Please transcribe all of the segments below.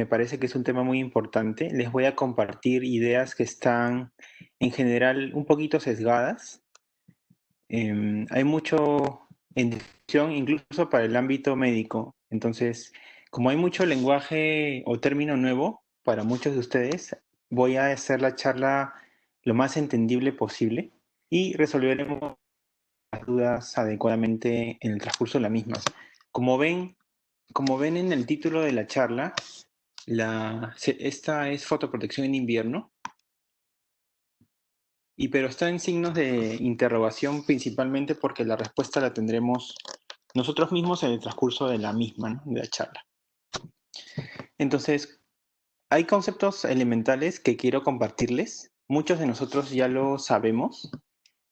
me parece que es un tema muy importante. Les voy a compartir ideas que están en general un poquito sesgadas. Hay mucho en discusión incluso para el ámbito médico. Entonces, como hay mucho lenguaje o término nuevo para muchos de ustedes, voy a hacer la charla lo más entendible posible y resolveremos las dudas adecuadamente en el transcurso de la misma. Como ven, como ven en el título de la charla, esta es fotoprotección en invierno, pero está en signos de interrogación principalmente porque la respuesta la tendremos nosotros mismos en el transcurso de la misma, ¿no? De la charla. Entonces, hay conceptos elementales que quiero compartirles. Muchos de nosotros ya lo sabemos,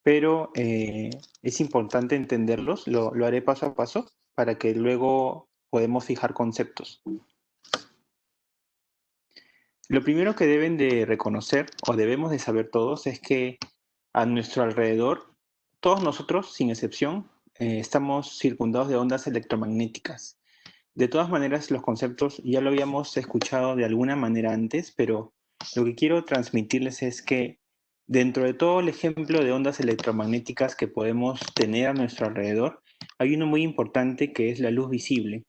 pero es importante entenderlos. Lo haré paso a paso para que luego podamos fijar conceptos. Lo primero que deben de reconocer o debemos de saber todos es que a nuestro alrededor, todos nosotros, sin excepción, estamos circundados de ondas electromagnéticas. De todas maneras, los conceptos ya lo habíamos escuchado de alguna manera antes, pero lo que quiero transmitirles es que dentro de todo el ejemplo de ondas electromagnéticas que podemos tener a nuestro alrededor, hay uno muy importante que es la luz visible.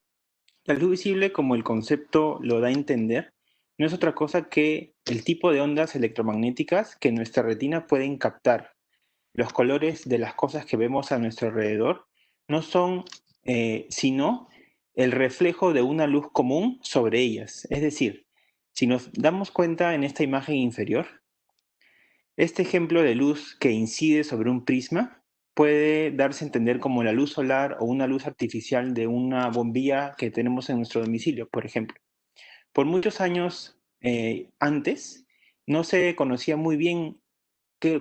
La luz visible, como el concepto lo da a entender, no es otra cosa que el tipo de ondas electromagnéticas que nuestra retina pueden captar. Los colores de las cosas que vemos a nuestro alrededor no son sino el reflejo de una luz común sobre ellas. Es decir, si nos damos cuenta en esta imagen inferior, este ejemplo de luz que incide sobre un prisma puede darse a entender como la luz solar o una luz artificial de una bombilla que tenemos en nuestro domicilio, por ejemplo. Por muchos años antes, no se conocía muy bien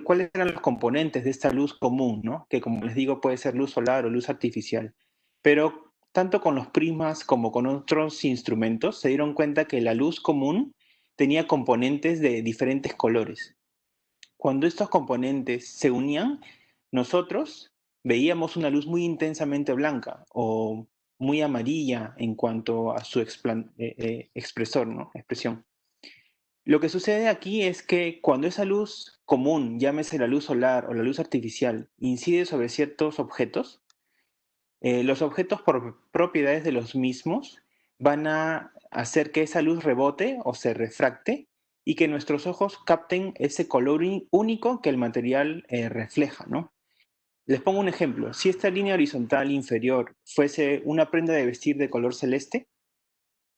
cuáles eran los componentes de esta luz común, ¿no? Que como les digo puede ser luz solar o luz artificial. Pero tanto con los prismas como con otros instrumentos se dieron cuenta que la luz común tenía componentes de diferentes colores. Cuando estos componentes se unían, nosotros veíamos una luz muy intensamente blanca o muy amarilla en cuanto a su expresor, ¿no? Expresión. Lo que sucede aquí es que cuando esa luz común, llámese la luz solar o la luz artificial, incide sobre ciertos objetos, los objetos por propiedades de los mismos van a hacer que esa luz rebote o se refracte y que nuestros ojos capten ese color único que el material refleja, ¿no? Les pongo un ejemplo. Si esta línea horizontal inferior fuese una prenda de vestir de color celeste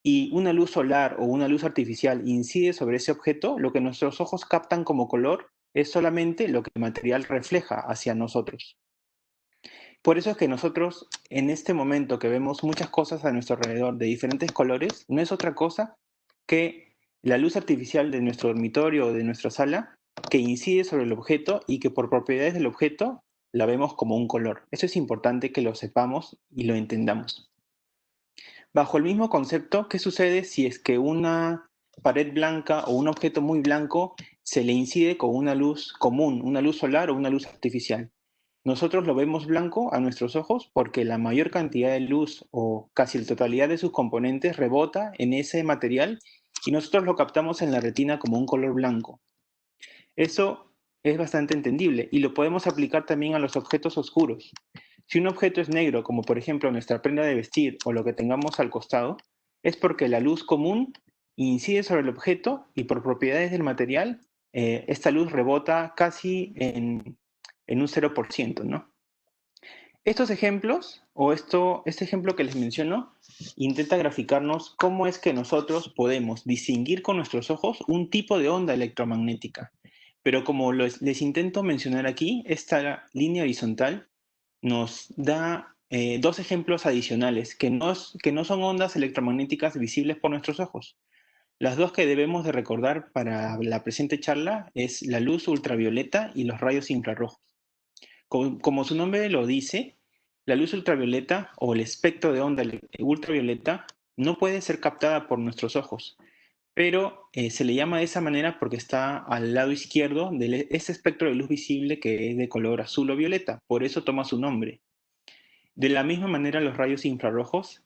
y una luz solar o una luz artificial incide sobre ese objeto, lo que nuestros ojos captan como color es solamente lo que el material refleja hacia nosotros. Por eso es que nosotros, en este momento que vemos muchas cosas a nuestro alrededor de diferentes colores, no es otra cosa que la luz artificial de nuestro dormitorio o de nuestra sala que incide sobre el objeto y que por propiedades del objeto la vemos como un color. Eso es importante que lo sepamos y lo entendamos. Bajo el mismo concepto, ¿qué sucede si es que una pared blanca o un objeto muy blanco se le incide con una luz común, una luz solar o una luz artificial? Nosotros lo vemos blanco a nuestros ojos porque la mayor cantidad de luz o casi la totalidad de sus componentes rebota en ese material y nosotros lo captamos en la retina como un color blanco. Eso es bastante entendible y lo podemos aplicar también a los objetos oscuros. Si un objeto es negro, como por ejemplo nuestra prenda de vestir o lo que tengamos al costado, es porque la luz común incide sobre el objeto y por propiedades del material, esta luz rebota casi en un 0%, ¿no? Estos ejemplos, este ejemplo que les menciono, intenta graficarnos cómo es que nosotros podemos distinguir con nuestros ojos un tipo de onda electromagnética. Pero como les intento mencionar aquí, esta línea horizontal nos da dos ejemplos adicionales que no son ondas electromagnéticas visibles por nuestros ojos. Las dos que debemos de recordar para la presente charla es la luz ultravioleta y los rayos infrarrojos. Como su nombre lo dice, la luz ultravioleta o el espectro de onda ultravioleta no puede ser captada por nuestros ojos, pero se le llama de esa manera porque está al lado izquierdo de ese espectro de luz visible que es de color azul o violeta, por eso toma su nombre. De la misma manera, los rayos infrarrojos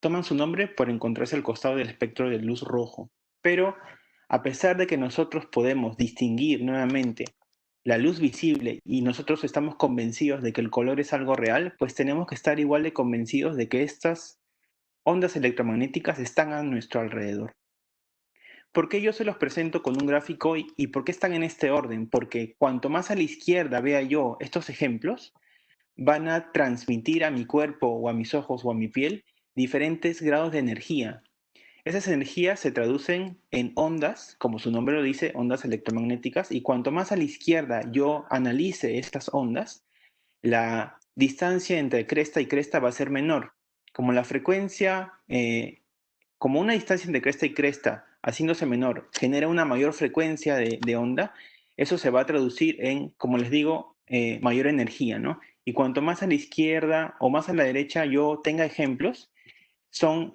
toman su nombre por encontrarse al costado del espectro de luz rojo. Pero a pesar de que nosotros podemos distinguir nuevamente la luz visible y nosotros estamos convencidos de que el color es algo real, pues tenemos que estar igual de convencidos de que estas ondas electromagnéticas están a nuestro alrededor. ¿Por qué yo se los presento con un gráfico y por qué están en este orden? Porque cuanto más a la izquierda vea yo estos ejemplos, van a transmitir a mi cuerpo o a mis ojos o a mi piel diferentes grados de energía. Esas energías se traducen en ondas, como su nombre lo dice, ondas electromagnéticas, y cuanto más a la izquierda yo analice estas ondas, la distancia entre cresta y cresta va a ser menor. Como la frecuencia, como una distancia entre cresta y cresta, haciéndose menor, genera una mayor frecuencia de onda, eso se va a traducir en, como les digo, mayor energía, ¿no? Y cuanto más a la izquierda o más a la derecha yo tenga ejemplos, son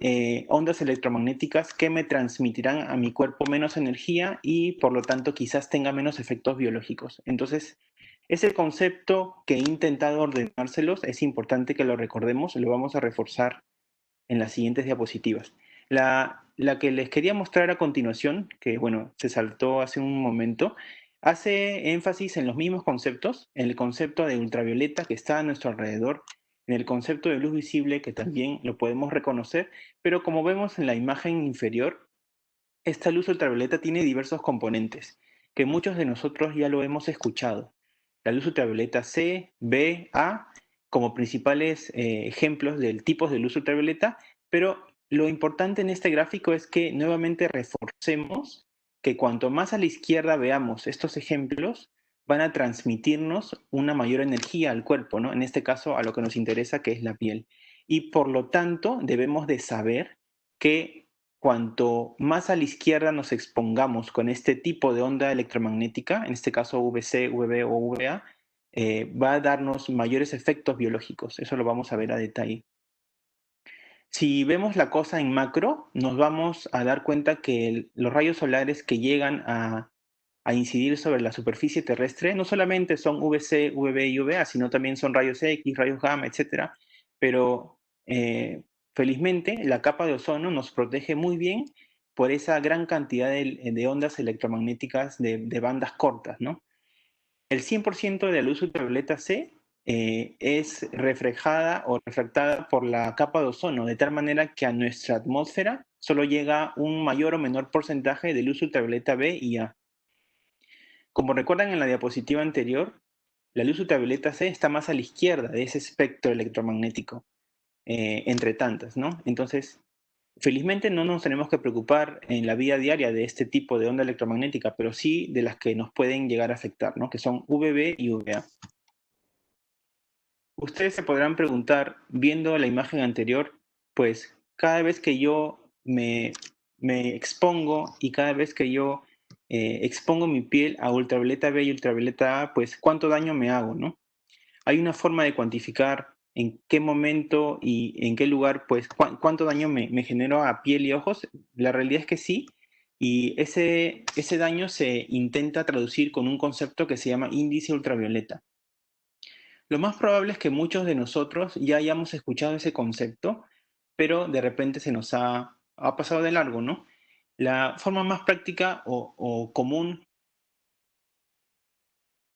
ondas electromagnéticas que me transmitirán a mi cuerpo menos energía y por lo tanto quizás tenga menos efectos biológicos. Entonces, ese concepto que he intentado ordenárselos es importante que lo recordemos, lo vamos a reforzar en las siguientes diapositivas. La que les quería mostrar a continuación, que bueno, se saltó hace un momento, hace énfasis en los mismos conceptos, en el concepto de ultravioleta que está a nuestro alrededor, en el concepto de luz visible que también lo podemos reconocer, pero como vemos en la imagen inferior, esta luz ultravioleta tiene diversos componentes, que muchos de nosotros ya lo hemos escuchado. La luz ultravioleta C, B, A, como principales ejemplos del tipos de luz ultravioleta, pero lo importante en este gráfico es que nuevamente reforcemos que cuanto más a la izquierda veamos estos ejemplos, van a transmitirnos una mayor energía al cuerpo, ¿no? En este caso, a lo que nos interesa, que es la piel. Y por lo tanto, debemos de saber que cuanto más a la izquierda nos expongamos con este tipo de onda electromagnética, en este caso VC, VB o VA, va a darnos mayores efectos biológicos. Eso lo vamos a ver a detalle. Si vemos la cosa en macro, nos vamos a dar cuenta que los rayos solares que llegan a incidir sobre la superficie terrestre no solamente son VC, VB y VA, sino también son rayos X, rayos gamma, etc. Pero felizmente la capa de ozono nos protege muy bien por esa gran cantidad de ondas electromagnéticas de bandas cortas, ¿no? El 100% de la luz ultravioleta C es reflejada o refractada por la capa de ozono, de tal manera que a nuestra atmósfera solo llega un mayor o menor porcentaje de luz ultravioleta B y A. Como recuerdan en la diapositiva anterior, la luz ultravioleta C está más a la izquierda de ese espectro electromagnético, entre tantas, ¿no? Entonces, felizmente no nos tenemos que preocupar en la vida diaria de este tipo de onda electromagnética, pero sí de las que nos pueden llegar a afectar, ¿no? Que son VB y VA. Ustedes se podrán preguntar, viendo la imagen anterior, pues cada vez que yo me expongo y cada vez que yo expongo mi piel a ultravioleta B y ultravioleta A, pues cuánto daño me hago, ¿no? Hay una forma de cuantificar en qué momento y en qué lugar, pues cuánto daño me genero a piel y ojos. La realidad es que sí, y ese daño se intenta traducir con un concepto que se llama índice ultravioleta. Lo más probable es que muchos de nosotros ya hayamos escuchado ese concepto, pero de repente se nos ha pasado de largo, ¿no? La forma más práctica o común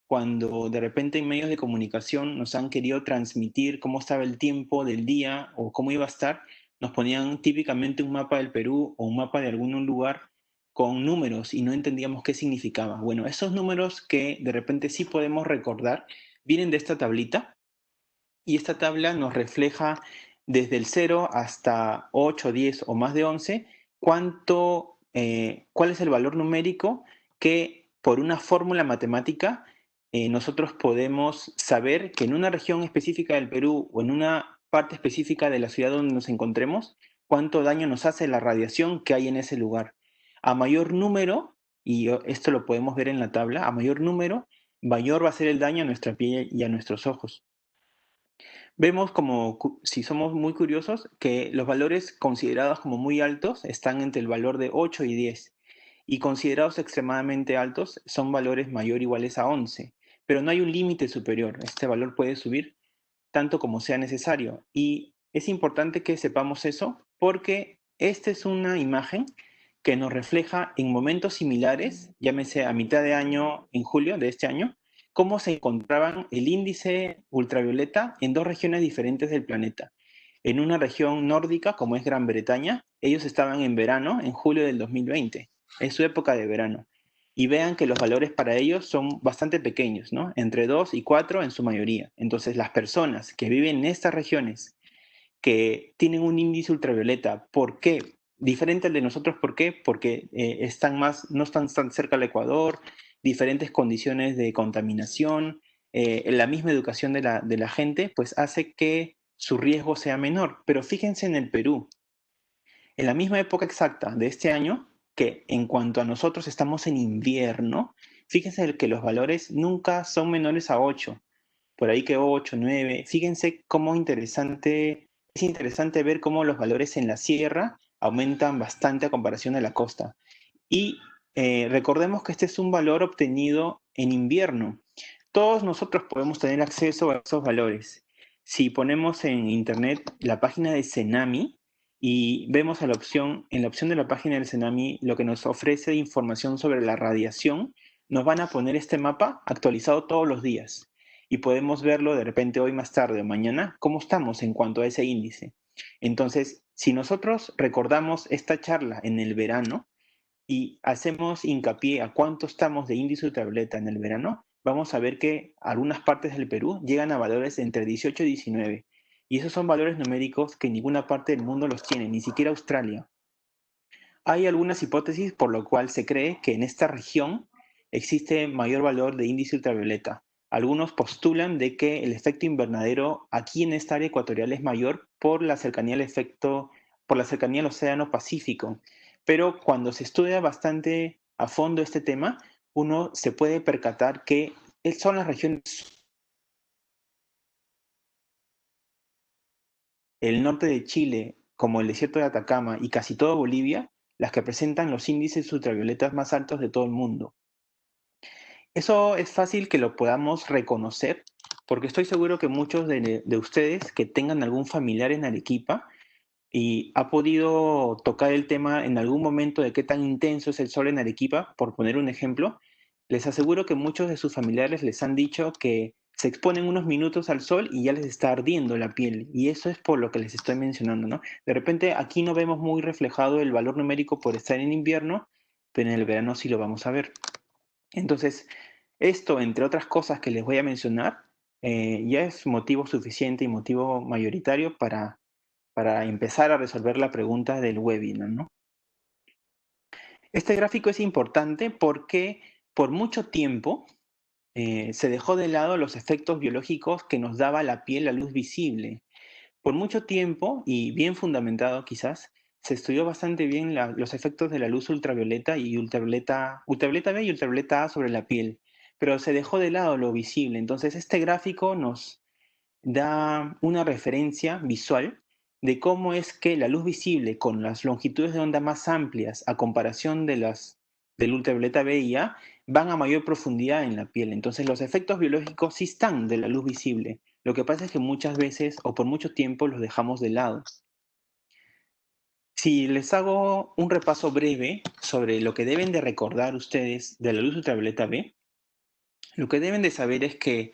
cuando de repente en medios de comunicación nos han querido transmitir cómo estaba el tiempo del día o cómo iba a estar, nos ponían típicamente un mapa del Perú o un mapa de algún lugar con números y no entendíamos qué significaba. Bueno, esos números que de repente sí podemos recordar vienen de esta tablita y esta tabla nos refleja desde el 0 hasta 8, 10 o más de 11 cuál es el valor numérico que por una fórmula matemática nosotros podemos saber que en una región específica del Perú o en una parte específica de la ciudad donde nos encontremos, cuánto daño nos hace la radiación que hay en ese lugar. A mayor número, y esto lo podemos ver en la tabla, a mayor número, mayor va a ser el daño a nuestra piel y a nuestros ojos. Vemos como, si somos muy curiosos, que los valores considerados como muy altos están entre el valor de 8 y 10, y considerados extremadamente altos son valores mayor o iguales a 11, pero no hay un límite superior. Este valor puede subir tanto como sea necesario, y es importante que sepamos eso porque esta es una imagen que nos refleja en momentos similares, llámese a mitad de año, en julio de este año, cómo se encontraban el índice ultravioleta en dos regiones diferentes del planeta. En una región nórdica, como es Gran Bretaña, ellos estaban en verano, en julio del 2020, es su época de verano. Y vean que los valores para ellos son bastante pequeños, ¿no? Entre 2 y 4 en su mayoría. Entonces, las personas que viven en estas regiones que tienen un índice ultravioleta. ¿Por qué? Diferente al de nosotros, ¿por qué? Porque no están tan cerca del Ecuador, diferentes condiciones de contaminación, la misma educación de la gente, pues hace que su riesgo sea menor. Pero fíjense en el Perú, en la misma época exacta de este año, que en cuanto a nosotros estamos en invierno, fíjense que los valores nunca son menores a 8, por ahí que 8, 9. Fíjense cómo es interesante ver cómo los valores en la sierra aumentan bastante a comparación de la costa. Y recordemos que este es un valor obtenido en invierno. Todos nosotros podemos tener acceso a esos valores. Si ponemos en internet la página de Cenami y vemos a en la opción de la página del Cenami lo que nos ofrece información sobre la radiación, nos van a poner este mapa actualizado todos los días y podemos verlo de repente hoy más tarde o mañana, cómo estamos en cuanto a ese índice. Entonces, si nosotros recordamos esta charla en el verano y hacemos hincapié a cuánto estamos de índice ultravioleta en el verano, vamos a ver que algunas partes del Perú llegan a valores entre 18 y 19. Y esos son valores numéricos que ninguna parte del mundo los tiene, ni siquiera Australia. Hay algunas hipótesis por lo cual se cree que en esta región existe mayor valor de índice ultravioleta. Algunos postulan de que el efecto invernadero aquí en esta área ecuatorial es mayor por la cercanía por la cercanía al Océano Pacífico. Pero cuando se estudia bastante a fondo este tema, uno se puede percatar que son las regiones el norte de Chile, como el desierto de Atacama y casi todo Bolivia, las que presentan los índices ultravioletas más altos de todo el mundo. Eso es fácil que lo podamos reconocer, porque estoy seguro que muchos de ustedes que tengan algún familiar en Arequipa y ha podido tocar el tema en algún momento de qué tan intenso es el sol en Arequipa, por poner un ejemplo, les aseguro que muchos de sus familiares les han dicho que se exponen unos minutos al sol y ya les está ardiendo la piel. Y eso es por lo que les estoy mencionando, ¿no? De repente aquí no vemos muy reflejado el valor numérico por estar en invierno, pero en el verano sí lo vamos a ver. Entonces, esto, entre otras cosas que les voy a mencionar, ya es motivo suficiente y motivo mayoritario para empezar a resolver la pregunta del webinar, ¿no? Este gráfico es importante porque por mucho tiempo se dejó de lado los efectos biológicos que nos daba la piel, la luz visible. Por mucho tiempo, y bien fundamentado quizás, se estudió bastante bien los efectos de la luz ultravioleta y ultravioleta B y ultravioleta A sobre la piel, pero se dejó de lado lo visible. Entonces, este gráfico nos da una referencia visual de cómo es que la luz visible con las longitudes de onda más amplias a comparación del ultravioleta B y A van a mayor profundidad en la piel. Entonces los efectos biológicos sí están de la luz visible. Lo que pasa es que muchas veces o por mucho tiempo los dejamos de lado. Si les hago un repaso breve sobre lo que deben de recordar ustedes de la luz ultravioleta B, lo que deben de saber es que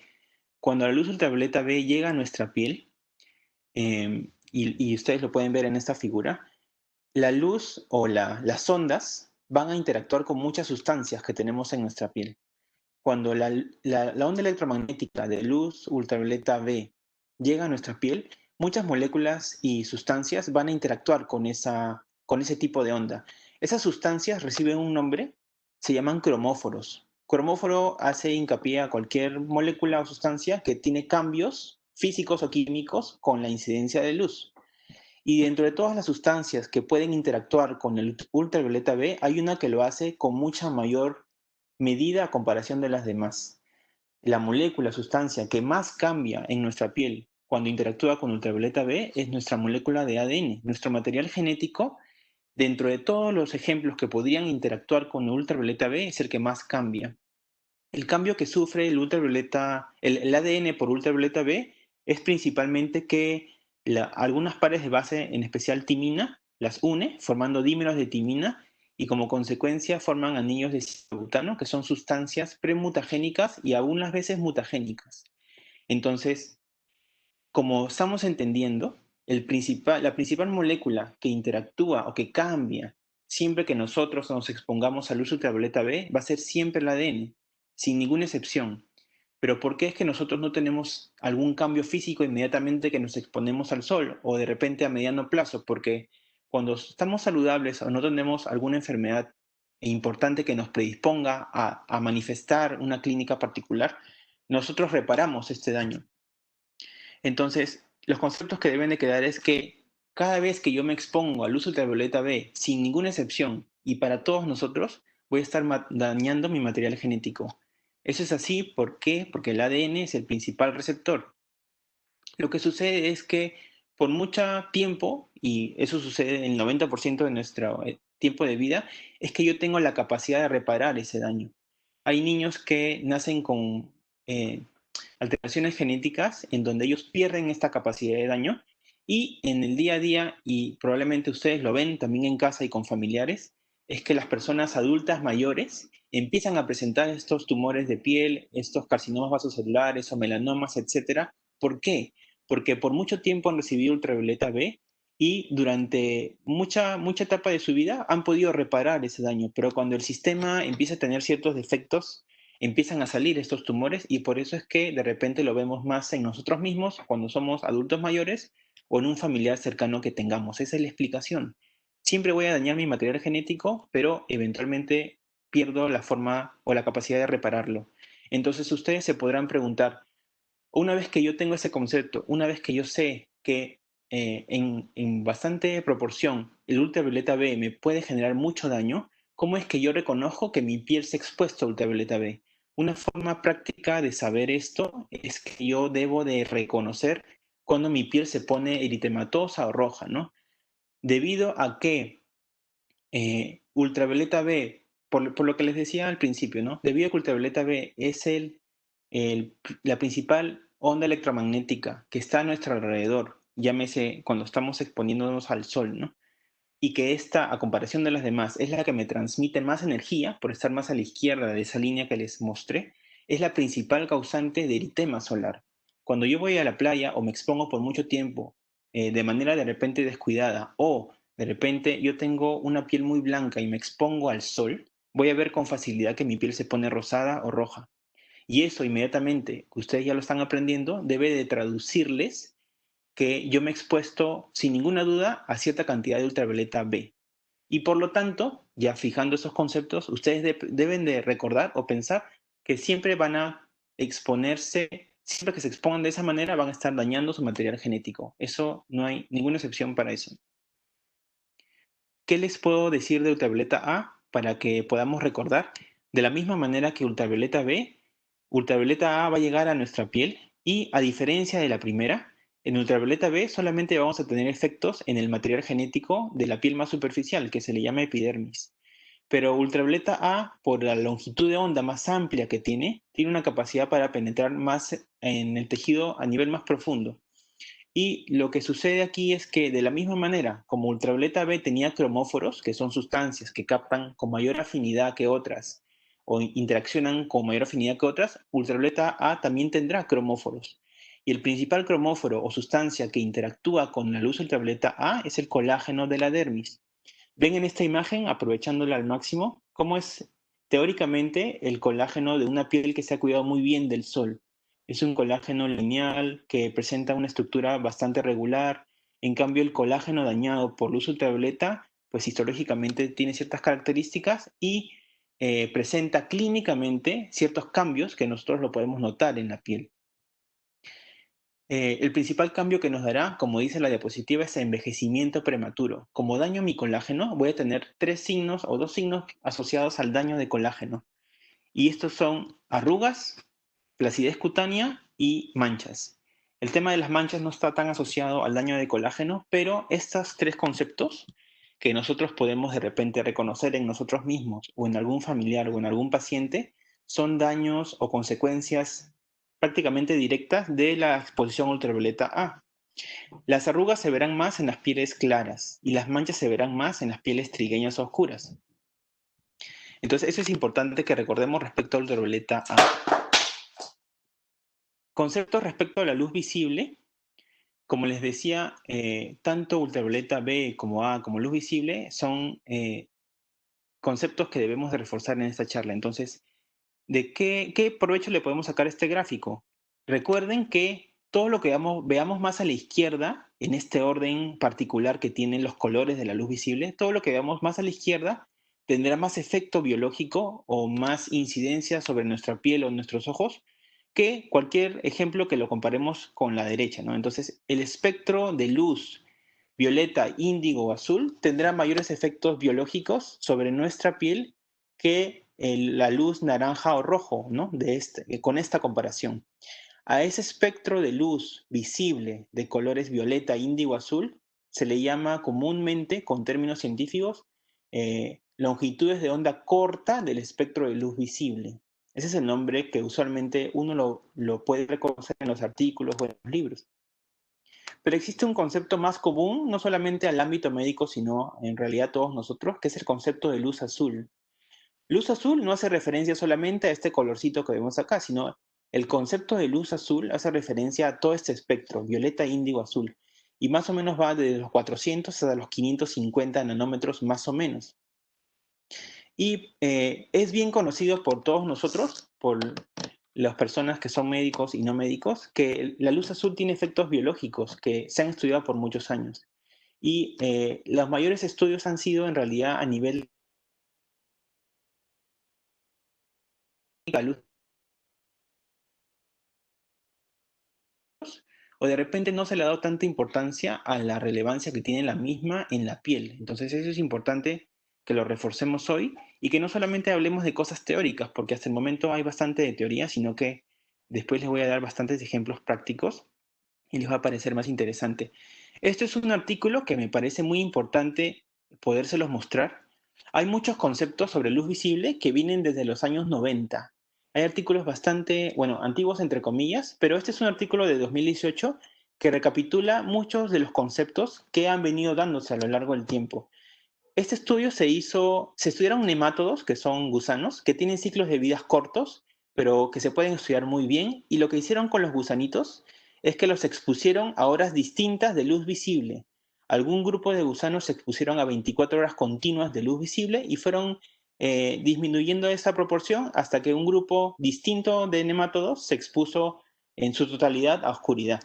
cuando la luz ultravioleta B llega a nuestra piel, y ustedes lo pueden ver en esta figura, la luz o las ondas van a interactuar con muchas sustancias que tenemos en nuestra piel. Cuando la onda electromagnética de luz ultravioleta B llega a nuestra piel, muchas moléculas y sustancias van a interactuar con ese tipo de onda. Esas sustancias reciben un nombre, se llaman cromóforos. Cromóforo hace hincapié a cualquier molécula o sustancia que tiene cambios físicos o químicos con la incidencia de luz. Y dentro de todas las sustancias que pueden interactuar con el ultravioleta B, hay una que lo hace con mucha mayor medida a comparación de las demás. La molécula, sustancia que más cambia en nuestra piel cuando interactúa con ultravioleta B es nuestra molécula de ADN. Nuestro material genético, dentro de todos los ejemplos que podrían interactuar con el ultravioleta B, es el que más cambia. El cambio que sufre el ADN por ultravioleta B es principalmente que algunas pares de base, en especial timina, las une formando dímeros de timina y como consecuencia forman anillos de cianobutano, que son sustancias premutagénicas y algunas veces mutagénicas. Entonces, como estamos entendiendo, la principal molécula que interactúa o que cambia siempre que nosotros nos expongamos a luz ultravioleta B va a ser siempre el ADN, sin ninguna excepción. Pero ¿por qué es que nosotros no tenemos algún cambio físico inmediatamente que nos exponemos al sol o de repente a mediano plazo? Porque cuando estamos saludables o no tenemos alguna enfermedad importante que nos predisponga a manifestar una clínica particular, nosotros reparamos este daño. Entonces, los conceptos que deben de quedar es que cada vez que yo me expongo a luz ultravioleta B, sin ninguna excepción, y para todos nosotros, voy a estar dañando mi material genético. Eso es así, ¿por qué? Porque el ADN es el principal receptor. Lo que sucede es que por mucho tiempo, y eso sucede en el 90% de nuestro tiempo de vida, es que yo tengo la capacidad de reparar ese daño. Hay niños que nacen con eh, alteraciones genéticas en donde ellos pierden esta capacidad de daño y en el día a día, y probablemente ustedes lo ven también en casa y con familiares, es que las personas adultas mayores empiezan a presentar estos tumores de piel, estos carcinomas vasocelulares o melanomas, etcétera. ¿Por qué? Porque por mucho tiempo han recibido ultravioleta B y durante mucha etapa de su vida han podido reparar ese daño, pero cuando el sistema empieza a tener ciertos defectos, empiezan a salir estos tumores y por eso es que de repente lo vemos más en nosotros mismos cuando somos adultos mayores o en un familiar cercano que tengamos. Esa es la explicación. Siempre voy a dañar mi material genético, pero eventualmente pierdo la forma o la capacidad de repararlo. Entonces ustedes se podrán preguntar, una vez que yo tengo ese concepto, una vez que yo sé que en bastante proporción el ultravioleta B me puede generar mucho daño, ¿cómo es que yo reconozco que mi piel se ha expuesto a ultravioleta B? Una forma práctica de saber esto es que yo debo de reconocer cuando mi piel se pone eritematosa o roja, ¿no? Debido a que ultravioleta B, por lo que les decía al principio, ¿no? Debido a que ultravioleta B es el- la principal onda electromagnética que está a nuestro alrededor, llámese cuando estamos exponiéndonos al sol, ¿no? Y que esta, a comparación de las demás, es la que me transmite más energía, por estar más a la izquierda de esa línea que les mostré, es la principal causante de eritema solar. Cuando yo voy a la playa o me expongo por mucho tiempo, de manera de repente descuidada, o de repente yo tengo una piel muy blanca y me expongo al sol, voy a ver con facilidad que mi piel se pone rosada o roja. Y eso inmediatamente, que ustedes ya lo están aprendiendo, debe de traducirles que yo me he expuesto sin ninguna duda a cierta cantidad de ultravioleta B. Y por lo tanto, ya fijando esos conceptos, ustedes deben de recordar o pensar que siempre van a exponerse, siempre que se expongan de esa manera van a estar dañando su material genético. Eso no hay ninguna excepción para eso. ¿Qué les puedo decir de ultravioleta A para que podamos recordar? De la misma manera que ultravioleta B, ultravioleta A va a llegar a nuestra piel y a diferencia de la primera, en ultravioleta B solamente vamos a tener efectos en el material genético de la piel más superficial, que se le llama epidermis. Pero ultravioleta A, por la longitud de onda más amplia que tiene una capacidad para penetrar más en el tejido a nivel más profundo. Y lo que sucede aquí es que de la misma manera, como ultravioleta B tenía cromóforos, que son sustancias que captan con mayor afinidad que otras o interaccionan con mayor afinidad que otras, ultravioleta A también tendrá cromóforos. Y el principal cromóforo o sustancia que interactúa con la luz ultravioleta A es el colágeno de la dermis. Ven en esta imagen, aprovechándola al máximo, cómo es teóricamente el colágeno de una piel que se ha cuidado muy bien del sol. Es un colágeno lineal que presenta una estructura bastante regular. En cambio, el colágeno dañado por luz ultravioleta, pues histológicamente tiene ciertas características y presenta clínicamente ciertos cambios que nosotros lo podemos notar en la piel. El principal cambio que nos dará, como dice la diapositiva, es envejecimiento prematuro. Como daño a mi colágeno, voy a tener tres signos o dos signos asociados al daño de colágeno. Y estos son arrugas, flacidez cutánea y manchas. El tema de las manchas no está tan asociado al daño de colágeno, pero estos tres conceptos que nosotros podemos de repente reconocer en nosotros mismos o en algún familiar o en algún paciente son daños o consecuencias prácticamente directas de la exposición ultravioleta A. Las arrugas se verán más en las pieles claras y las manchas se verán más en las pieles trigueñas oscuras. Entonces, eso es importante que recordemos respecto al ultravioleta A. Conceptos respecto a la luz visible. Como les decía, tanto ultravioleta B como A como luz visible son conceptos que debemos de reforzar en esta charla. Entonces, ¿de qué provecho le podemos sacar a este gráfico? Recuerden que todo lo que veamos más a la izquierda, en este orden particular que tienen los colores de la luz visible, todo lo que veamos más a la izquierda tendrá más efecto biológico o más incidencia sobre nuestra piel o nuestros ojos que cualquier ejemplo que lo comparemos con la derecha, ¿no? Entonces, el espectro de luz violeta, índigo o azul tendrá mayores efectos biológicos sobre nuestra piel que la luz naranja o rojo, ¿no? Con esta comparación. A ese espectro de luz visible de colores violeta, índigo, azul, se le llama comúnmente, con términos científicos, longitudes de onda corta del espectro de luz visible. Ese es el nombre que usualmente uno lo puede reconocer en los artículos o en los libros. Pero existe un concepto más común, no solamente al ámbito médico, sino en realidad a todos nosotros, que es el concepto de luz azul. Luz azul no hace referencia solamente a este colorcito que vemos acá, sino el concepto de luz azul hace referencia a todo este espectro, violeta, índigo, azul. Y más o menos va desde los 400 hasta los 550 nanómetros más o menos. Y es bien conocido por todos nosotros, por las personas que son médicos y no médicos, que la luz azul tiene efectos biológicos que se han estudiado por muchos años. Y los mayores estudios han sido en realidad a nivel de la luz, o de repente no se le ha dado tanta importancia a la relevancia que tiene la misma en la piel. Entonces eso es importante que lo reforcemos hoy y que no solamente hablemos de cosas teóricas, porque hasta el momento hay bastante de teoría, sino que después les voy a dar bastantes ejemplos prácticos y les va a parecer más interesante. Este es un artículo que me parece muy importante podérselos mostrar. Hay muchos conceptos sobre luz visible que vienen desde los años 90. Hay artículos bastante, bueno, antiguos entre comillas, pero este es un artículo de 2018 que recapitula muchos de los conceptos que han venido dándose a lo largo del tiempo. Este estudio se estudiaron nemátodos, que son gusanos, que tienen ciclos de vidas cortos, pero que se pueden estudiar muy bien, y lo que hicieron con los gusanitos es que los expusieron a horas distintas de luz visible. Algún grupo de gusanos se expusieron a 24 horas continuas de luz visible y fueron disminuyendo esa proporción hasta que un grupo distinto de nemátodos se expuso en su totalidad a oscuridad.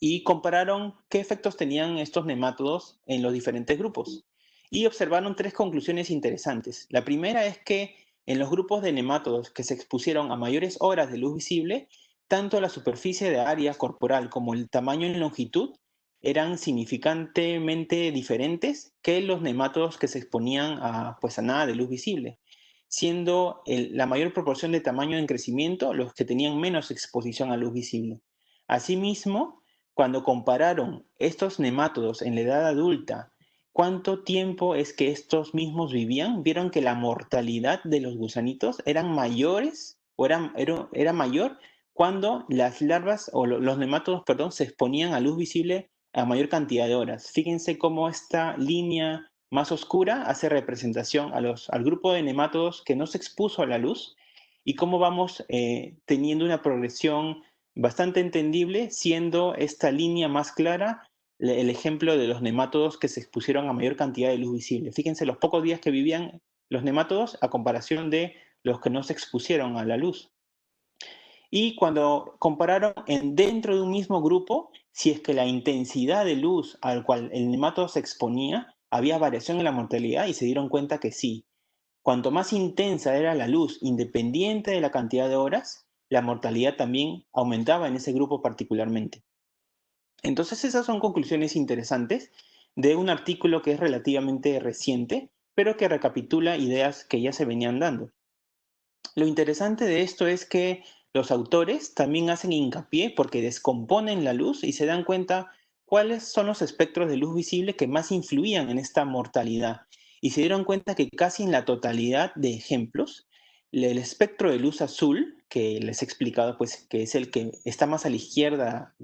Y compararon qué efectos tenían estos nemátodos en los diferentes grupos y observaron tres conclusiones interesantes. La primera es que en los grupos de nemátodos que se expusieron a mayores horas de luz visible, tanto la superficie de área corporal como el tamaño en longitud eran significantemente diferentes que los nemátodos que se exponían pues a nada de luz visible, siendo la mayor proporción de tamaño en crecimiento los que tenían menos exposición a luz visible. Asimismo, cuando compararon estos nemátodos en la edad adulta, cuánto tiempo es que estos mismos vivían, vieron que la mortalidad de los gusanitos eran mayores o era mayor cuando las larvas o los nemátodos, perdón, se exponían a luz visible a mayor cantidad de horas. Fíjense cómo esta línea más oscura hace representación al grupo de nemátodos que no se expuso a la luz y cómo vamos teniendo una progresión bastante entendible, siendo esta línea más clara el ejemplo de los nemátodos que se expusieron a mayor cantidad de luz visible. Fíjense los pocos días que vivían los nemátodos a comparación de los que no se expusieron a la luz. Y cuando compararon dentro de un mismo grupo, si es que la intensidad de luz al cual el nemátodo se exponía, había variación en la mortalidad y se dieron cuenta que sí. Cuanto más intensa era la luz, independiente de la cantidad de horas, la mortalidad también aumentaba en ese grupo particularmente. Entonces esas son conclusiones interesantes de un artículo que es relativamente reciente, pero que recapitula ideas que ya se venían dando. Lo interesante de esto es que los autores también hacen hincapié porque descomponen la luz y se dan cuenta cuáles son los espectros de luz visible que más influían en esta mortalidad. Y se dieron cuenta que casi en la totalidad de ejemplos, el espectro de luz azul, que les he explicado, pues que es el que está más a la izquierda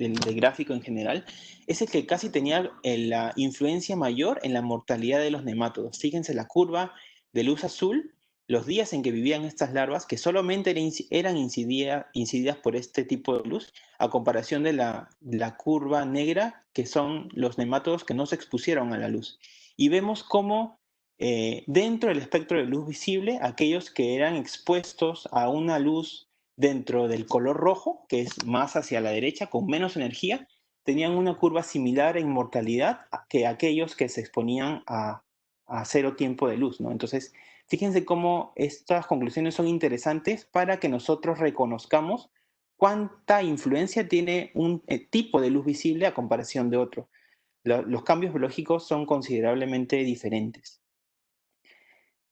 del gráfico en general, es el que casi tenía la influencia mayor en la mortalidad de los nemátodos. Fíjense la curva de luz azul, los días en que vivían estas larvas, que solamente eran incididas por este tipo de luz, a comparación de la curva negra, que son los nemátodos que no se expusieron a la luz. Y vemos cómo dentro del espectro de luz visible, aquellos que eran expuestos a una luz dentro del color rojo, que es más hacia la derecha, con menos energía, tenían una curva similar en mortalidad que aquellos que se exponían a cero tiempo de luz, ¿no? Entonces, fíjense cómo estas conclusiones son interesantes para que nosotros reconozcamos cuánta influencia tiene un tipo de luz visible a comparación de otro. Los cambios biológicos son considerablemente diferentes.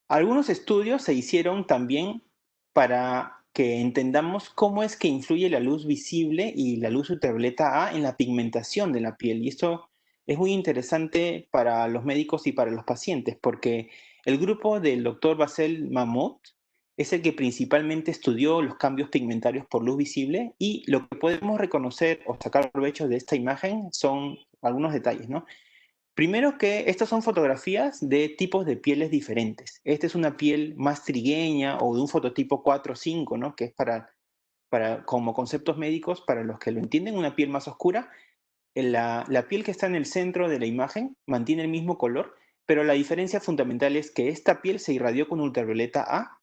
Algunos estudios se hicieron también para que entendamos cómo es que influye la luz visible y la luz ultravioleta A en la pigmentación de la piel. Y esto es muy interesante para los médicos y para los pacientes, porque el grupo del doctor Basel Mahmoud es el que principalmente estudió los cambios pigmentarios por luz visible, y lo que podemos reconocer o sacar provecho de esta imagen son algunos detalles, ¿no? Primero que estas son fotografías de tipos de pieles diferentes. Esta es una piel más trigueña o de un fototipo 4 o 5, ¿no? Que es como conceptos médicos, para los que lo entienden, una piel más oscura. La piel que está en el centro de la imagen mantiene el mismo color, pero la diferencia fundamental es que esta piel se irradió con ultravioleta A,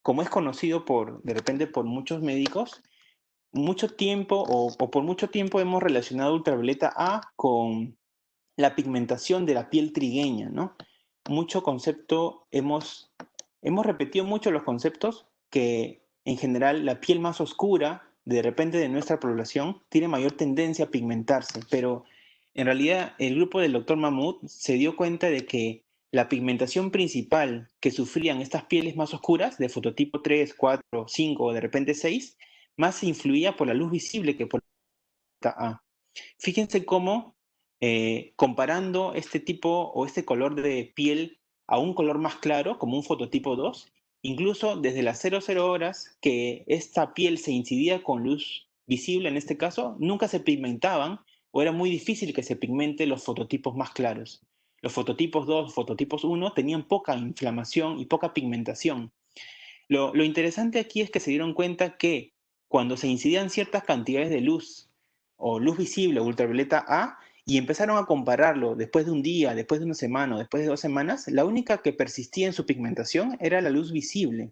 como es conocido de repente por muchos médicos. Mucho tiempo o por mucho tiempo hemos relacionado ultravioleta A con la pigmentación de la piel trigueña, ¿no? Mucho concepto, hemos repetido mucho los conceptos que en general la piel más oscura, de repente de nuestra población, tiene mayor tendencia a pigmentarse, pero en realidad el grupo del doctor Mahmoud se dio cuenta de que la pigmentación principal que sufrían estas pieles más oscuras, de fototipo 3, 4, 5 o de repente 6, más se influía por la luz visible que por la A. Fíjense cómo comparando este tipo o este color de piel a un color más claro, como un fototipo 2, incluso desde las 00 horas que esta piel se incidía con luz visible, en este caso, nunca se pigmentaban, o era muy difícil que se pigmente los fototipos más claros. Los fototipos 2, fototipos 1 tenían poca inflamación y poca pigmentación. Lo interesante aquí es que se dieron cuenta que cuando se incidían ciertas cantidades de luz o luz visible o ultravioleta A, y empezaron a compararlo después de un día, después de una semana o después de 2 semanas, la única que persistía en su pigmentación era la luz visible.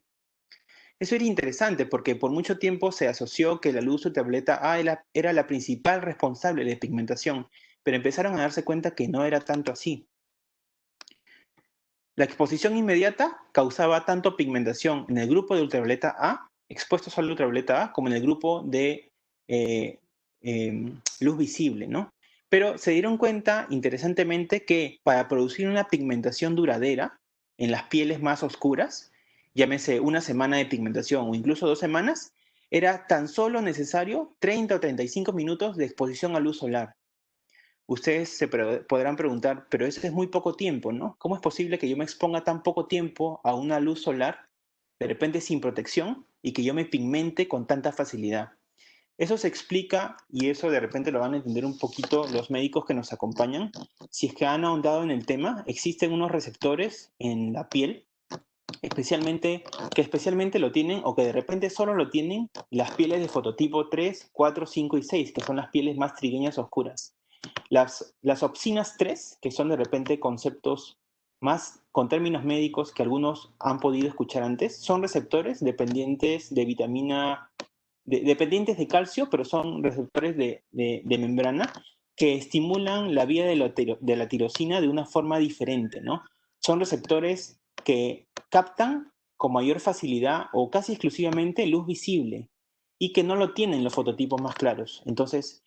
Eso era interesante porque por mucho tiempo se asoció que la luz ultravioleta A era la principal responsable de pigmentación, pero empezaron a darse cuenta que no era tanto así. La exposición inmediata causaba tanto pigmentación en el grupo de ultravioleta A, expuestos al ultravioleta A, como en el grupo de luz visible, ¿no? Pero se dieron cuenta, interesantemente, que para producir una pigmentación duradera en las pieles más oscuras, llámese una semana de pigmentación o incluso 2 semanas, era tan solo necesario 30 o 35 minutos de exposición a luz solar. Ustedes podrán preguntar, pero eso es muy poco tiempo, ¿no? ¿Cómo es posible que yo me exponga tan poco tiempo a una luz solar, de repente sin protección, y que yo me pigmente con tanta facilidad? Eso se explica, y eso de repente lo van a entender un poquito los médicos que nos acompañan. Si es que han ahondado en el tema, existen unos receptores en la piel, que especialmente lo tienen, o que de repente solo lo tienen, las pieles de fototipo 3, 4, 5 y 6, que son las pieles más trigueñas oscuras. Las opsinas 3, que son de repente conceptos más con términos médicos que algunos han podido escuchar antes, son receptores dependientes de vitamina, dependientes de calcio, pero son receptores de membrana que estimulan la vía de la tirosina de una forma diferente, ¿no? Son receptores que captan con mayor facilidad o casi exclusivamente luz visible, y que no lo tienen los fototipos más claros. Entonces,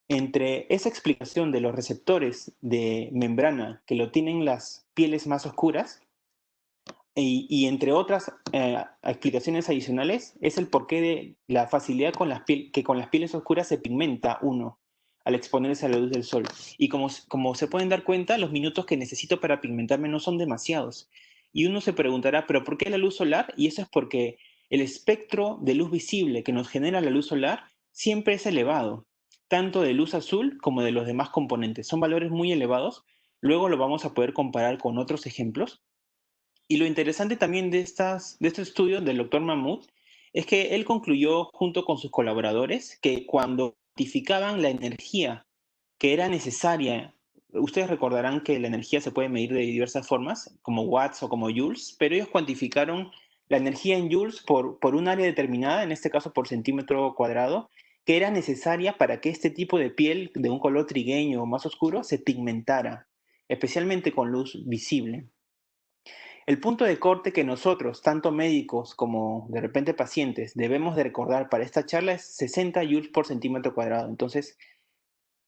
entre esa explicación de los receptores de membrana que lo tienen las pieles más oscuras y entre otras explicaciones adicionales, es el porqué de la facilidad que con las pieles oscuras se pigmenta uno al exponerse a la luz del sol. Y como se pueden dar cuenta, los minutos que necesito para pigmentarme no son demasiados. Y uno se preguntará, ¿pero por qué la luz solar? Y eso es porque el espectro de luz visible que nos genera la luz solar siempre es elevado. tanto de luz azul como de los demás componentes. Son valores muy elevados. Luego lo vamos a poder comparar con otros ejemplos. Y lo interesante también de este estudio del doctor Mahmoud es que él concluyó junto con sus colaboradores que cuando cuantificaban la energía que era necesaria, ustedes recordarán que la energía se puede medir de diversas formas, como watts o como joules, pero ellos cuantificaron la energía en joules por un área determinada, en este caso por centímetro cuadrado, que era necesaria para que este tipo de piel de un color trigueño o más oscuro se pigmentara, especialmente con luz visible. El punto de corte que nosotros, tanto médicos como de repente pacientes, debemos de recordar para esta charla es 60 joules por centímetro cuadrado. Entonces,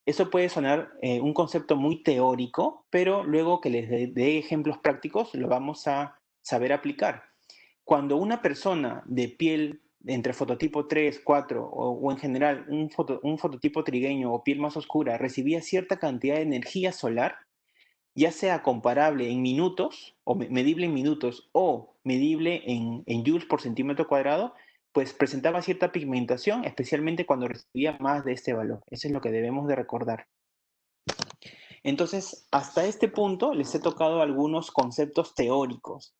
eso puede sonar un concepto muy teórico, pero luego que les dé ejemplos prácticos, lo vamos a saber aplicar. Cuando una persona de piel entre fototipo 3, 4 o en general un fototipo trigueño o piel más oscura recibía cierta cantidad de energía solar, ya sea comparable en minutos, o medible en minutos, o medible en joules por centímetro cuadrado, pues presentaba cierta pigmentación, especialmente cuando recibía más de este valor. Eso es lo que debemos de recordar. Entonces, hasta este punto les he tocado algunos conceptos teóricos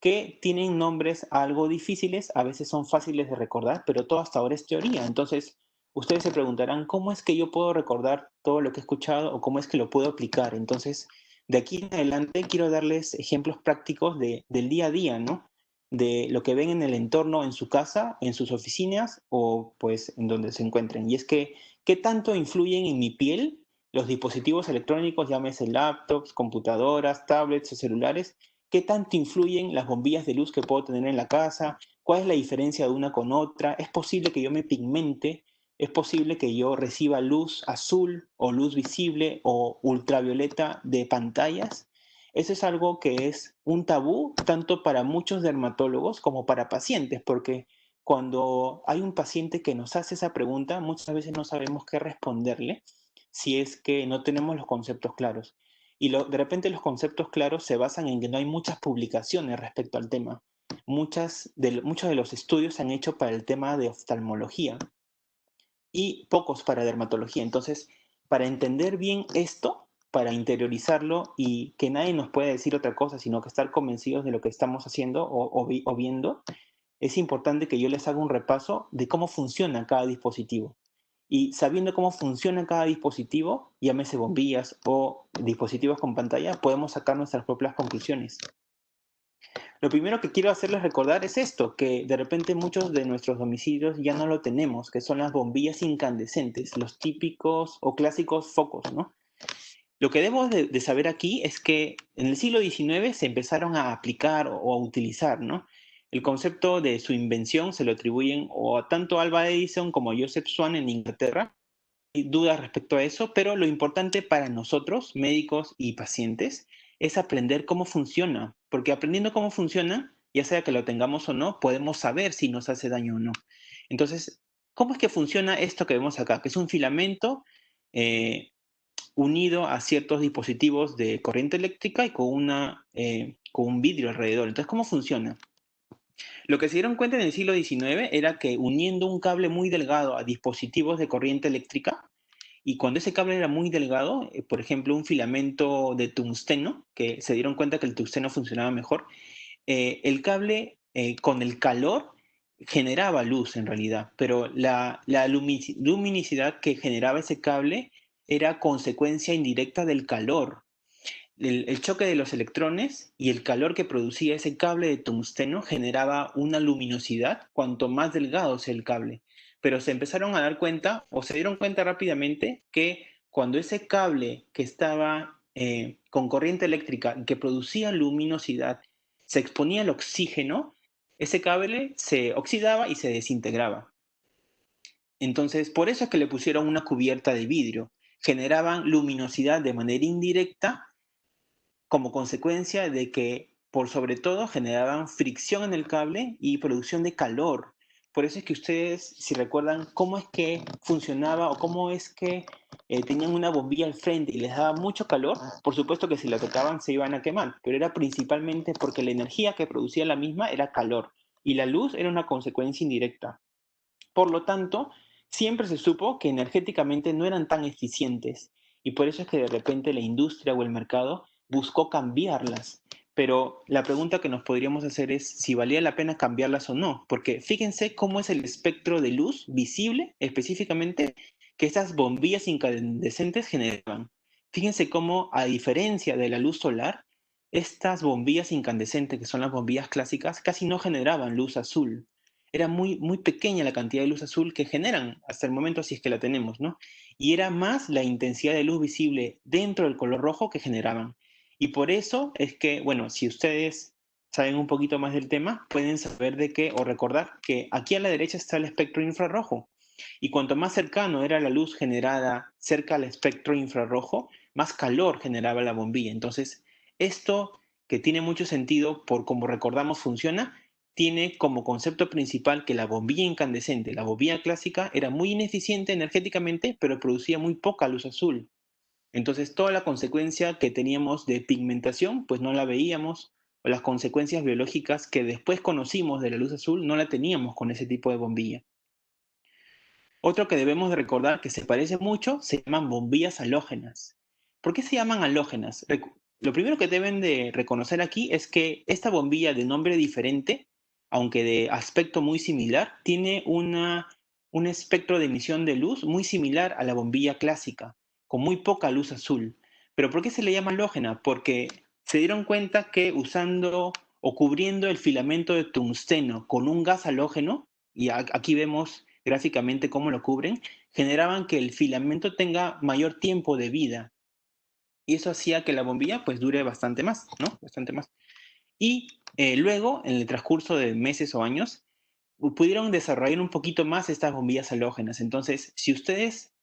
que tienen nombres algo difíciles, a veces son fáciles de recordar, pero todo hasta ahora es teoría. Entonces, ustedes se preguntarán, ¿cómo es que yo puedo recordar todo lo que he escuchado o cómo es que lo puedo aplicar? Entonces, de aquí en adelante quiero darles ejemplos prácticos del día a día, ¿no? De lo que ven en el entorno, en su casa, en sus oficinas o pues en donde se encuentren. Y es que, ¿qué tanto influyen en mi piel los dispositivos electrónicos, llámese laptops, computadoras, tablets o celulares? ¿Qué tanto influyen las bombillas de luz que puedo tener en la casa? ¿Cuál es la diferencia de una con otra? ¿Es posible que yo me pigmente? ¿Es posible que yo reciba luz azul o luz visible o ultravioleta de pantallas? Eso es algo que es un tabú tanto para muchos dermatólogos como para pacientes, porque cuando hay un paciente que nos hace esa pregunta, muchas veces no sabemos qué responderle si es que no tenemos los conceptos claros. Y de repente los conceptos claros se basan en que no hay muchas publicaciones respecto al tema. Muchos de los estudios se han hecho para el tema de oftalmología y pocos para dermatología. Entonces, para entender bien esto, para interiorizarlo y que nadie nos pueda decir otra cosa, sino que estar convencidos de lo que estamos haciendo o viendo, es importante que yo les haga un repaso de cómo funciona cada dispositivo. Y sabiendo cómo funciona cada dispositivo, llámese bombillas o dispositivos con pantalla, podemos sacar nuestras propias conclusiones. Lo primero que quiero hacerles recordar es esto, que de repente muchos de nuestros domicilios ya no lo tenemos, que son las bombillas incandescentes, los típicos o clásicos focos, ¿no? Lo que debemos de saber aquí es que en el siglo XIX se empezaron a aplicar o a utilizar, ¿no? El concepto de su invención se lo atribuyen o a tanto Alva Edison como a Joseph Swan en Inglaterra. Hay dudas respecto a eso, pero lo importante para nosotros, médicos y pacientes, es aprender cómo funciona, porque aprendiendo cómo funciona, ya sea que lo tengamos o no, podemos saber si nos hace daño o no. Entonces, ¿cómo es que funciona esto que vemos acá? Que es un filamento eh, unido a ciertos dispositivos de corriente eléctrica y con un vidrio alrededor. Entonces, ¿cómo funciona? Lo que se dieron cuenta en el siglo XIX era que uniendo un cable muy delgado a dispositivos de corriente eléctrica, y cuando ese cable era muy delgado, por ejemplo, un filamento de tungsteno, que se dieron cuenta que el tungsteno funcionaba mejor, el cable con el calor generaba luz en realidad, pero la luminicidad que generaba ese cable era consecuencia indirecta del calor. El choque de los electrones y el calor que producía ese cable de tungsteno generaba una luminosidad cuanto más delgado sea el cable. Pero se empezaron a dar cuenta, o se dieron cuenta rápidamente, que cuando ese cable que estaba con corriente eléctrica y que producía luminosidad se exponía al oxígeno, ese cable se oxidaba y se desintegraba. Entonces, por eso es que le pusieron una cubierta de vidrio. Generaban luminosidad de manera indirecta como consecuencia de que, por sobre todo, generaban fricción en el cable y producción de calor. Por eso es que ustedes, si recuerdan cómo es que funcionaba o cómo es que tenían una bombilla al frente y les daba mucho calor, por supuesto que si la tocaban se iban a quemar, pero era principalmente porque la energía que producía la misma era calor y la luz era una consecuencia indirecta. Por lo tanto, siempre se supo que energéticamente no eran tan eficientes y por eso es que de repente la industria o el mercado buscó cambiarlas. Pero la pregunta que nos podríamos hacer es si valía la pena cambiarlas o no, porque fíjense cómo es el espectro de luz visible específicamente que estas bombillas incandescentes generaban. Fíjense cómo, a diferencia de la luz solar, estas bombillas incandescentes, que son las bombillas clásicas, casi no generaban luz azul. Era muy, muy pequeña la cantidad de luz azul que generan hasta el momento, si es que la tenemos, ¿no? Y era más la intensidad de luz visible dentro del color rojo que generaban. Y por eso es que, bueno, si ustedes saben un poquito más del tema, pueden saber de qué o recordar que aquí a la derecha está el espectro infrarrojo. Y cuanto más cercano era la luz generada cerca al espectro infrarrojo, más calor generaba la bombilla. Entonces, esto que tiene mucho sentido por cómo recordamos funciona, tiene como concepto principal que la bombilla incandescente, la bombilla clásica, era muy ineficiente energéticamente, pero producía muy poca luz azul. Entonces, toda la consecuencia que teníamos de pigmentación, pues no la veíamos, o las consecuencias biológicas que después conocimos de la luz azul, no la teníamos con ese tipo de bombilla. Otro que debemos de recordar que se parece mucho se llaman bombillas halógenas. ¿Por qué se llaman halógenas? Lo primero que deben de reconocer aquí es que esta bombilla de nombre diferente, aunque de aspecto muy similar, tiene un espectro de emisión de luz muy similar a la bombilla clásica, con muy poca luz azul. ¿Pero por qué se le llama halógena? Porque se dieron cuenta que usando o cubriendo el filamento de tungsteno con un gas halógeno, y aquí vemos gráficamente cómo lo cubren, generaban que el filamento tenga mayor tiempo de vida. Y eso hacía que la bombilla pues dure bastante más, ¿no? Bastante más. Y luego, en el transcurso de meses o años, pudieron desarrollar un poquito más estas bombillas halógenas. Entonces, si ustedes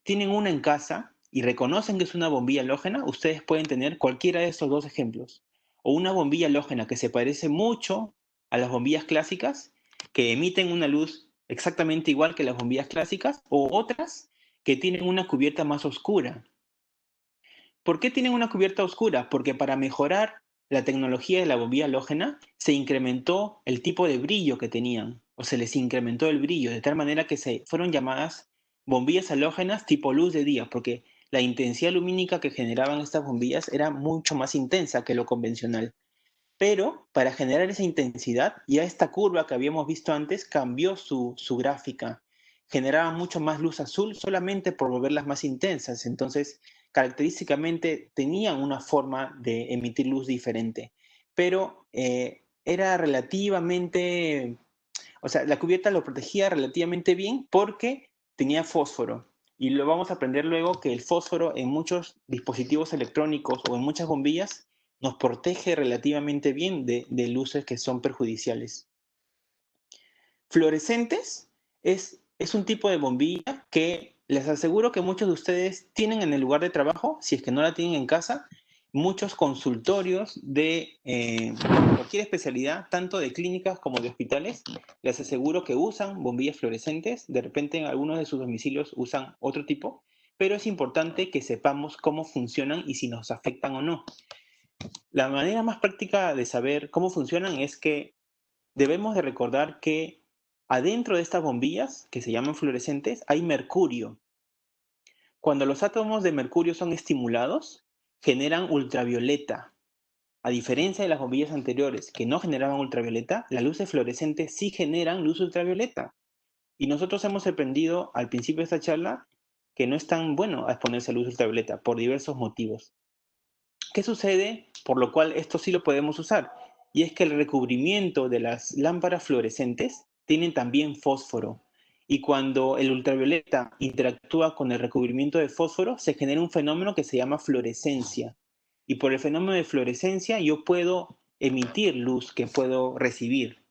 tienen una en casa y reconocen que es una bombilla halógena, ustedes pueden tener cualquiera de estos dos ejemplos. O una bombilla halógena que se parece mucho a las bombillas clásicas, que emiten una luz exactamente igual que las bombillas clásicas, o otras que tienen una cubierta más oscura. ¿Por qué tienen una cubierta oscura? Porque para mejorar la tecnología de la bombilla halógena se incrementó el tipo de brillo que tenían, o se les incrementó el brillo, de tal manera que se fueron llamadas bombillas halógenas tipo luz de día, porque la intensidad lumínica que generaban estas bombillas era mucho más intensa que lo convencional. Pero para generar esa intensidad, ya esta curva que habíamos visto antes cambió su gráfica. Generaba mucho más luz azul solamente por volverlas más intensas. Entonces, característicamente tenían una forma de emitir luz diferente. Pero era relativamente, o sea, la cubierta lo protegía relativamente bien porque tenía fósforo. Y lo vamos a aprender luego que el fósforo en muchos dispositivos electrónicos o en muchas bombillas nos protege relativamente bien de luces que son perjudiciales. Fluorescentes es un tipo de bombilla que les aseguro que muchos de ustedes tienen en el lugar de trabajo, si es que no la tienen en casa, muchos consultorios de cualquier especialidad, tanto de clínicas como de hospitales, les aseguro que usan bombillas fluorescentes, de repente en algunos de sus domicilios usan otro tipo, pero es importante que sepamos cómo funcionan y si nos afectan o no. La manera más práctica de saber cómo funcionan es que debemos de recordar que adentro de estas bombillas, que se llaman fluorescentes, hay mercurio. Cuando los átomos de mercurio son estimulados, generan ultravioleta. A diferencia de las bombillas anteriores que no generaban ultravioleta, las luces fluorescentes sí generan luz ultravioleta. Y nosotros hemos aprendido al principio de esta charla que no es tan bueno exponerse a luz ultravioleta por diversos motivos. ¿Qué sucede? Por lo cual esto sí lo podemos usar. Y es que el recubrimiento de las lámparas fluorescentes tienen también fósforo. Y cuando el ultravioleta interactúa con el recubrimiento de fósforo, se genera un fenómeno que se llama fluorescencia. Y por el fenómeno de fluorescencia yo puedo emitir luz que puedo recibir.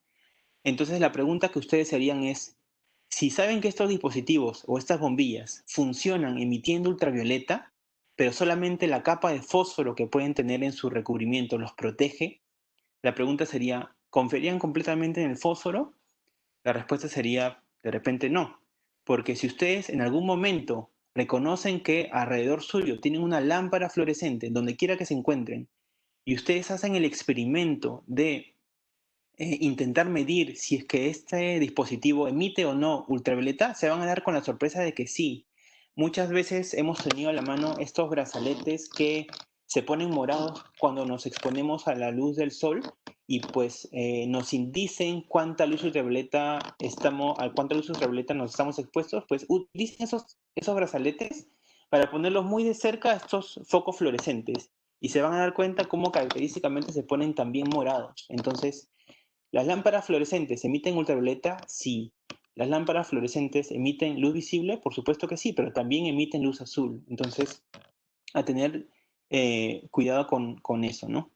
Entonces la pregunta que ustedes harían es, si saben que estos dispositivos o estas bombillas funcionan emitiendo ultravioleta, pero solamente la capa de fósforo que pueden tener en su recubrimiento los protege, la pregunta sería, ¿confiarían completamente en el fósforo? La respuesta sería, de repente no, porque si ustedes en algún momento reconocen que alrededor suyo tienen una lámpara fluorescente, donde quiera que se encuentren, y ustedes hacen el experimento de intentar medir si es que este dispositivo emite o no ultravioleta, se van a dar con la sorpresa de que sí. Muchas veces hemos tenido a la mano estos brazaletes que se ponen morados cuando nos exponemos a la luz del sol y pues nos dicen cuánta luz ultravioleta a cuánta luz ultravioleta nos estamos expuestos, pues utilicen esos brazaletes para ponerlos muy de cerca a estos focos fluorescentes y se van a dar cuenta cómo característicamente se ponen también morados. Entonces, ¿las lámparas fluorescentes emiten ultravioleta? Sí. ¿Las lámparas fluorescentes emiten luz visible? Por supuesto que sí, pero también emiten luz azul. Entonces, a tener cuidado con eso, ¿no?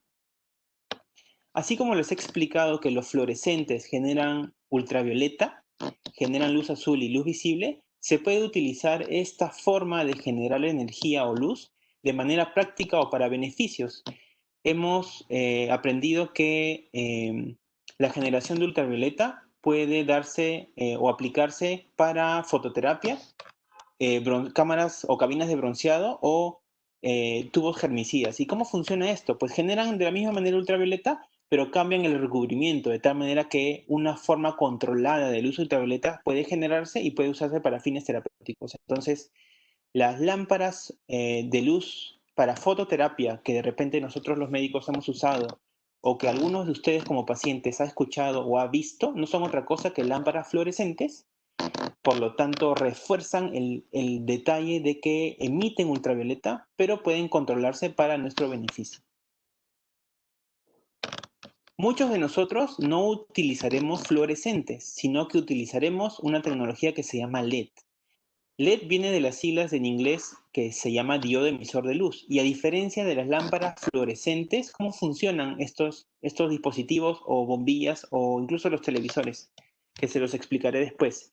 Así como les he explicado que los fluorescentes generan ultravioleta, generan luz azul y luz visible, se puede utilizar esta forma de generar energía o luz de manera práctica o para beneficios. Hemos aprendido que la generación de ultravioleta puede darse o aplicarse para fototerapia, cámaras o cabinas de bronceado o tubos germicidas. ¿Y cómo funciona esto? Pues generan de la misma manera ultravioleta, pero cambian el recubrimiento de tal manera que una forma controlada de luz ultravioleta puede generarse y puede usarse para fines terapéuticos. Entonces, las lámparas de luz para fototerapia que de repente nosotros los médicos hemos usado o que algunos de ustedes como pacientes ha escuchado o ha visto, no son otra cosa que lámparas fluorescentes, por lo tanto refuerzan el detalle de que emiten ultravioleta, pero pueden controlarse para nuestro beneficio. Muchos de nosotros no utilizaremos fluorescentes, sino que utilizaremos una tecnología que se llama LED. LED viene de las siglas en inglés que se llama diodo emisor de luz. Y a diferencia de las lámparas fluorescentes, ¿cómo funcionan estos dispositivos o bombillas o incluso los televisores? Que se los explicaré después.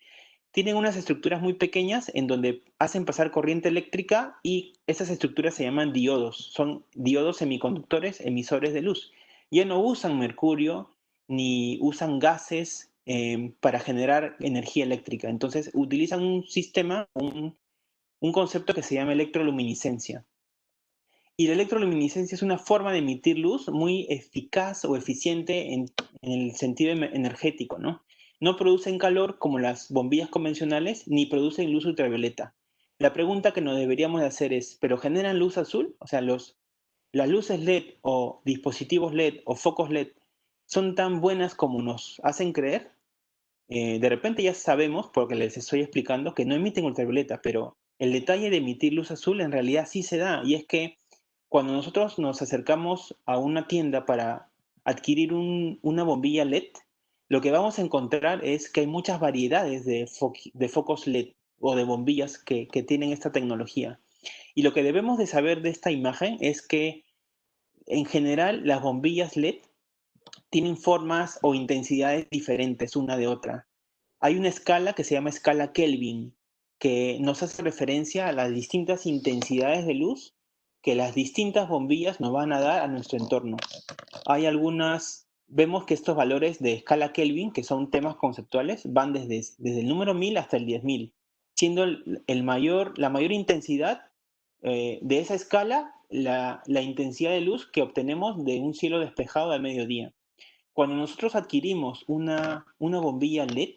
Tienen unas estructuras muy pequeñas en donde hacen pasar corriente eléctrica y esas estructuras se llaman diodos. Son diodos semiconductores emisores de luz. Ya no usan mercurio ni usan gases para generar energía eléctrica. Entonces utilizan un sistema, un concepto que se llama electroluminiscencia. Y la electroluminiscencia es una forma de emitir luz muy eficaz o eficiente en el sentido energético, ¿no? No producen calor como las bombillas convencionales, ni producen luz ultravioleta. La pregunta que nos deberíamos de hacer es, ¿pero generan luz azul? O sea, las luces LED o dispositivos LED o focos LED son tan buenas como nos hacen creer. De repente ya sabemos, porque les estoy explicando, que no emiten ultravioleta, pero el detalle de emitir luz azul en realidad sí se da, y es que cuando nosotros nos acercamos a una tienda para adquirir una bombilla LED, lo que vamos a encontrar es que hay muchas variedades de focos LED o de bombillas que tienen esta tecnología. Y lo que debemos de saber de esta imagen es que en general las bombillas LED tienen formas o intensidades diferentes una de otra. Hay una escala que se llama escala Kelvin, que nos hace referencia a las distintas intensidades de luz que las distintas bombillas nos van a dar a nuestro entorno. Vemos que estos valores de escala Kelvin, que son temas conceptuales, van desde el número 1000 hasta el 10.000, siendo la mayor intensidad de esa escala la intensidad de luz que obtenemos de un cielo despejado al mediodía. Cuando nosotros adquirimos una bombilla LED,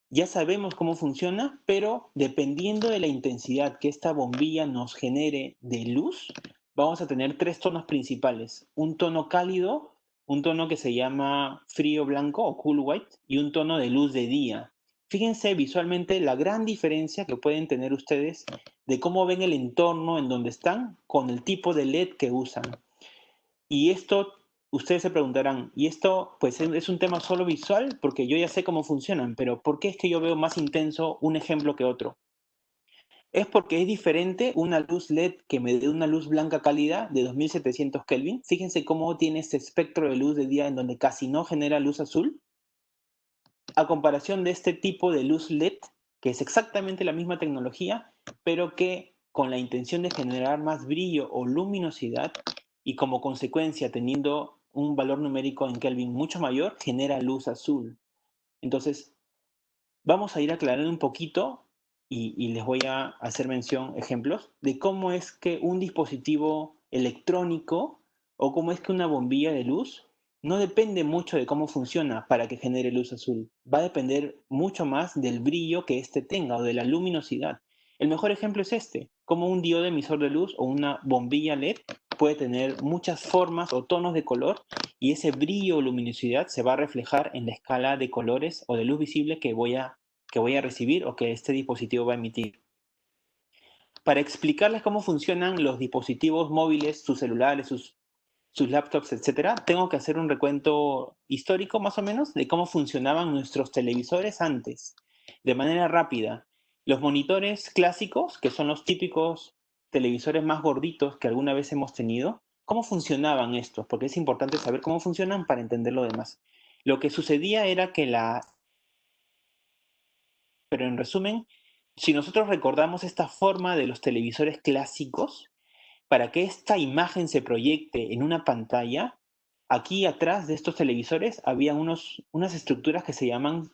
ya sabemos cómo funciona, pero dependiendo de la intensidad que esta bombilla nos genere de luz, vamos a tener tres tonos principales. Un tono cálido, un tono que se llama frío blanco o cool white y un tono de luz de día. Fíjense visualmente la gran diferencia que pueden tener ustedes de cómo ven el entorno en donde están con el tipo de LED que usan. Y esto, ustedes se preguntarán, ¿y esto pues es un tema solo visual? Porque yo ya sé cómo funcionan, pero ¿por qué es que yo veo más intenso un ejemplo que otro? Es porque es diferente una luz LED que me dé una luz blanca cálida de 2700 Kelvin. Fíjense cómo tiene este espectro de luz de día en donde casi no genera luz azul, a comparación de este tipo de luz LED, que es exactamente la misma tecnología, pero que con la intención de generar más brillo o luminosidad y como consecuencia teniendo un valor numérico en Kelvin mucho mayor, genera luz azul. Entonces, vamos a ir aclarando un poquito y les voy a hacer mención, ejemplos, de cómo es que un dispositivo electrónico o cómo es que una bombilla de luz no depende mucho de cómo funciona para que genere luz azul. Va a depender mucho más del brillo que éste tenga o de la luminosidad. El mejor ejemplo es este, como un diodo emisor de luz o una bombilla LED puede tener muchas formas o tonos de color y ese brillo o luminosidad se va a reflejar en la escala de colores o de luz visible que voy a recibir o que este dispositivo va a emitir. Para explicarles cómo funcionan los dispositivos móviles, sus celulares, sus laptops, etcétera, tengo que hacer un recuento histórico más o menos de cómo funcionaban nuestros televisores antes, de manera rápida. Los monitores clásicos, que son los típicos televisores más gorditos que alguna vez hemos tenido, ¿cómo funcionaban estos? Porque es importante saber cómo funcionan para entender lo demás. Lo que sucedía era que pero en resumen, si nosotros recordamos esta forma de los televisores clásicos, para que esta imagen se proyecte en una pantalla, aquí atrás de estos televisores había unas estructuras que se llaman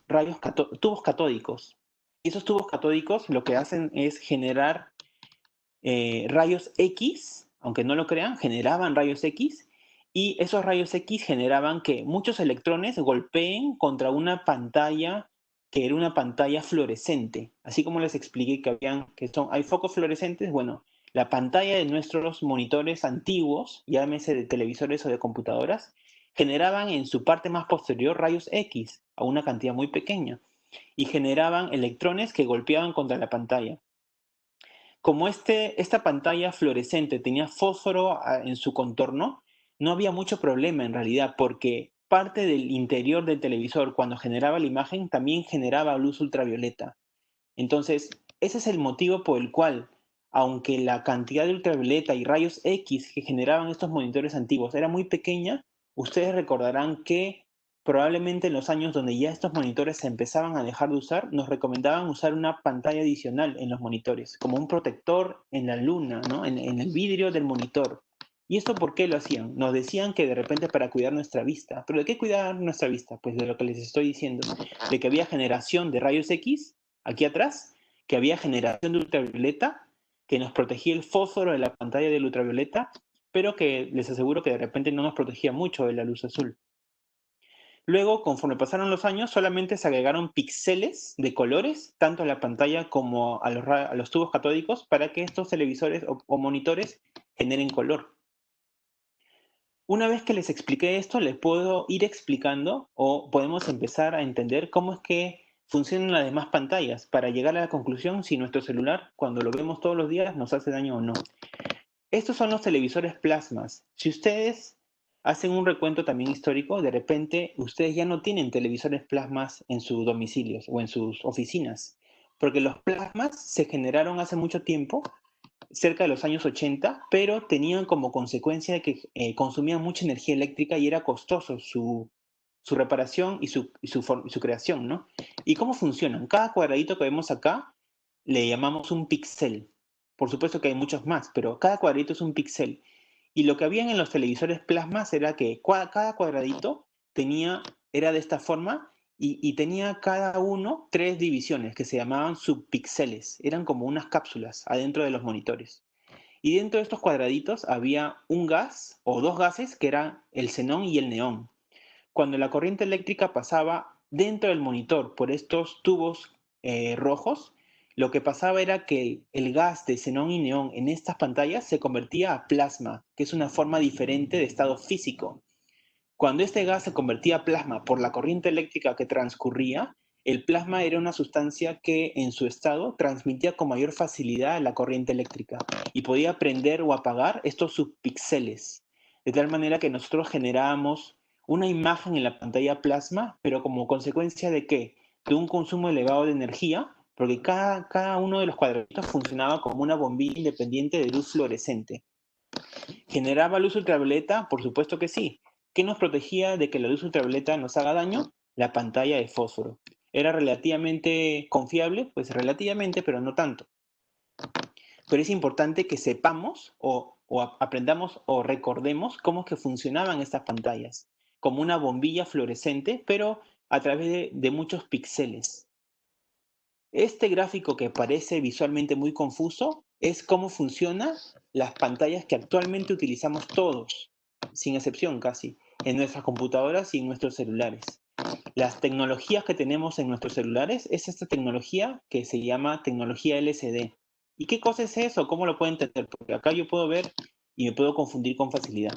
tubos catódicos. Y esos tubos catódicos lo que hacen es generar rayos X, aunque no lo crean, generaban rayos X, y esos rayos X generaban que muchos electrones golpeen contra una pantalla que era una pantalla fluorescente. Así como les expliqué hay focos fluorescentes, bueno, la pantalla de nuestros monitores antiguos, llámese de televisores o de computadoras, generaban en su parte más posterior rayos X a una cantidad muy pequeña y generaban electrones que golpeaban contra la pantalla. Como esta pantalla fluorescente tenía fósforo en su contorno, no había mucho problema en realidad, porque parte del interior del televisor, cuando generaba la imagen, también generaba luz ultravioleta. Entonces, ese es el motivo por el cual, aunque la cantidad de ultravioleta y rayos X que generaban estos monitores antiguos era muy pequeña, ustedes recordarán que probablemente en los años donde ya estos monitores se empezaban a dejar de usar, nos recomendaban usar una pantalla adicional en los monitores, como un protector en la luna, ¿no? En el vidrio del monitor. ¿Y esto por qué lo hacían? Nos decían que de repente para cuidar nuestra vista. ¿Pero de qué cuidar nuestra vista? Pues de lo que les estoy diciendo, de que había generación de rayos X aquí atrás, que había generación de ultravioleta, que nos protegía el fósforo de la pantalla del ultravioleta, pero que les aseguro que de repente no nos protegía mucho de la luz azul. Luego, conforme pasaron los años, solamente se agregaron píxeles de colores, tanto a la pantalla como a los tubos catódicos, para que estos televisores o monitores generen color. Una vez que les expliqué esto, les puedo ir explicando o podemos empezar a entender cómo es que funcionan las demás pantallas para llegar a la conclusión si nuestro celular, cuando lo vemos todos los días, nos hace daño o no. Estos son los televisores plasmas. Si ustedes hacen un recuento también histórico, de repente ustedes ya no tienen televisores plasmas en sus domicilios o en sus oficinas, porque los plasmas se generaron hace mucho tiempo cerca de los años 80, pero tenían como consecuencia de que consumían mucha energía eléctrica y era costoso su reparación y su creación, ¿no? ¿Y cómo funcionan? Cada cuadradito que vemos acá le llamamos un píxel. Por supuesto que hay muchos más, pero cada cuadradito es un píxel. Y lo que habían en los televisores plasmas era que cada cuadradito era de esta forma y tenía cada uno 3 divisiones que se llamaban subpíxeles. Eran como unas cápsulas adentro de los monitores. Y dentro de estos cuadraditos había un gas o dos gases que eran el xenón y el neón. Cuando la corriente eléctrica pasaba dentro del monitor por estos tubos rojos, lo que pasaba era que el gas de xenón y neón en estas pantallas se convertía a plasma, que es una forma diferente de estado físico. Cuando este gas se convertía a plasma por la corriente eléctrica que transcurría, el plasma era una sustancia que en su estado transmitía con mayor facilidad la corriente eléctrica y podía prender o apagar estos subpíxeles, de tal manera que nosotros generábamos una imagen en la pantalla plasma, pero como consecuencia de qué? De un consumo elevado de energía, porque cada uno de los cuadraditos funcionaba como una bombilla independiente de luz fluorescente. ¿Generaba luz ultravioleta? Por supuesto que sí. ¿Qué nos protegía de que la luz ultravioleta nos haga daño? La pantalla de fósforo. ¿Era relativamente confiable? Pues relativamente, pero no tanto. Pero es importante que sepamos o aprendamos o recordemos cómo es que funcionaban estas pantallas, como una bombilla fluorescente, pero a través de muchos píxeles. Este gráfico que parece visualmente muy confuso es cómo funcionan las pantallas que actualmente utilizamos todos, sin excepción casi. en nuestras computadoras y en nuestros celulares. Las tecnologías que tenemos en nuestros celulares es esta tecnología que se llama tecnología LCD. ¿Y qué cosa es eso? ¿Cómo lo puedo entender? Porque acá yo puedo ver y me puedo confundir con facilidad.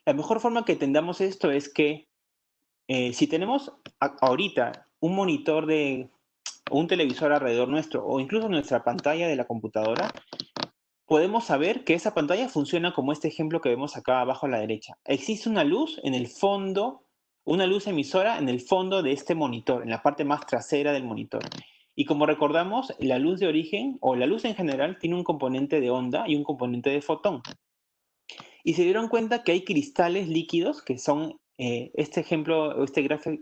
La mejor forma que entendamos esto es que si tenemos ahorita un monitor de un televisor alrededor nuestro o incluso nuestra pantalla de la computadora, podemos saber que esa pantalla funciona como este ejemplo que vemos acá abajo a la derecha. Existe una luz en el fondo, una luz emisora en el fondo de este monitor, en la parte más trasera del monitor. Y como recordamos, la luz de origen o la luz en general tiene un componente de onda y un componente de fotón. Y se dieron cuenta que hay cristales líquidos que son, este ejemplo,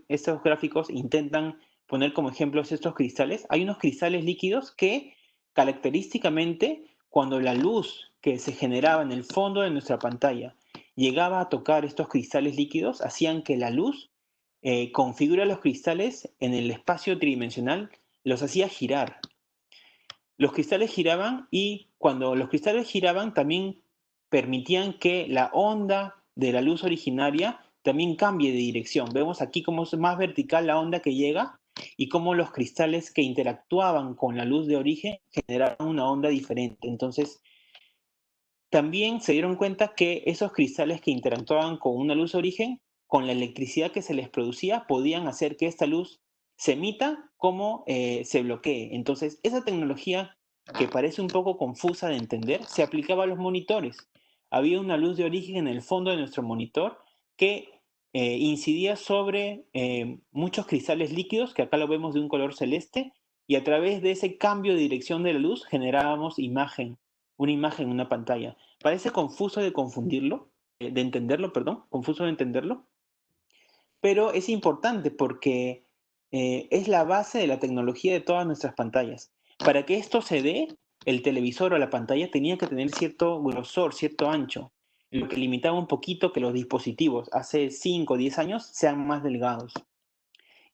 estos gráficos intentan poner como ejemplos estos cristales. Hay unos cristales líquidos que característicamente cuando la luz que se generaba en el fondo de nuestra pantalla llegaba a tocar estos cristales líquidos, hacían que la luz configura los cristales en el espacio tridimensional, los hacía girar. Los cristales giraban y cuando los cristales giraban también permitían que la onda de la luz originaria también cambie de dirección. Vemos aquí cómo es más vertical la onda que llega y cómo los cristales que interactuaban con la luz de origen generaban una onda diferente. Entonces, también se dieron cuenta que esos cristales que interactuaban con una luz de origen, con la electricidad que se les producía, podían hacer que esta luz se emita como se bloquee. Entonces, esa tecnología que parece un poco confusa de entender, se aplicaba a los monitores. Había una luz de origen en el fondo de nuestro monitor que incidía sobre muchos cristales líquidos, que acá lo vemos de un color celeste, y a través de ese cambio de dirección de la luz generábamos una imagen en una pantalla. Parece confuso de confundirlo, de entenderlo, perdón, confuso de entenderlo, pero es importante porque es la base de la tecnología de todas nuestras pantallas. Para que esto se dé, el televisor o la pantalla tenía que tener cierto grosor, cierto ancho, lo que limitaba un poquito que los dispositivos hace 5 o 10 años sean más delgados.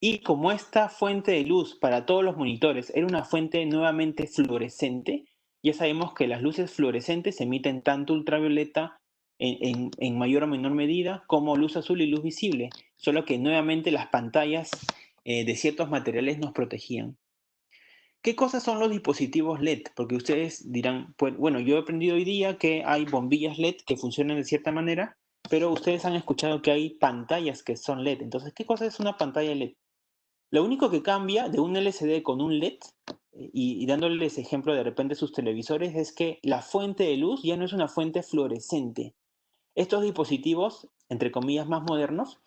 Y como esta fuente de luz para todos los monitores era una fuente nuevamente fluorescente, ya sabemos que las luces fluorescentes emiten tanto ultravioleta en mayor o menor medida como luz azul y luz visible, solo que nuevamente las pantallas de ciertos materiales nos protegían. ¿Qué cosas son los dispositivos LED? Porque ustedes dirán, pues, bueno, yo he aprendido hoy día que hay bombillas LED que funcionan de cierta manera, pero ustedes han escuchado que hay pantallas que son LED. Entonces, ¿qué cosa es una pantalla LED? Lo único que cambia de un LCD con un LED, y dándoles ejemplo de repente sus televisores, es que la fuente de luz ya no es una fuente fluorescente. Estos dispositivos, entre comillas, más modernos,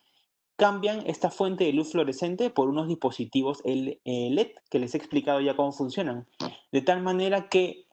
cambian esta fuente de luz fluorescente por unos dispositivos LED, que les he explicado ya cómo funcionan. De tal manera que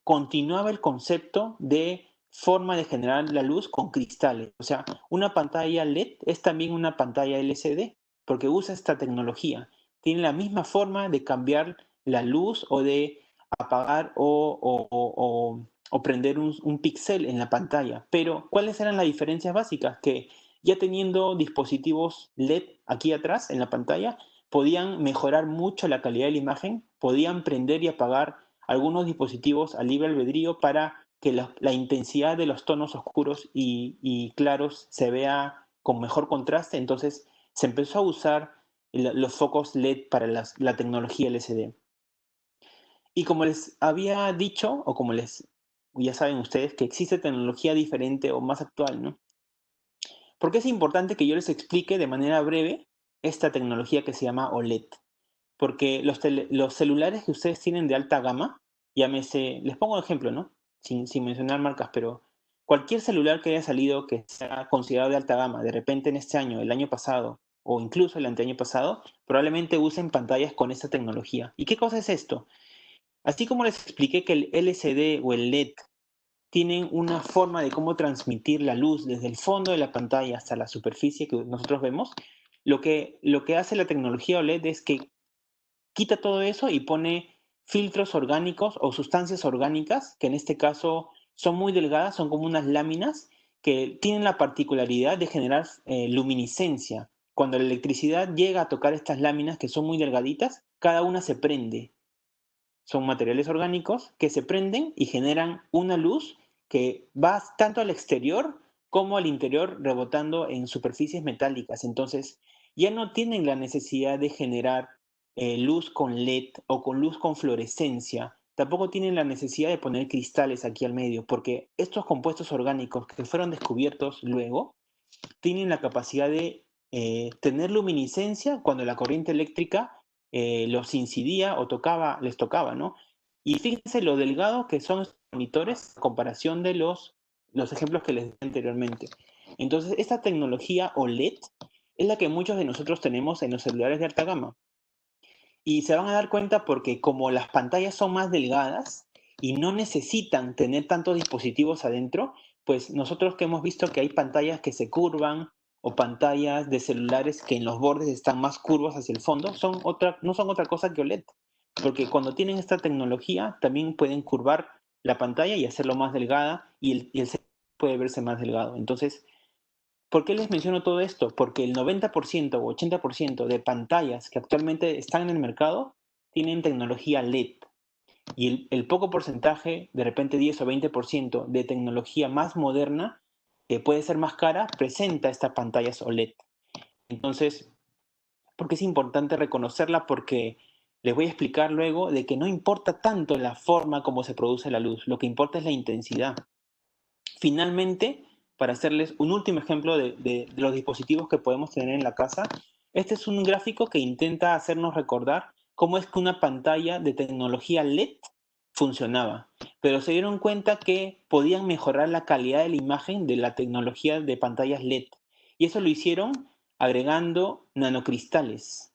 continuaba el concepto de forma de generar la luz con cristales. O sea, una pantalla LED es también una pantalla LCD, porque usa esta tecnología. Tiene la misma forma de cambiar la luz o de apagar o prender un píxel en la pantalla. Pero, ¿cuáles eran las diferencias básicas? Que ya teniendo dispositivos LED aquí atrás en la pantalla, podían mejorar mucho la calidad de la imagen, podían prender y apagar algunos dispositivos a libre albedrío para que la intensidad de los tonos oscuros y claros se vea con mejor contraste. Entonces se empezó a usar los focos LED para la tecnología LCD. Y como les había dicho, o como ya saben ustedes, que existe tecnología diferente o más actual, ¿no? ¿Por qué es importante que yo les explique de manera breve esta tecnología que se llama OLED? Porque los celulares que ustedes tienen de alta gama, llámese, les pongo un ejemplo, ¿no? Sin mencionar marcas, pero cualquier celular que haya salido que sea considerado de alta gama, de repente en este año, el año pasado, o incluso el anteaño pasado, probablemente usen pantallas con esta tecnología. ¿Y qué cosa es esto? Así como les expliqué que el LCD o el LED tienen una forma de cómo transmitir la luz desde el fondo de la pantalla hasta la superficie que nosotros vemos, lo que hace la tecnología OLED es que quita todo eso y pone filtros orgánicos o sustancias orgánicas, que en este caso son muy delgadas, son como unas láminas que tienen la particularidad de generar luminiscencia. Cuando la electricidad llega a tocar estas láminas que son muy delgaditas, cada una se prende. Son materiales orgánicos que se prenden y generan una luz que va tanto al exterior como al interior rebotando en superficies metálicas. Entonces, ya no tienen la necesidad de generar luz con LED o con luz con fluorescencia. Tampoco tienen la necesidad de poner cristales aquí al medio, porque estos compuestos orgánicos que fueron descubiertos luego tienen la capacidad de tener luminiscencia cuando la corriente eléctrica los incidía o tocaba, les tocaba, ¿no? Y fíjense lo delgado que son estos monitores en comparación de los ejemplos que les di anteriormente. Entonces, esta tecnología OLED es la que muchos de nosotros tenemos en los celulares de alta gama. Y se van a dar cuenta porque como las pantallas son más delgadas y no necesitan tener tantos dispositivos adentro, pues nosotros que hemos visto que hay pantallas que se curvan o pantallas de celulares que en los bordes están más curvos hacia el fondo, no son otra cosa que OLED. Porque cuando tienen esta tecnología también pueden curvar la pantalla y hacerlo más delgada y el celular puede verse más delgado. Entonces, ¿por qué les menciono todo esto? Porque el 90% o 80% de pantallas que actualmente están en el mercado tienen tecnología LED y el poco porcentaje, de repente 10 o 20% de tecnología más moderna, que puede ser más cara, presenta estas pantallas OLED. Entonces, ¿por qué es importante reconocerla? Porque les voy a explicar luego de que no importa tanto la forma como se produce la luz, lo que importa es la intensidad. Finalmente, para hacerles un último ejemplo de los dispositivos que podemos tener en la casa, este es un gráfico que intenta hacernos recordar cómo es que una pantalla de tecnología LED funcionaba. Pero se dieron cuenta que podían mejorar la calidad de la imagen de la tecnología de pantallas LED. Y eso lo hicieron agregando nanocristales.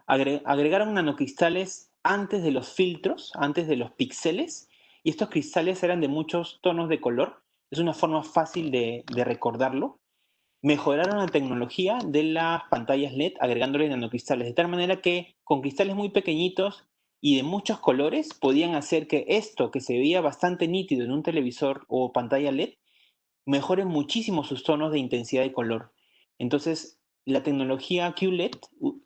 Agregaron nanocristales antes de los filtros, antes de los píxeles, y estos cristales eran de muchos tonos de color. Es una forma fácil de recordarlo. Mejoraron la tecnología de las pantallas LED agregándole nanocristales, de tal manera que con cristales muy pequeñitos y de muchos colores podían hacer que esto que se veía bastante nítido en un televisor o pantalla LED mejore muchísimo sus tonos de intensidad de color. Entonces, la tecnología QLED,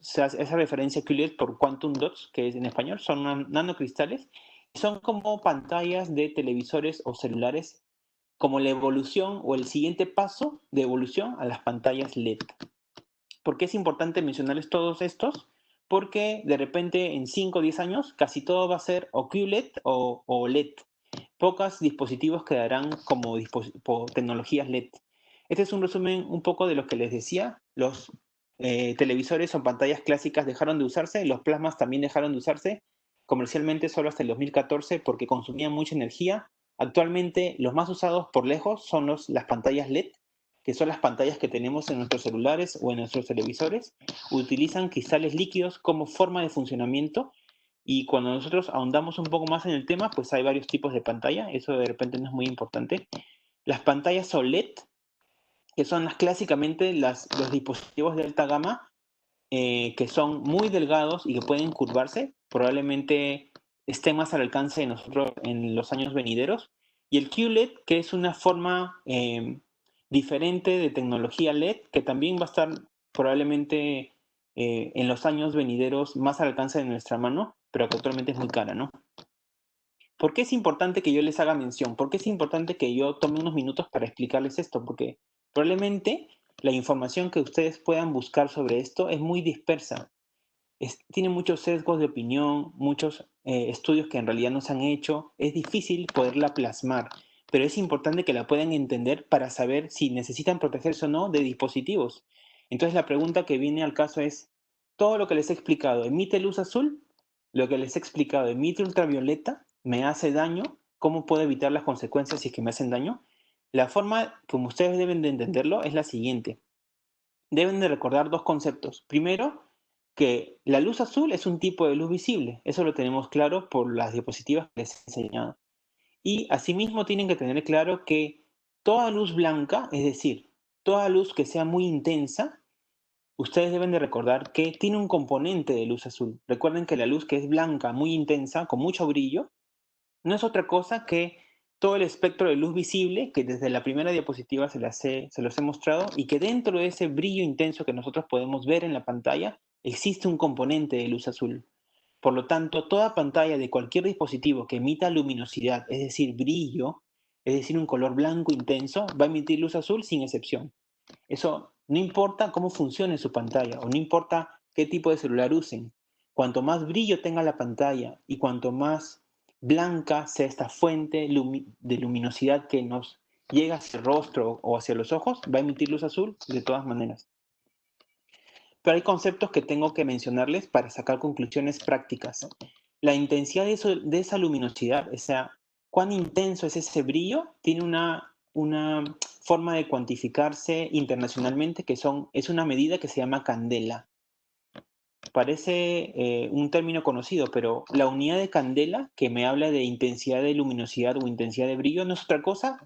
se hace esa referencia a QLED por Quantum Dots, que es en español, son nanocristales, son como pantallas de televisores o celulares, como la evolución o el siguiente paso de evolución a las pantallas LED. ¿Por qué es importante mencionarles todos estos? Porque de repente en 5 o 10 años casi todo va a ser o QLED o OLED. Pocos dispositivos quedarán como tecnologías LED. Este es un resumen un poco de lo que les decía. Los televisores o pantallas clásicas dejaron de usarse, los plasmas también dejaron de usarse comercialmente solo hasta el 2014 porque consumían mucha energía. Actualmente los más usados por lejos son las pantallas LED, que son las pantallas que tenemos en nuestros celulares o en nuestros televisores. Utilizan cristales líquidos como forma de funcionamiento y cuando nosotros ahondamos un poco más en el tema, pues hay varios tipos de pantalla, eso de repente no es muy importante. Las pantallas OLED, que son clásicamente los dispositivos de alta gama, que son muy delgados y que pueden curvarse, probablemente estén más al alcance de nosotros en los años venideros. Y el QLED, que es una forma diferente de tecnología LED, que también va a estar probablemente en los años venideros más al alcance de nuestra mano, pero que actualmente es muy cara, ¿no? ¿Por qué es importante que yo les haga mención? ¿Por qué es importante que yo tome unos minutos para explicarles esto? Porque probablemente la información que ustedes puedan buscar sobre esto es muy dispersa. Tiene muchos sesgos de opinión, muchos estudios que en realidad no se han hecho. Es difícil poderla plasmar, pero es importante que la puedan entender para saber si necesitan protegerse o no de dispositivos. Entonces la pregunta que viene al caso es, ¿todo lo que les he explicado emite luz azul? ¿Lo que les he explicado emite ultravioleta? ¿Me hace daño? ¿Cómo puedo evitar las consecuencias si es que me hacen daño? La forma como ustedes deben de entenderlo es la siguiente. Deben de recordar dos conceptos. Primero, que la luz azul es un tipo de luz visible. Eso lo tenemos claro por las diapositivas que les he enseñado. Y asimismo tienen que tener claro que toda luz blanca, es decir, toda luz que sea muy intensa, ustedes deben de recordar que tiene un componente de luz azul. Recuerden que la luz que es blanca, muy intensa, con mucho brillo, no es otra cosa que todo el espectro de luz visible que desde la primera diapositiva se los he mostrado y que dentro de ese brillo intenso que nosotros podemos ver en la pantalla existe un componente de luz azul. Por lo tanto, toda pantalla de cualquier dispositivo que emita luminosidad, es decir, brillo, es decir, un color blanco intenso, va a emitir luz azul sin excepción. Eso no importa cómo funcione su pantalla o no importa qué tipo de celular usen. Cuanto más brillo tenga la pantalla y cuanto más blanca sea esta fuente de luminosidad que nos llega hacia el rostro o hacia los ojos, va a emitir luz azul de todas maneras. Pero hay conceptos que tengo que mencionarles para sacar conclusiones prácticas. La intensidad de esa luminosidad, o sea, cuán intenso es ese brillo, tiene una forma de cuantificarse internacionalmente es una medida que se llama candela. Parece un término conocido, pero la unidad de candela, que me habla de intensidad de luminosidad o intensidad de brillo, no es otra cosa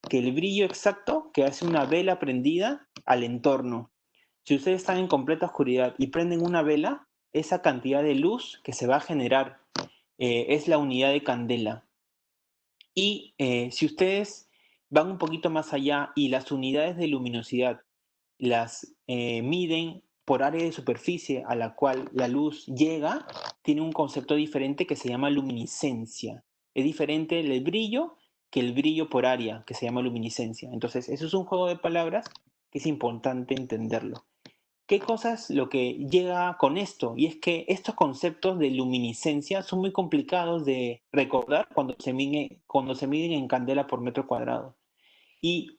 que el brillo exacto que hace una vela prendida al entorno. Si ustedes están en completa oscuridad y prenden una vela, esa cantidad de luz que se va a generar es la unidad de candela. Y si ustedes van un poquito más allá y las unidades de luminosidad las miden por área de superficie a la cual la luz llega, tiene un concepto diferente que se llama luminiscencia. Es diferente el brillo que el brillo por área, que se llama luminiscencia. Entonces, eso es un juego de palabras que es importante entenderlo. ¿Qué cosas lo que llega con esto? Y es que estos conceptos de luminiscencia son muy complicados de recordar cuando se miden en candela por metro cuadrado. Y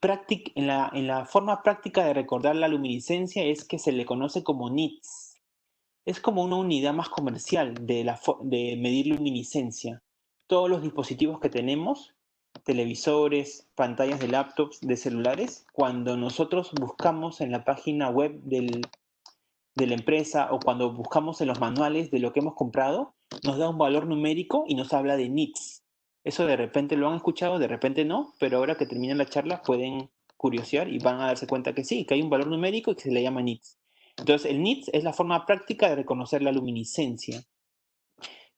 en la forma práctica de recordar la luminiscencia es que se le conoce como nits. Es como una unidad más comercial de medir luminiscencia. Todos los dispositivos que tenemos, televisores, pantallas de laptops, de celulares, cuando nosotros buscamos en la página web de la empresa o cuando buscamos en los manuales de lo que hemos comprado, nos da un valor numérico y nos habla de nits. Eso de repente lo han escuchado, de repente no, pero ahora que termina la charla pueden curiosear y van a darse cuenta que sí, que hay un valor numérico y que se le llama nits. Entonces, el nits es la forma práctica de reconocer la luminiscencia.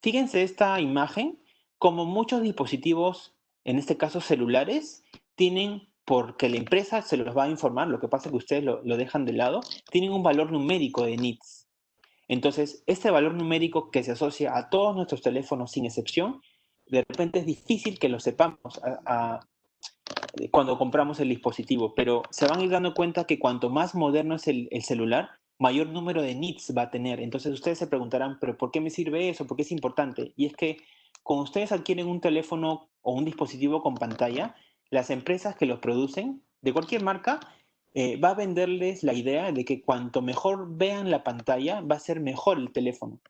Fíjense esta imagen, como muchos dispositivos, en este caso celulares, tienen, porque la empresa se los va a informar, lo que pasa es que ustedes lo dejan de lado, tienen un valor numérico de nits. Entonces, este valor numérico que se asocia a todos nuestros teléfonos sin excepción, de repente es difícil que lo sepamos cuando compramos el dispositivo, pero se van a ir dando cuenta que cuanto más moderno es el celular, mayor número de nits va a tener. Entonces ustedes se preguntarán, pero ¿por qué me sirve eso? ¿Por qué es importante? Y es que cuando ustedes adquieren un teléfono o un dispositivo con pantalla, las empresas que los producen, de cualquier marca, va a venderles la idea de que cuanto mejor vean la pantalla, va a ser mejor el teléfono.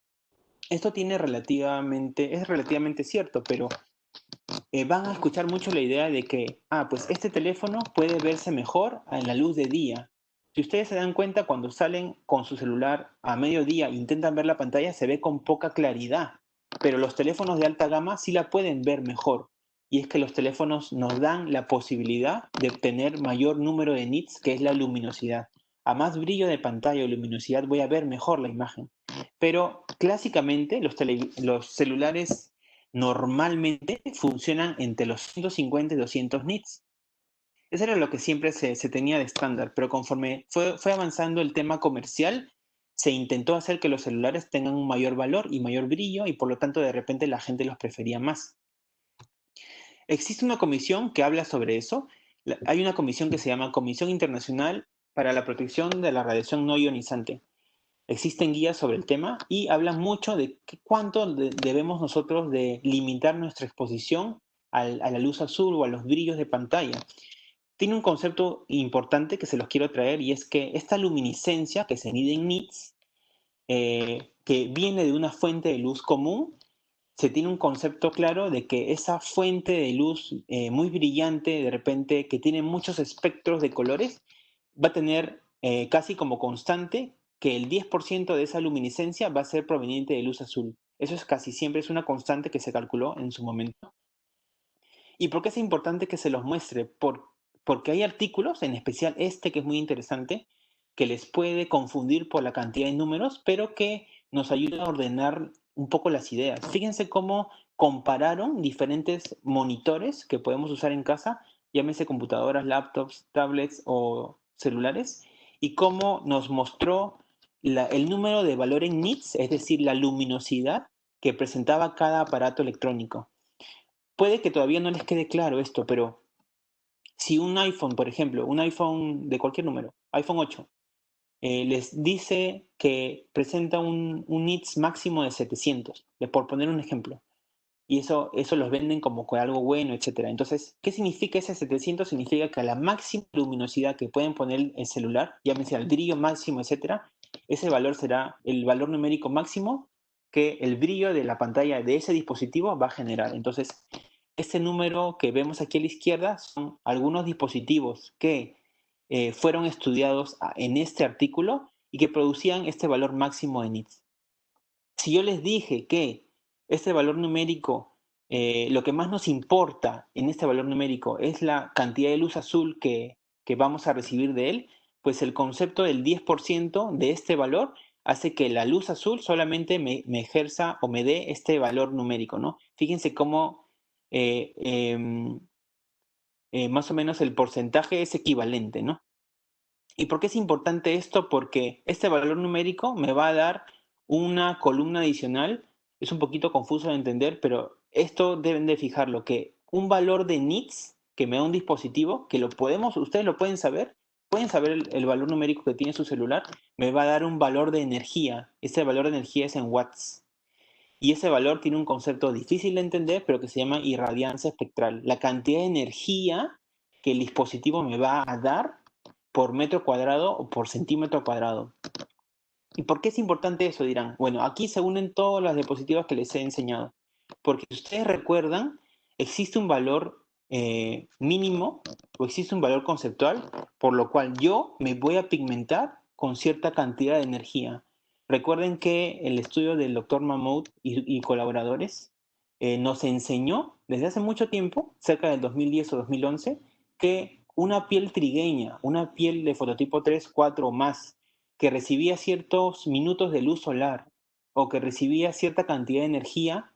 Esto es relativamente cierto, pero van a escuchar mucho la idea de que, pues este teléfono puede verse mejor en la luz de día. Si ustedes se dan cuenta, cuando salen con su celular a mediodía e intentan ver la pantalla, se ve con poca claridad, pero los teléfonos de alta gama sí la pueden ver mejor. Y es que los teléfonos nos dan la posibilidad de obtener mayor número de nits, que es la luminosidad. A más brillo de pantalla o luminosidad voy a ver mejor la imagen. Pero clásicamente los celulares normalmente funcionan entre los 150 y 200 nits. Eso era lo que siempre se tenía de estándar, pero conforme fue avanzando el tema comercial, se intentó hacer que los celulares tengan un mayor valor y mayor brillo y por lo tanto de repente la gente los prefería más. Existe una comisión que habla sobre eso. Hay una comisión que se llama Comisión Internacional para la Protección de la Radiación No Ionizante. Existen guías sobre el tema y hablan mucho de cuánto debemos nosotros de limitar nuestra exposición a la luz azul o a los brillos de pantalla. Tiene un concepto importante que se los quiero traer y es que esta luminiscencia que se mide en nits, que viene de una fuente de luz común, se tiene un concepto claro de que esa fuente de luz muy brillante, de repente, que tiene muchos espectros de colores, va a tener casi como constante que el 10% de esa luminiscencia va a ser proveniente de luz azul. Eso es casi siempre, es una constante que se calculó en su momento. ¿Y por qué es importante que se los muestre? Porque hay artículos, en especial este que es muy interesante, que les puede confundir por la cantidad de números, pero que nos ayuda a ordenar un poco las ideas. Fíjense cómo compararon diferentes monitores que podemos usar en casa, llámese computadoras, laptops, tablets o celulares, y cómo nos mostró el número de valor en nits, es decir, la luminosidad que presentaba cada aparato electrónico. Puede que todavía no les quede claro esto, pero si un iPhone, por ejemplo, un iPhone de cualquier número, iPhone 8, les dice que presenta un nits máximo de 700, por poner un ejemplo, y eso los venden como que algo bueno, etcétera. Entonces, ¿qué significa ese 700? Significa que a la máxima luminosidad que pueden poner el celular, llámese al brillo máximo, etcétera, ese valor será el valor numérico máximo que el brillo de la pantalla de ese dispositivo va a generar. Entonces, este número que vemos aquí a la izquierda son algunos dispositivos que fueron estudiados en este artículo y que producían este valor máximo de nits. Si yo les dije que este valor numérico, lo que más nos importa en este valor numérico es la cantidad de luz azul que vamos a recibir de él, pues el concepto del 10% de este valor hace que la luz azul solamente me ejerza o me dé este valor numérico, ¿no? Fíjense cómo eh, em, más o menos el porcentaje es equivalente, ¿no? ¿Y por qué es importante esto? Porque este valor numérico me va a dar una columna adicional. Es un poquito confuso de entender, pero esto deben de fijarlo, que un valor de nits que me da un dispositivo, que ustedes lo pueden saber el valor numérico que tiene su celular, me va a dar un valor de energía. Este valor de energía es en watts. Y ese valor tiene un concepto difícil de entender, pero que se llama irradiancia espectral. La cantidad de energía que el dispositivo me va a dar por metro cuadrado o por centímetro cuadrado. ¿Y por qué es importante eso? Dirán. Bueno, aquí se unen todas las diapositivas que les he enseñado. Porque si ustedes recuerdan, existe un valor mínimo o existe un valor conceptual por lo cual yo me voy a pigmentar con cierta cantidad de energía. Recuerden que el estudio del doctor Mahmoud y colaboradores nos enseñó desde hace mucho tiempo, cerca del 2010 o 2011, que una piel trigueña, una piel de fototipo 3, 4 o más, que recibía ciertos minutos de luz solar o que recibía cierta cantidad de energía,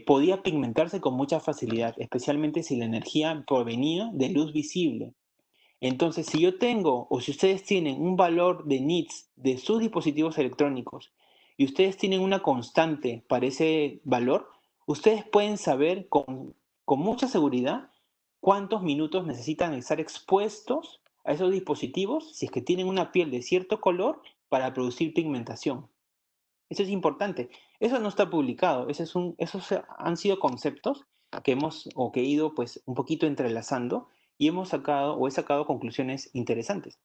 podía pigmentarse con mucha facilidad, especialmente si la energía provenía de luz visible. Entonces, si yo tengo o si ustedes tienen un valor de nits de sus dispositivos electrónicos y ustedes tienen una constante para ese valor, ustedes pueden saber con mucha seguridad cuántos minutos necesitan estar expuestos a esos dispositivos si es que tienen una piel de cierto color para producir pigmentación. Eso es importante. Eso no está publicado. Esos han sido conceptos que hemos o que he ido pues un poquito entrelazando y hemos sacado o he sacado conclusiones interesantes.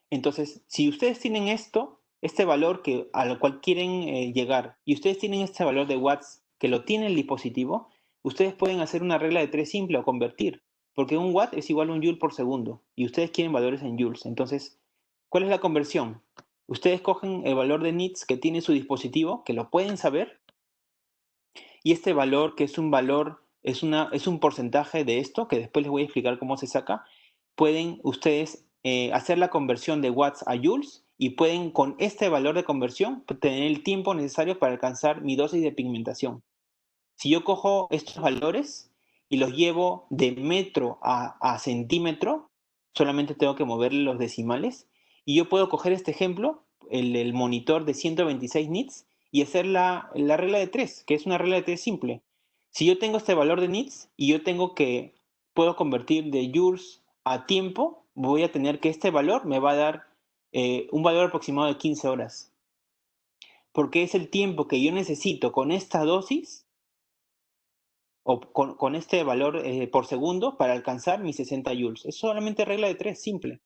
Entonces, si ustedes tienen este valor al cual quieren llegar y ustedes tienen este valor de watts que lo tiene el dispositivo, ustedes pueden hacer una regla de 3 simple o convertir, porque un watt es igual a un joule por segundo y ustedes quieren valores en joules. Entonces, ¿cuál es la conversión? Ustedes cogen el valor de nits que tiene su dispositivo, que lo pueden saber, y este valor, que es un valor, es un porcentaje de esto, que después les voy a explicar cómo se saca, pueden ustedes hacer la conversión de watts a joules y pueden con este valor de conversión tener el tiempo necesario para alcanzar mi dosis de pigmentación. Si yo cojo estos valores y los llevo de metro a centímetro, solamente tengo que moverle los decimales y yo puedo coger este ejemplo, el monitor de 126 nits, y hacer la regla de 3, que es una regla de 3 simple. Si yo tengo este valor de nits y puedo convertir de joules a tiempo, voy a tener que este valor me va a dar un valor aproximado de 15 horas. Porque es el tiempo que yo necesito con esta dosis o con este valor por segundo para alcanzar mis 60 joules. Es solamente regla de 3, simple.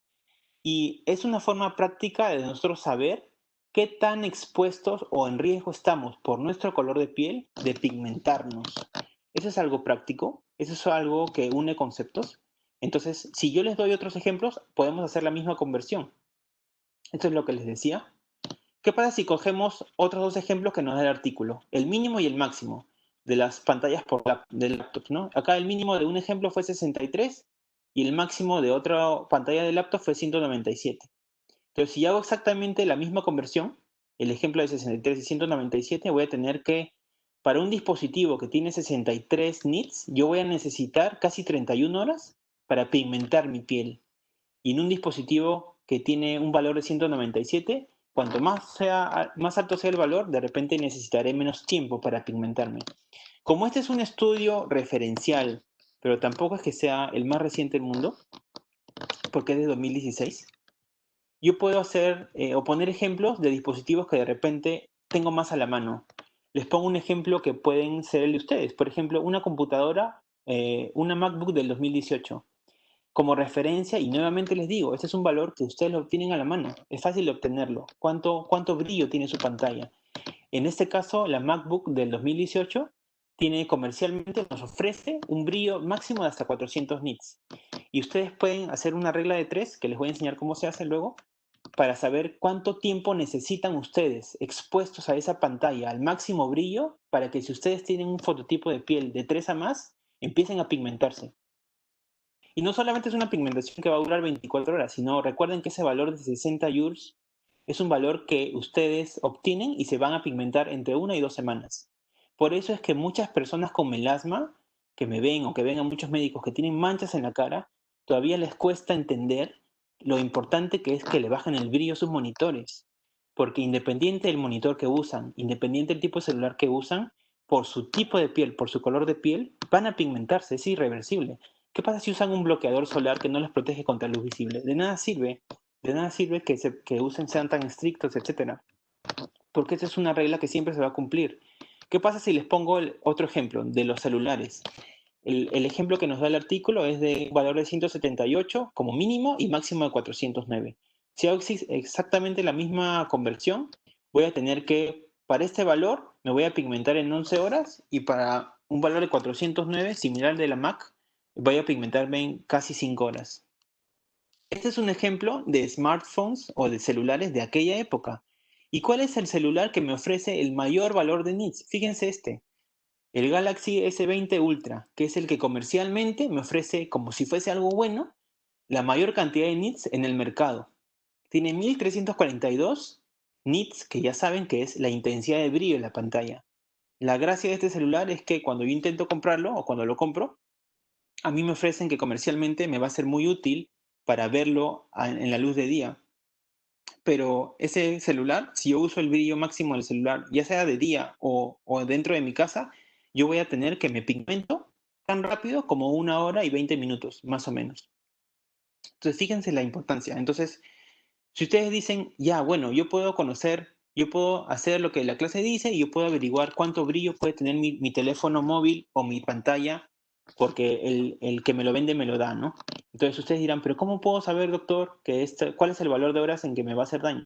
Y es una forma práctica de nosotros saber qué tan expuestos o en riesgo estamos por nuestro color de piel de pigmentarnos. Eso es algo práctico, eso es algo que une conceptos. Entonces, si yo les doy otros ejemplos, podemos hacer la misma conversión. Esto es lo que les decía. ¿Qué pasa si cogemos otros dos ejemplos que nos da el artículo? El mínimo y el máximo de las pantallas de laptops, ¿no? Acá el mínimo de un ejemplo fue 63 y el máximo de otra pantalla de laptop fue 197. Entonces, si hago exactamente la misma conversión, el ejemplo de 63 y 197, voy a tener que, para un dispositivo que tiene 63 nits, yo voy a necesitar casi 31 horas para pigmentar mi piel. Y en un dispositivo que tiene un valor de 197, cuanto más alto sea el valor, de repente necesitaré menos tiempo para pigmentarme. Como este es un estudio referencial pero tampoco es que sea el más reciente del mundo, porque es de 2016. Yo puedo hacer o poner ejemplos de dispositivos que de repente tengo más a la mano. Les pongo un ejemplo que pueden ser el de ustedes. Por ejemplo, una computadora, una MacBook del 2018. Como referencia, y nuevamente les digo, este es un valor que ustedes lo tienen a la mano. Es fácil de obtenerlo. ¿Cuánto brillo tiene su pantalla? En este caso, la MacBook del 2018 tiene comercialmente, nos ofrece un brillo máximo de hasta 400 nits. Y ustedes pueden hacer una regla de 3, que les voy a enseñar cómo se hace luego, para saber cuánto tiempo necesitan ustedes expuestos a esa pantalla al máximo brillo para que si ustedes tienen un fototipo de piel de 3 a más, empiecen a pigmentarse. Y no solamente es una pigmentación que va a durar 24 horas, sino recuerden que ese valor de 60 joules es un valor que ustedes obtienen y se van a pigmentar entre 1 y 2 semanas. Por eso es que muchas personas con melasma, que me ven o que ven a muchos médicos que tienen manchas en la cara, todavía les cuesta entender lo importante que es que le bajen el brillo a sus monitores. Porque independiente del monitor que usan, independiente del tipo de celular que usan, por su tipo de piel, por su color de piel, van a pigmentarse, es irreversible. ¿Qué pasa si usan un bloqueador solar que no les protege contra luz visible? De nada sirve que usen, sean tan estrictos, etcétera, porque esa es una regla que siempre se va a cumplir. ¿Qué pasa si les pongo otro ejemplo de los celulares? El ejemplo que nos da el artículo es de un valor de 178 como mínimo y máximo de 409. Si hago exactamente la misma conversión, voy a tener que, para este valor, me voy a pigmentar en 11 horas y para un valor de 409, similar al de la Mac, voy a pigmentarme en casi 5 horas. Este es un ejemplo de smartphones o de celulares de aquella época. ¿Y cuál es el celular que me ofrece el mayor valor de nits? Fíjense este, el Galaxy S20 Ultra, que es el que comercialmente me ofrece, como si fuese algo bueno, la mayor cantidad de nits en el mercado. Tiene 1342 nits, que ya saben que es la intensidad de brillo en la pantalla. La gracia de este celular es que cuando yo intento comprarlo o cuando lo compro, a mí me ofrecen que comercialmente me va a ser muy útil para verlo en la luz de día. Pero ese celular, si yo uso el brillo máximo del celular, ya sea de día o dentro de mi casa, yo voy a tener que me pigmento tan rápido como 1 hora y 20 minutos, más o menos. Entonces, fíjense la importancia. Entonces, si ustedes dicen, ya, bueno, yo puedo conocer, yo puedo hacer lo que la clase dice y yo puedo averiguar cuánto brillo puede tener mi teléfono móvil o mi pantalla, porque el que me lo vende me lo da, ¿no? Entonces ustedes dirán, pero ¿cómo puedo saber, doctor, cuál es el valor de horas en que me va a hacer daño?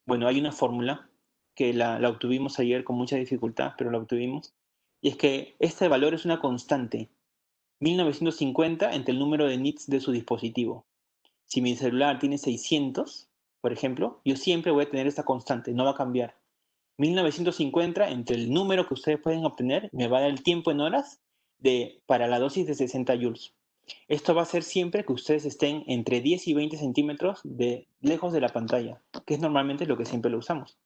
Bueno, hay una fórmula que la obtuvimos ayer con mucha dificultad, pero la obtuvimos, y es que este valor es una constante, 1950 entre el número de nits de su dispositivo. Si mi celular tiene 600, por ejemplo, yo siempre voy a tener esta constante, no va a cambiar. 1950 entre el número que ustedes pueden obtener me va a dar el tiempo en horas para la dosis de 60 joules. Esto va a ser siempre que ustedes estén entre 10 y 20 centímetros lejos de la pantalla, que es normalmente lo que siempre lo usamos.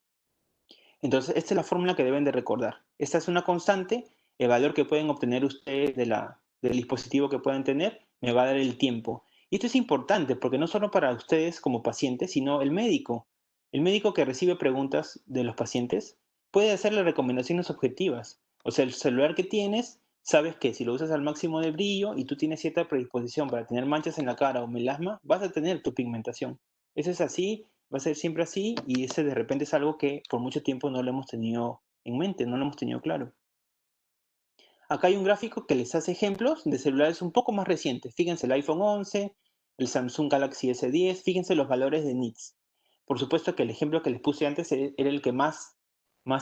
Entonces, esta es la fórmula que deben de recordar. Esta es una constante, el valor que pueden obtener ustedes del dispositivo que pueden tener, me va a dar el tiempo. Y esto es importante porque no solo para ustedes como pacientes, sino el médico. El médico que recibe preguntas de los pacientes puede hacerle recomendaciones objetivas. O sea, el celular que tienes, sabes que si lo usas al máximo de brillo y tú tienes cierta predisposición para tener manchas en la cara o melasma, vas a tener tu pigmentación. Eso es así, va a ser siempre así y ese de repente es algo que por mucho tiempo no lo hemos tenido en mente, no lo hemos tenido claro. Acá hay un gráfico que les hace ejemplos de celulares un poco más recientes. Fíjense el iPhone 11, el Samsung Galaxy S10, fíjense los valores de nits. Por supuesto que el ejemplo que les puse antes era el que más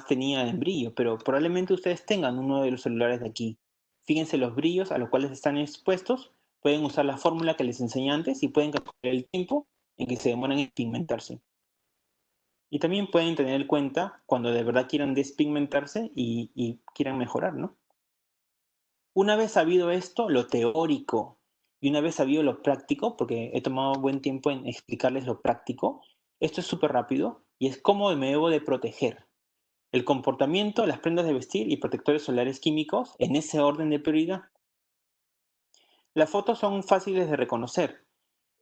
tenía en brillo, pero probablemente ustedes tengan uno de los celulares de aquí. Fíjense los brillos a los cuales están expuestos, pueden usar la fórmula que les enseñé antes y pueden calcular el tiempo en que se demoran en pigmentarse. Y también pueden tener en cuenta cuando de verdad quieran despigmentarse y quieran mejorar, ¿no? Una vez sabido esto, lo teórico, y una vez sabido lo práctico, porque he tomado buen tiempo en explicarles lo práctico, esto es súper rápido y es cómo me debo de proteger. El comportamiento, las prendas de vestir y protectores solares químicos en ese orden de prioridad. Las fotos son fáciles de reconocer.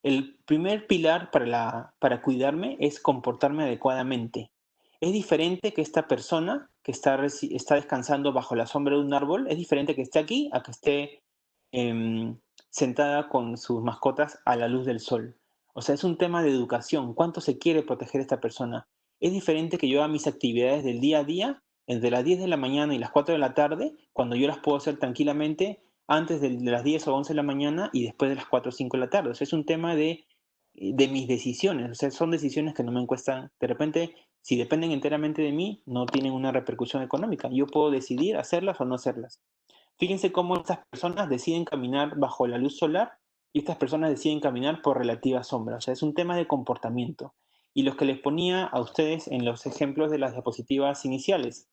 El primer pilar para cuidarme es comportarme adecuadamente. Es diferente que esta persona que está descansando bajo la sombra de un árbol, es diferente que esté aquí a que esté em, sentada con sus mascotas a la luz del sol. O sea, es un tema de educación. ¿Cuánto se quiere proteger esta persona? Es diferente que yo haga mis actividades del día a día entre las 10 de la mañana y las 4 de la tarde, cuando yo las puedo hacer tranquilamente antes de las 10 o 11 de la mañana y después de las 4 o 5 de la tarde. O sea, es un tema de mis decisiones. O sea, son decisiones que no me cuestan. De repente, si dependen enteramente de mí, no tienen una repercusión económica. Yo puedo decidir hacerlas o no hacerlas. Fíjense cómo estas personas deciden caminar bajo la luz solar y estas personas deciden caminar por relativa sombra. O sea, es un tema de comportamiento. Y los que les ponía a ustedes en los ejemplos de las diapositivas iniciales,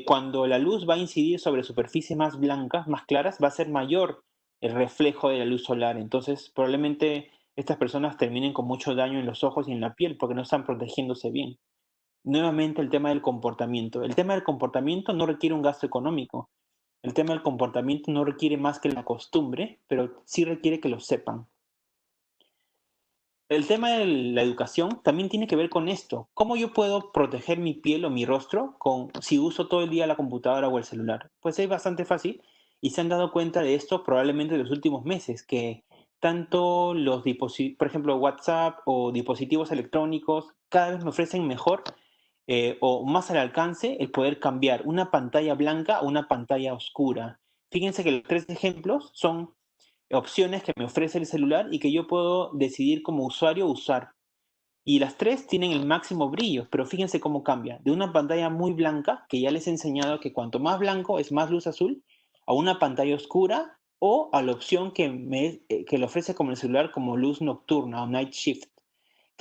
cuando la luz va a incidir sobre superficies más blancas, más claras, va a ser mayor el reflejo de la luz solar. Entonces, probablemente estas personas terminen con mucho daño en los ojos y en la piel porque no están protegiéndose bien. Nuevamente el tema del comportamiento. El tema del comportamiento no requiere un gasto económico. El tema del comportamiento no requiere más que la costumbre, pero sí requiere que lo sepan. El tema de la educación también tiene que ver con esto. ¿Cómo yo puedo proteger mi piel o mi rostro si uso todo el día la computadora o el celular? Pues es bastante fácil y se han dado cuenta de esto probablemente en los últimos meses, que tanto los dispositivos, por ejemplo, WhatsApp o dispositivos electrónicos, cada vez me ofrecen mejor o más al alcance el poder cambiar una pantalla blanca a una pantalla oscura. Fíjense que los tres ejemplos son opciones que me ofrece el celular y que yo puedo decidir como usuario usar. Y las tres tienen el máximo brillo, pero fíjense cómo cambia. De una pantalla muy blanca, que ya les he enseñado que cuanto más blanco es más luz azul, a una pantalla oscura o a la opción que le ofrece como el celular como luz nocturna o night shift,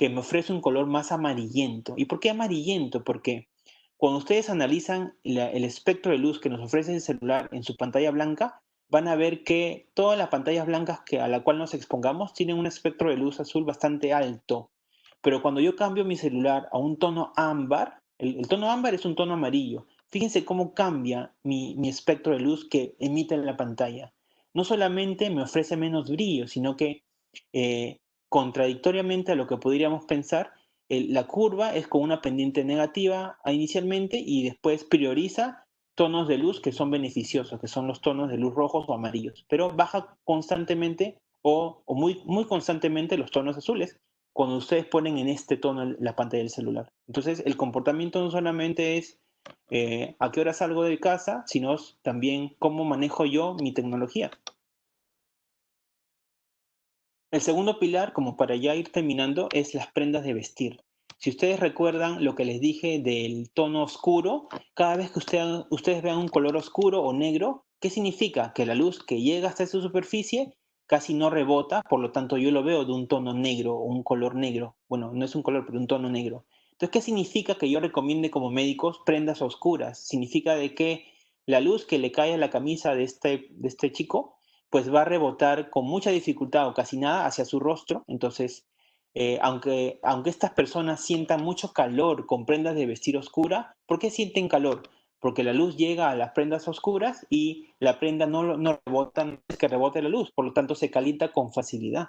que me ofrece un color más amarillento. ¿Y por qué amarillento? Porque cuando ustedes analizan el espectro de luz que nos ofrece el celular en su pantalla blanca, van a ver que todas las pantallas blancas a la cual nos expongamos tienen un espectro de luz azul bastante alto. Pero cuando yo cambio mi celular a un tono ámbar, el tono ámbar es un tono amarillo. Fíjense cómo cambia mi espectro de luz que emite en la pantalla. No solamente me ofrece menos brillo, sino que eh, contradictoriamente a lo que podríamos pensar, la curva es con una pendiente negativa inicialmente y después prioriza tonos de luz que son beneficiosos, que son los tonos de luz rojos o amarillos, pero baja constantemente o muy, muy constantemente los tonos azules cuando ustedes ponen en este tono la pantalla del celular. Entonces, el comportamiento no solamente es a qué hora salgo de casa, sino también cómo manejo yo mi tecnología. El segundo pilar, como para ya ir terminando, es las prendas de vestir. Si ustedes recuerdan lo que les dije del tono oscuro, cada vez que ustedes vean un color oscuro o negro, ¿qué significa? Que la luz que llega hasta esa superficie casi no rebota, por lo tanto yo lo veo de un tono negro o un color negro. Bueno, no es un color, pero un tono negro. Entonces, ¿qué significa que yo recomiende como médicos prendas oscuras? Significa de que la luz que le cae a la camisa de este chico pues va a rebotar con mucha dificultad o casi nada hacia su rostro. Entonces, aunque estas personas sientan mucho calor con prendas de vestir oscura, ¿por qué sienten calor? Porque la luz llega a las prendas oscuras y la prenda no rebota, no hace que rebote la luz, por lo tanto se calienta con facilidad.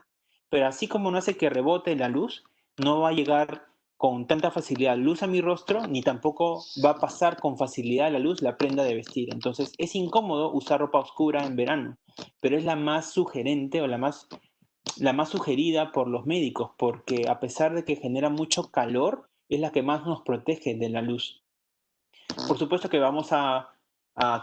Pero así como no hace que rebote la luz, no va a llegar con tanta facilidad luz a mi rostro, ni tampoco va a pasar con facilidad la luz la prenda de vestir. Entonces es incómodo usar ropa oscura en verano, pero es la más sugerente o la más sugerida por los médicos, porque a pesar de que genera mucho calor, es la que más nos protege de la luz. Por supuesto que vamos a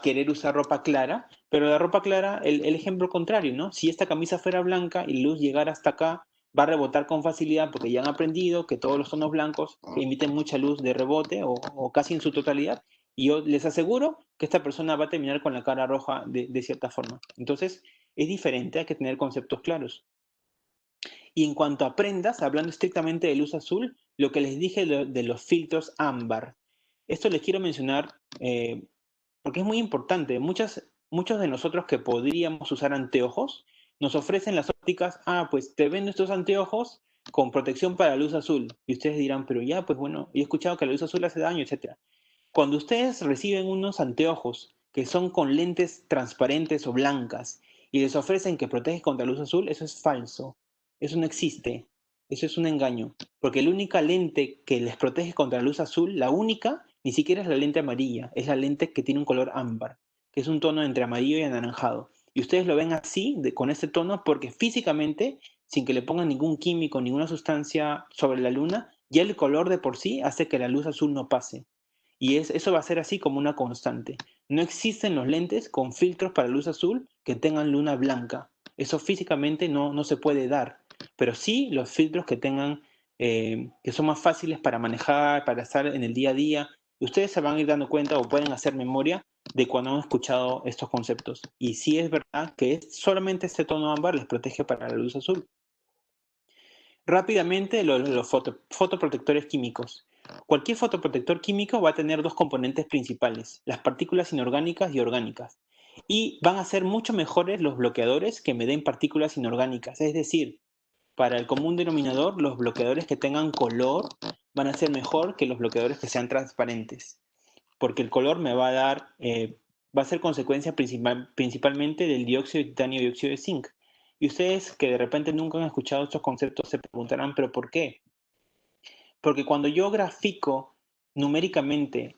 querer usar ropa clara, pero la ropa clara, el ejemplo contrario, ¿no? Si esta camisa fuera blanca y la luz llegara hasta acá, va a rebotar con facilidad porque ya han aprendido que todos los tonos blancos emiten mucha luz de rebote o casi en su totalidad. Y yo les aseguro que esta persona va a terminar con la cara roja de cierta forma. Entonces, es diferente, hay que tener conceptos claros. Y en cuanto a prendas, hablando estrictamente de luz azul, lo que les dije de los filtros ámbar. Esto les quiero mencionar porque es muy importante. Muchos de nosotros que podríamos usar anteojos, nos ofrecen las ópticas, pues te vendo estos anteojos con protección para la luz azul. Y ustedes dirán, pero ya, pues bueno, he escuchado que la luz azul hace daño, etcétera. Cuando ustedes reciben unos anteojos que son con lentes transparentes o blancas y les ofrecen que protege contra luz azul, eso es falso. Eso no existe. Eso es un engaño. Porque la única lente que les protege contra la luz azul, la única, ni siquiera es la lente amarilla, es la lente que tiene un color ámbar, que es un tono entre amarillo y anaranjado. Y ustedes lo ven así, con este tono, porque físicamente, sin que le pongan ningún químico, ninguna sustancia sobre la luna, ya el color de por sí hace que la luz azul no pase. Y eso va a ser así como una constante. No existen los lentes con filtros para luz azul que tengan luna blanca. Eso físicamente no se puede dar. Pero sí los filtros que tengan, que son más fáciles para manejar, para estar en el día a día. Ustedes se van a ir dando cuenta o pueden hacer memoria de cuando han escuchado estos conceptos. Y sí es verdad que solamente este tono ámbar les protege para la luz azul. Rápidamente, los fotoprotectores químicos. Cualquier fotoprotector químico va a tener dos componentes principales, las partículas inorgánicas y orgánicas. Y van a ser mucho mejores los bloqueadores que me den partículas inorgánicas. Es decir, para el común denominador, los bloqueadores que tengan color van a ser mejor que los bloqueadores que sean transparentes. Porque el color me va a dar, va a ser consecuencia principalmente del dióxido de titanio y dióxido de zinc. Y ustedes que de repente nunca han escuchado estos conceptos se preguntarán, ¿pero por qué? Porque cuando yo grafico numéricamente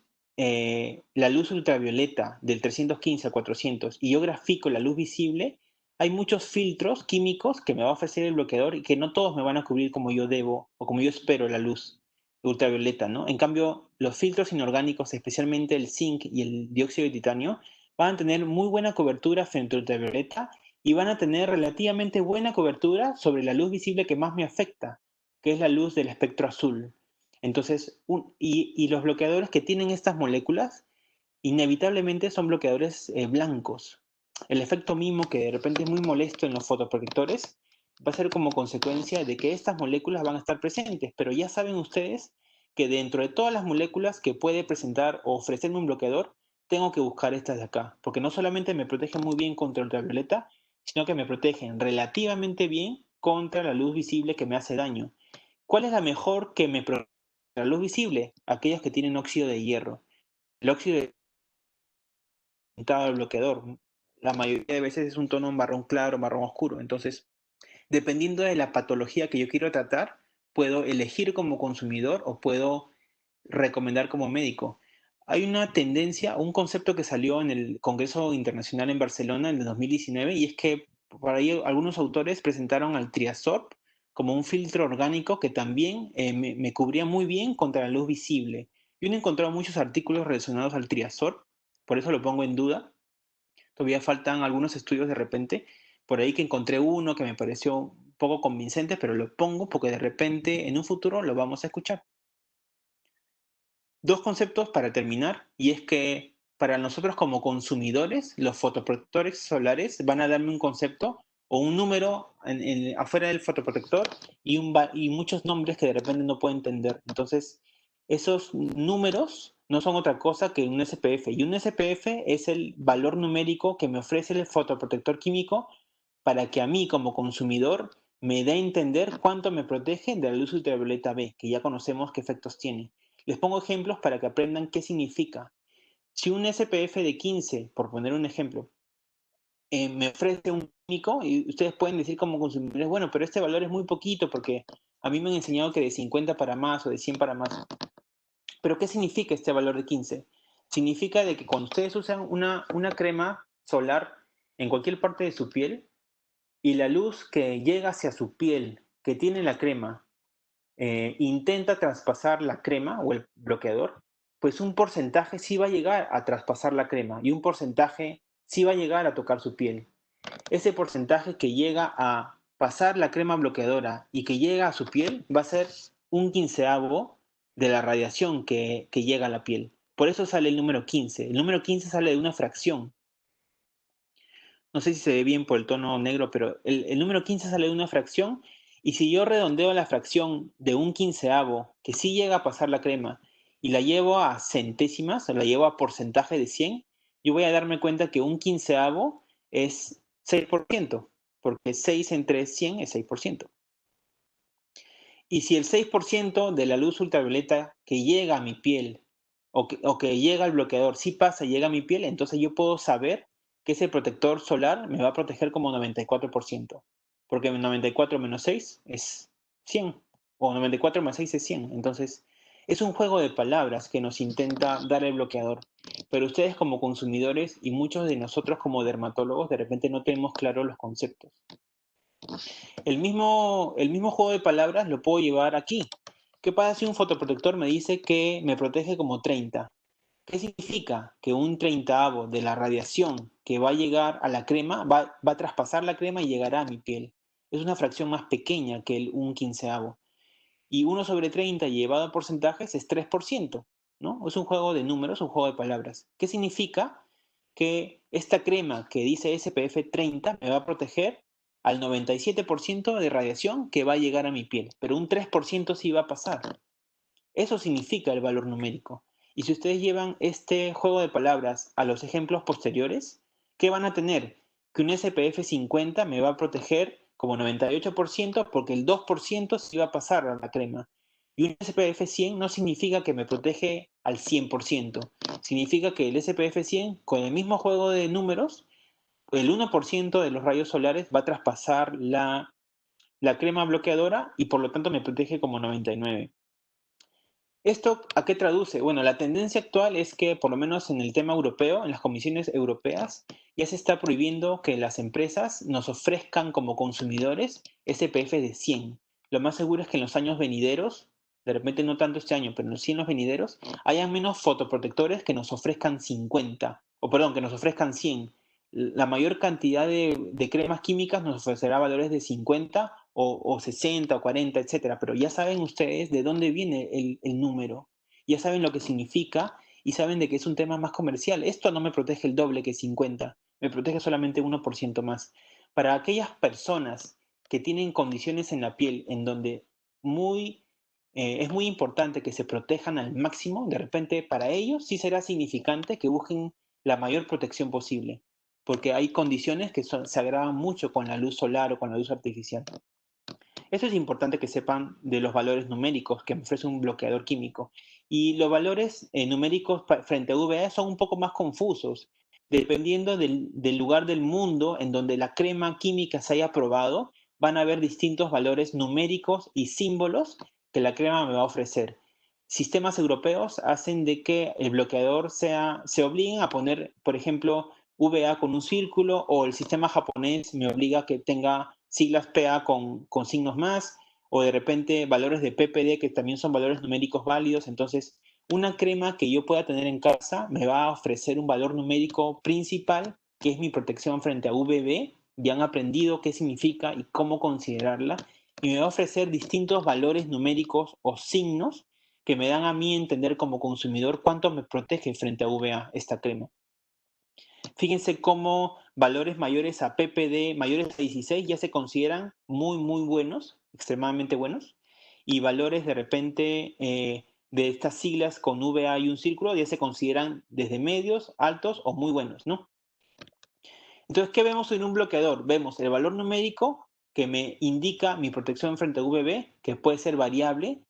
la luz ultravioleta del 315 al 400 y yo grafico la luz visible, hay muchos filtros químicos que me va a ofrecer el bloqueador y que no todos me van a cubrir como yo debo o como yo espero la luz ultravioleta, ¿no? En cambio, los filtros inorgánicos, especialmente el zinc y el dióxido de titanio, van a tener muy buena cobertura frente a ultravioleta y van a tener relativamente buena cobertura sobre la luz visible que más me afecta, que es la luz del espectro azul. Entonces, y los bloqueadores que tienen estas moléculas, inevitablemente son bloqueadores blancos. El efecto MIMO, que de repente es muy molesto en los fotoprotectores, va a ser como consecuencia de que estas moléculas van a estar presentes, pero ya saben ustedes que dentro de todas las moléculas que puede presentar o ofrecerme un bloqueador, tengo que buscar estas de acá, porque no solamente me protegen muy bien contra ultravioleta, sino que me protegen relativamente bien contra la luz visible que me hace daño. ¿Cuál es la mejor que me protege la luz visible? Aquellas que tienen óxido de hierro. El óxido de del bloqueador, la mayoría de veces es un tono marrón claro, marrón oscuro. Entonces, dependiendo de la patología que yo quiero tratar, puedo elegir como consumidor o puedo recomendar como médico. Hay una tendencia, un concepto que salió en el Congreso Internacional en Barcelona en el 2019 y es que por ahí algunos autores presentaron al Triasorb como un filtro orgánico que también me cubría muy bien contra la luz visible. Yo no he encontrado muchos artículos relacionados al Triasorb, por eso lo pongo en duda. Todavía faltan algunos estudios de repente. Por ahí que encontré uno que me pareció un poco convincente, pero lo pongo porque de repente en un futuro lo vamos a escuchar. Dos conceptos para terminar, y es que para nosotros como consumidores, los fotoprotectores solares van a darme un concepto o un número afuera del fotoprotector y muchos nombres que de repente no puedo entender. Entonces, esos números no son otra cosa que un SPF. Y un SPF es el valor numérico que me ofrece el fotoprotector químico para que a mí como consumidor me dé a entender cuánto me protege de la luz ultravioleta B, que ya conocemos qué efectos tiene. Les pongo ejemplos para que aprendan qué significa. Si un SPF de 15, por poner un ejemplo, me ofrece un químico, y ustedes pueden decir como consumidores, bueno, pero este valor es muy poquito porque a mí me han enseñado que de 50 para más o de 100 para más. Pero ¿qué significa este valor de 15? Significa de que cuando ustedes usan una crema solar en cualquier parte de su piel y la luz que llega hacia su piel, que tiene la crema, intenta traspasar la crema o el bloqueador, pues un porcentaje sí va a llegar a traspasar la crema y un porcentaje sí va a llegar a tocar su piel. Ese porcentaje que llega a pasar la crema bloqueadora y que llega a su piel va a ser un quinceavo de la radiación que llega a la piel. Por eso sale el número 15. El número 15 sale de una fracción. No sé si se ve bien por el tono negro, pero el número 15 sale de una fracción y si yo redondeo la fracción de un quinceavo, que sí llega a pasar la crema, y la llevo a centésimas, o la llevo a porcentaje de 100, yo voy a darme cuenta que un quinceavo es 6%, porque 6 entre 100 es 6%. Y si el 6% de la luz ultravioleta que llega a mi piel o que llega al bloqueador sí pasa y llega a mi piel, entonces yo puedo saber que ese protector solar me va a proteger como 94%. Porque 94 menos 6 es 100. O 94 más 6 es 100. Entonces, Es un juego de palabras que nos intenta dar el bloqueador, pero ustedes como consumidores y muchos de nosotros como dermatólogos de repente no tenemos claro los conceptos. El mismo juego de palabras lo puedo llevar aquí. ¿Qué pasa si un fotoprotector me dice que me protege como 30? ¿Qué significa? Que un treintavo de la radiación que va a llegar a la crema va a traspasar la crema y llegará a mi piel. Es una fracción más pequeña que un quinceavo. Y 1/30 llevado a porcentajes es 3%, ¿no? Es un juego de números, un juego de palabras. ¿Qué significa? Que esta crema que dice SPF 30 me va a proteger al 97% de radiación que va a llegar a mi piel, pero un 3% sí va a pasar. Eso significa el valor numérico. Y si ustedes llevan este juego de palabras a los ejemplos posteriores, ¿qué van a tener? Que un SPF 50 me va a proteger como 98% porque el 2% sí va a pasar a la crema. Y un SPF 100 no significa que me protege al 100%. Significa que el SPF 100, con el mismo juego de números, el 1% de los rayos solares va a traspasar la crema bloqueadora y por lo tanto me protege como 99%. ¿Esto a qué traduce? Bueno, la tendencia actual es que, por lo menos en el tema europeo, en las comisiones europeas, ya se está prohibiendo que las empresas nos ofrezcan como consumidores SPF de 100. Lo más seguro es que en los años venideros, de repente no tanto este año, pero en los venideros, hayan menos fotoprotectores que nos ofrezcan 50, o perdón, que nos ofrezcan 100. La mayor cantidad de cremas químicas nos ofrecerá valores de 50 o 60 o 40, etcétera. Pero ya saben ustedes de dónde viene el número, ya saben lo que significa y saben de que es un tema más comercial. Esto no me protege el doble que 50, me protege solamente 1% más. Para aquellas personas que tienen condiciones en la piel en donde es muy importante que se protejan al máximo, de repente para ellos sí será significante que busquen la mayor protección posible, porque hay condiciones que se agravan mucho con la luz solar o con la luz artificial. Eso es importante que sepan de los valores numéricos que me ofrece un bloqueador químico. Y los valores numéricos frente a UVA son un poco más confusos, dependiendo del lugar del mundo en donde la crema química se haya probado, van a haber distintos valores numéricos y símbolos que la crema me va a ofrecer. Sistemas europeos hacen de que el bloqueador se obliguen a poner, por ejemplo, VA con un círculo, o el sistema japonés me obliga a que tenga siglas PA con signos más, o de repente valores de PPD que también son valores numéricos válidos. Entonces, una crema que yo pueda tener en casa me va a ofrecer un valor numérico principal, que es mi protección frente a UVB. Ya han aprendido qué significa y cómo considerarla, y me va a ofrecer distintos valores numéricos o signos que me dan a mí entender como consumidor cuánto me protege frente a UVA esta crema. Fíjense cómo valores mayores a PPD, mayores a 16, ya se consideran muy, muy buenos, extremadamente buenos, y valores de repente de estas siglas con VA y un círculo ya se consideran desde medios, altos o muy buenos, ¿no? Entonces, ¿qué vemos en un bloqueador? Vemos el valor numérico que me indica mi protección frente a UVB, que puede ser variable.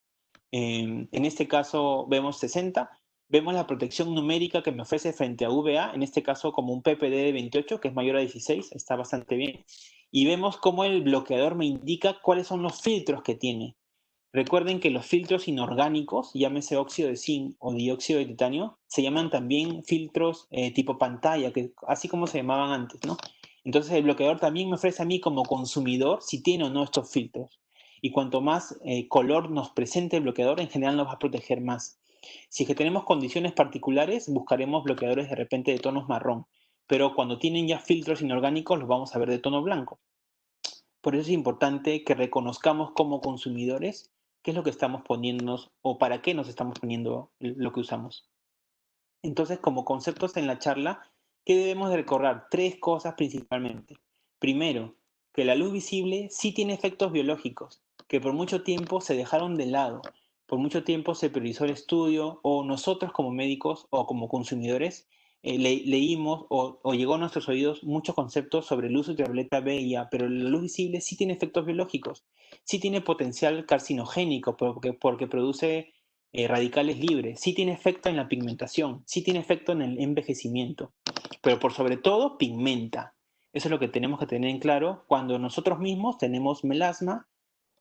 En este caso vemos 60. Vemos la protección numérica que me ofrece frente a VA, en este caso como un PPD de 28, que es mayor a 16, está bastante bien. Y vemos cómo el bloqueador me indica cuáles son los filtros que tiene. Recuerden que los filtros inorgánicos, llámese óxido de zinc o dióxido de titanio, se llaman también filtros tipo pantalla, así como se llamaban antes, ¿no? Entonces el bloqueador también me ofrece a mí como consumidor si tiene o no estos filtros. Y cuanto más color nos presente el bloqueador, en general nos va a proteger más. Si es que tenemos condiciones particulares, buscaremos bloqueadores de repente de tonos marrón. Pero cuando tienen ya filtros inorgánicos, los vamos a ver de tono blanco. Por eso es importante que reconozcamos como consumidores qué es lo que estamos poniéndonos o para qué nos estamos poniendo lo que usamos. Entonces, como conceptos en la charla, ¿qué debemos de recordar? Tres cosas principalmente. Primero, que la luz visible sí tiene efectos biológicos, que por mucho tiempo se dejaron de lado, por mucho tiempo se priorizó el estudio, o nosotros como médicos o como consumidores leímos o llegó a nuestros oídos muchos conceptos sobre el uso ultravioleta B y A, pero la luz visible sí tiene efectos biológicos, sí tiene potencial carcinogénico porque produce radicales libres, sí tiene efecto en la pigmentación, sí tiene efecto en el envejecimiento, pero por sobre todo pigmenta. Eso es lo que tenemos que tener en claro cuando nosotros mismos tenemos melasma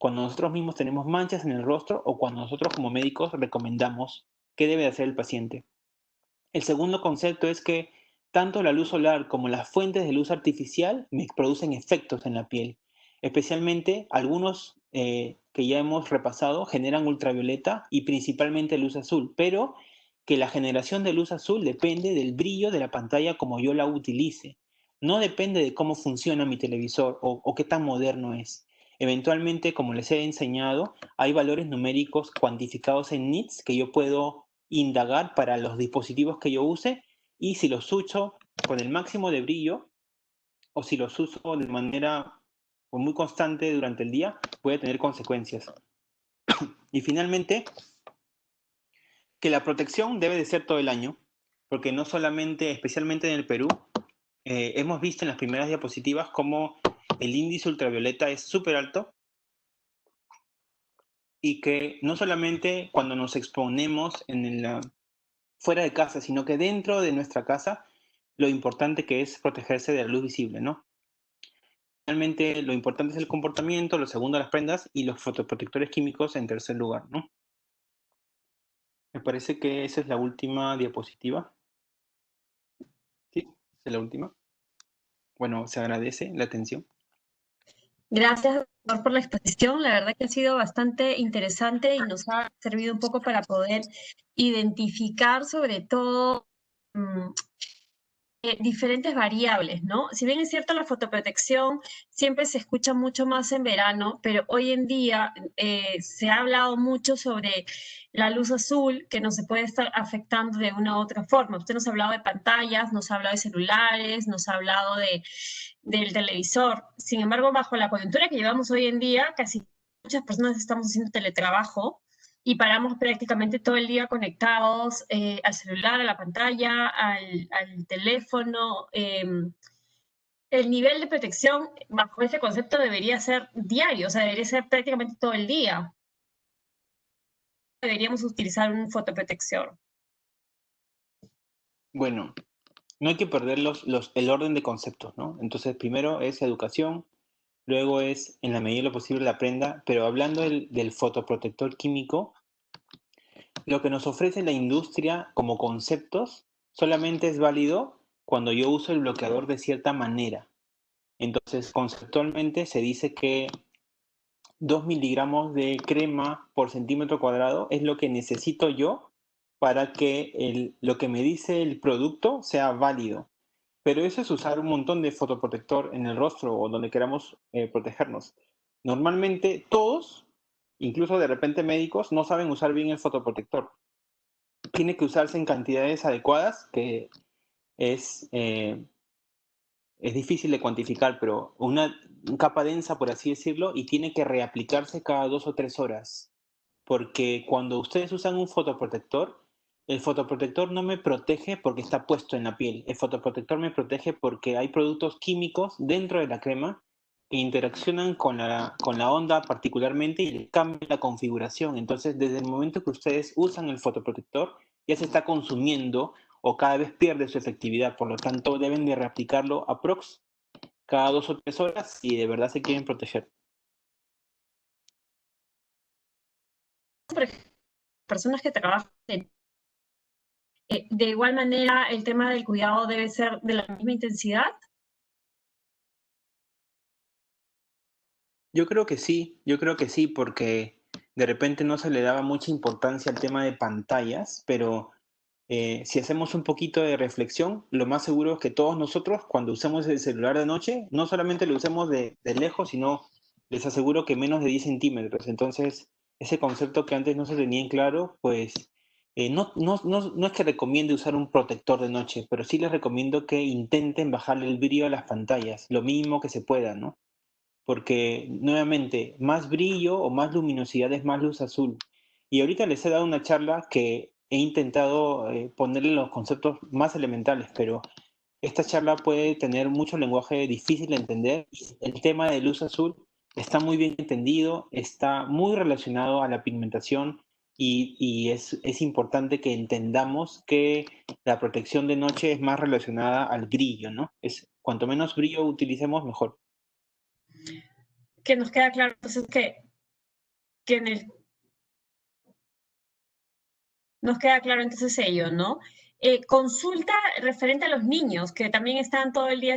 cuando nosotros mismos tenemos manchas en el rostro o cuando nosotros como médicos recomendamos qué debe hacer el paciente. El segundo concepto es que tanto la luz solar como las fuentes de luz artificial me producen efectos en la piel. Especialmente algunos que ya hemos repasado generan ultravioleta y principalmente luz azul, pero que la generación de luz azul depende del brillo de la pantalla como yo la utilice. No depende de cómo funciona mi televisor o qué tan moderno es. Eventualmente, como les he enseñado, hay valores numéricos cuantificados en nits que yo puedo indagar para los dispositivos que yo use, y si los uso con el máximo de brillo o si los uso de manera muy constante durante el día, puede tener consecuencias. Y finalmente, que la protección debe de ser todo el año, porque no solamente, especialmente en el Perú, hemos visto en las primeras diapositivas cómo el índice ultravioleta es súper alto y que no solamente cuando nos exponemos fuera de casa, sino que dentro de nuestra casa, lo importante que es protegerse de la luz visible, ¿no? Realmente lo importante es el comportamiento, lo segundo las prendas y los fotoprotectores químicos en tercer lugar, ¿no? Me parece que esa es la última diapositiva. Sí, es la última. Bueno, se agradece la atención. Gracias, doctor, por la exposición. La verdad que ha sido bastante interesante y nos ha servido un poco para poder identificar sobre todo diferentes variables, ¿no? Si bien es cierto, la fotoprotección siempre se escucha mucho más en verano, pero hoy en día se ha hablado mucho sobre la luz azul que nos puede estar afectando de una u otra forma. Usted nos ha hablado de pantallas, nos ha hablado de celulares, nos ha hablado del televisor. Sin embargo, bajo la coyuntura que llevamos hoy en día, casi muchas personas estamos haciendo teletrabajo y paramos prácticamente todo el día conectados al celular, a la pantalla, al teléfono. El nivel de protección bajo ese concepto debería ser diario, o sea, debería ser prácticamente todo el día. Deberíamos utilizar un fotoprotección. Bueno, no hay que perder el orden de conceptos, ¿no? Entonces, primero es educación, luego es, en la medida de lo posible, la prenda, pero hablando del fotoprotector químico, lo que nos ofrece la industria como conceptos solamente es válido cuando yo uso el bloqueador de cierta manera. Entonces, conceptualmente se dice que 2 miligramos de crema por centímetro cuadrado es lo que necesito yo para que lo que me dice el producto sea válido. Pero eso es usar un montón de fotoprotector en el rostro o donde queramos protegernos. Normalmente todos, incluso de repente médicos, no saben usar bien el fotoprotector. Tiene que usarse en cantidades adecuadas, que es, eh, es difícil de cuantificar, pero una capa densa, por así decirlo, y tiene que reaplicarse cada 2 o 3 horas. Porque cuando ustedes usan un fotoprotector, el fotoprotector no me protege porque está puesto en la piel. El fotoprotector me protege porque hay productos químicos dentro de la crema que interaccionan con la onda particularmente y le cambian la configuración. Entonces, desde el momento que ustedes usan el fotoprotector, ya se está consumiendo o cada vez pierde su efectividad. Por lo tanto, deben de reaplicarlo aprox cada 2 o 3 horas si de verdad se quieren proteger. Por ejemplo, personas que trabajan de igual manera, el tema del cuidado debe ser de la misma intensidad. Yo creo que sí, porque de repente no se le daba mucha importancia al tema de pantallas, pero si hacemos un poquito de reflexión, lo más seguro es que todos nosotros, cuando usemos el celular de noche, no solamente lo usemos de lejos, sino les aseguro que menos de 10 centímetros. Entonces, ese concepto que antes no se tenía en claro, pues no es que recomiende usar un protector de noche, pero sí les recomiendo que intenten bajarle el brillo a las pantallas, lo mínimo que se pueda, ¿no? Porque nuevamente, más brillo o más luminosidad es más luz azul. Y ahorita les he dado una charla que he intentado ponerle los conceptos más elementales, pero esta charla puede tener mucho lenguaje difícil de entender. El tema de luz azul está muy bien entendido, está muy relacionado a la pigmentación y es importante que entendamos que la protección de noche es más relacionada al brillo, ¿no? Cuanto menos brillo utilicemos, mejor. Que nos queda claro entonces que que en el nos queda claro entonces ello, ¿no? Consulta referente a los niños, que también están todo el día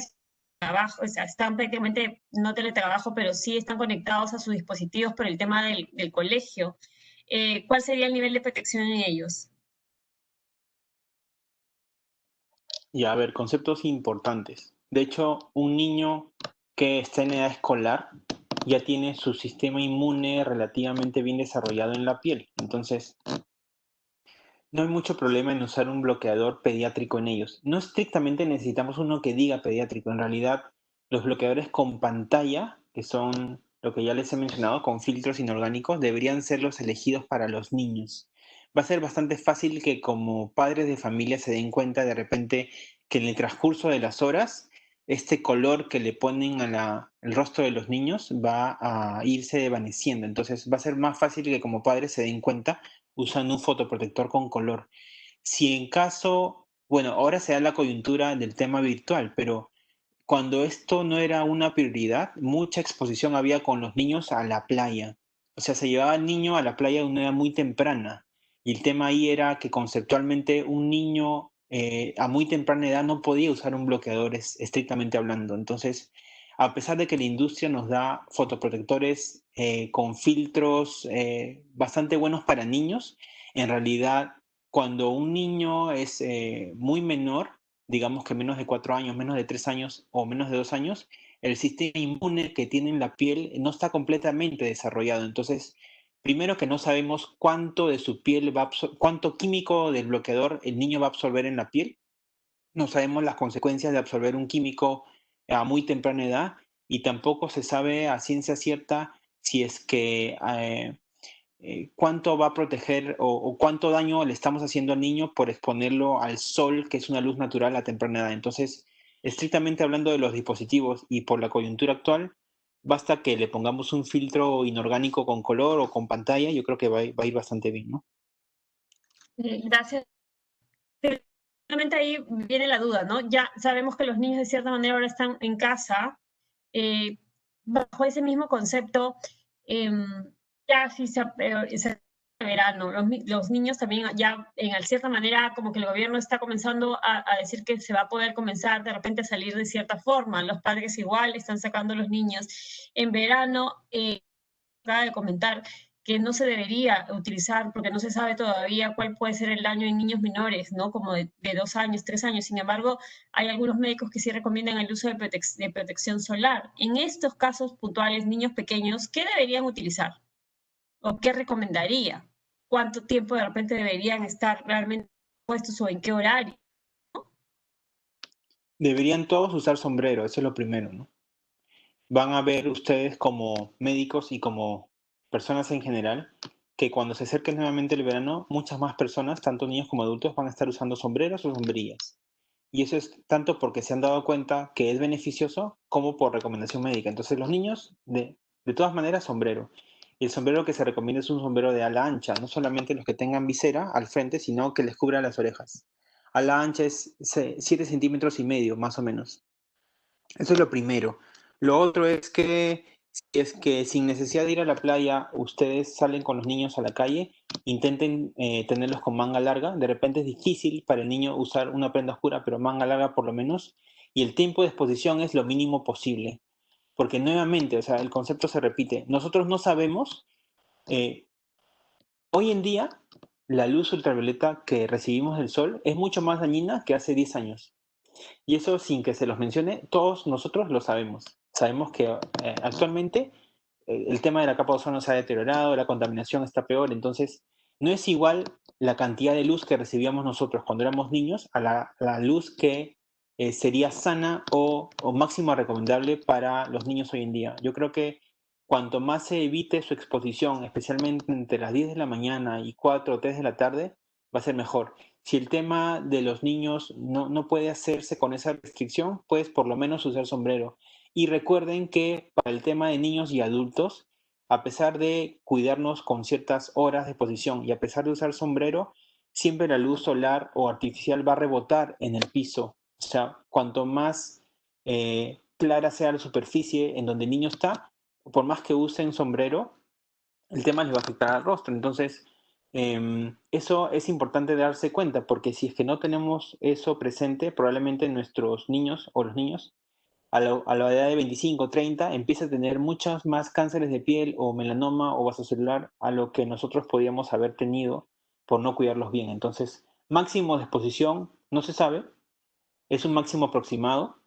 trabajo, o sea, están prácticamente no teletrabajo, pero sí están conectados a sus dispositivos por el tema del colegio. ¿Cuál sería el nivel de protección en ellos? Y a ver, conceptos importantes. De hecho, un niño que está en edad escolar ya tiene su sistema inmune relativamente bien desarrollado en la piel. Entonces, no hay mucho problema en usar un bloqueador pediátrico en ellos. No estrictamente necesitamos uno que diga pediátrico. En realidad, los bloqueadores con pantalla, que son lo que ya les he mencionado, con filtros inorgánicos, deberían ser los elegidos para los niños. Va a ser bastante fácil que como padres de familia se den cuenta de repente que en el transcurso de las horas, este color que le ponen a el rostro de los niños va a irse desvaneciendo. Entonces va a ser más fácil que como padres se den cuenta usando un fotoprotector con color. Si en caso, bueno, ahora se da la coyuntura del tema virtual, pero cuando esto no era una prioridad, mucha exposición había con los niños a la playa. O sea, se llevaba al niño a la playa de una edad muy temprana. Y el tema ahí era que conceptualmente un niño a muy temprana edad no podía usar un bloqueador estrictamente hablando. Entonces, a pesar de que la industria nos da fotoprotectores con filtros bastante buenos para niños, en realidad cuando un niño es muy menor, digamos que menos de 4 años, menos de 3 años o menos de 2 años, el sistema inmune que tiene en la piel no está completamente desarrollado. Entonces, primero que no sabemos cuánto de su piel cuánto químico del bloqueador el niño va a absorber en la piel. No sabemos las consecuencias de absorber un químico a muy temprana edad y tampoco se sabe a ciencia cierta si es que cuánto va a proteger o cuánto daño le estamos haciendo al niño por exponerlo al sol, que es una luz natural a temprana edad. Entonces, estrictamente hablando de los dispositivos y por la coyuntura actual, basta que le pongamos un filtro inorgánico con color o con pantalla, yo creo que va a ir bastante bien, ¿no? Gracias. Realmente ahí viene la duda, ¿no? Ya sabemos que los niños de cierta manera ahora están en casa, eh, bajo ese mismo concepto, eh, ya si se verano, los niños también ya en cierta manera como que el gobierno está comenzando a decir que se va a poder comenzar de repente a salir de cierta forma, los padres igual están sacando a los niños en verano, acaba de comentar que no se debería utilizar porque no se sabe todavía cuál puede ser el daño en niños menores, ¿no? Como de 2 años, 3 años. Sin embargo, hay algunos médicos que sí recomiendan el uso de protección solar. En estos casos puntuales, niños pequeños, ¿qué deberían utilizar? ¿O qué recomendaría? ¿Cuánto tiempo de repente deberían estar realmente puestos o en qué horario? Deberían todos usar sombrero, eso es lo primero, ¿no? Van a ver ustedes como médicos y como personas en general que cuando se acerque nuevamente el verano, muchas más personas, tanto niños como adultos, van a estar usando sombreros o sombrillas. Y eso es tanto porque se han dado cuenta que es beneficioso como por recomendación médica. Entonces los niños, de todas maneras, sombrero. Y el sombrero que se recomienda es un sombrero de ala ancha, no solamente los que tengan visera al frente, sino que les cubra las orejas. Ala ancha es 7,5 centímetros, más o menos. Eso es lo primero. Lo otro es que si es que sin necesidad de ir a la playa, ustedes salen con los niños a la calle, intenten tenerlos con manga larga. De repente es difícil para el niño usar una prenda oscura, pero manga larga por lo menos. Y el tiempo de exposición es lo mínimo posible. Porque nuevamente, o sea, el concepto se repite. Nosotros no sabemos, eh, hoy en día, la luz ultravioleta que recibimos del sol es mucho más dañina que hace 10 años. Y eso sin que se los mencione, todos nosotros lo sabemos. Sabemos que actualmente el tema de la capa de ozono se ha deteriorado, la contaminación está peor, entonces no es igual la cantidad de luz que recibíamos nosotros cuando éramos niños a la luz que sería sana o máximo recomendable para los niños hoy en día. Yo creo que cuanto más se evite su exposición, especialmente entre las 10 de la mañana y 4 o 3 de la tarde, va a ser mejor. Si el tema de los niños no puede hacerse con esa restricción, pues por lo menos usar sombrero. Y recuerden que para el tema de niños y adultos, a pesar de cuidarnos con ciertas horas de exposición y a pesar de usar sombrero, siempre la luz solar o artificial va a rebotar en el piso. O sea, cuanto más clara sea la superficie en donde el niño está, por más que usen sombrero, el tema les va a afectar al rostro. Entonces, eso es importante darse cuenta, porque si es que no tenemos eso presente, probablemente nuestros niños o los niños a la edad de 25, 30, empieza a tener muchos más cánceres de piel o melanoma o vasocelular a lo que nosotros podíamos haber tenido por no cuidarlos bien. Entonces, máximo de exposición no se sabe, es un máximo aproximado.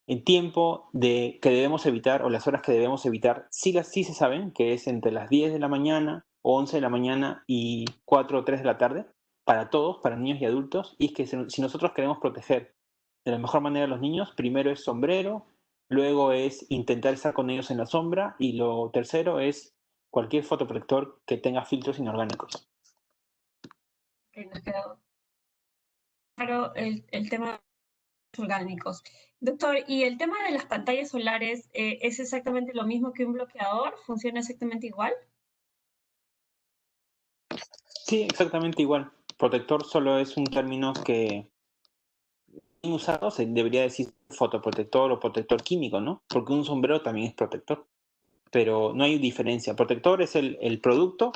El tiempo que debemos evitar o las horas que debemos evitar sí se saben, que es entre las 10 de la mañana o 11 de la mañana y 4 o 3 de la tarde, para todos, para niños y adultos. Y es que si nosotros queremos proteger de la mejor manera a los niños, primero es sombrero, luego es intentar estar con ellos en la sombra y lo tercero es cualquier fotoprotector que tenga filtros inorgánicos. Que nos quedó claro el tema orgánicos. Doctor, ¿y el tema de las pantallas solares es exactamente lo mismo que un bloqueador? ¿Funciona exactamente igual? Sí, exactamente igual. Protector solo es un término que bien usado se debería decir fotoprotector o protector químico, ¿no? Porque un sombrero también es protector, pero no hay diferencia. Protector es el producto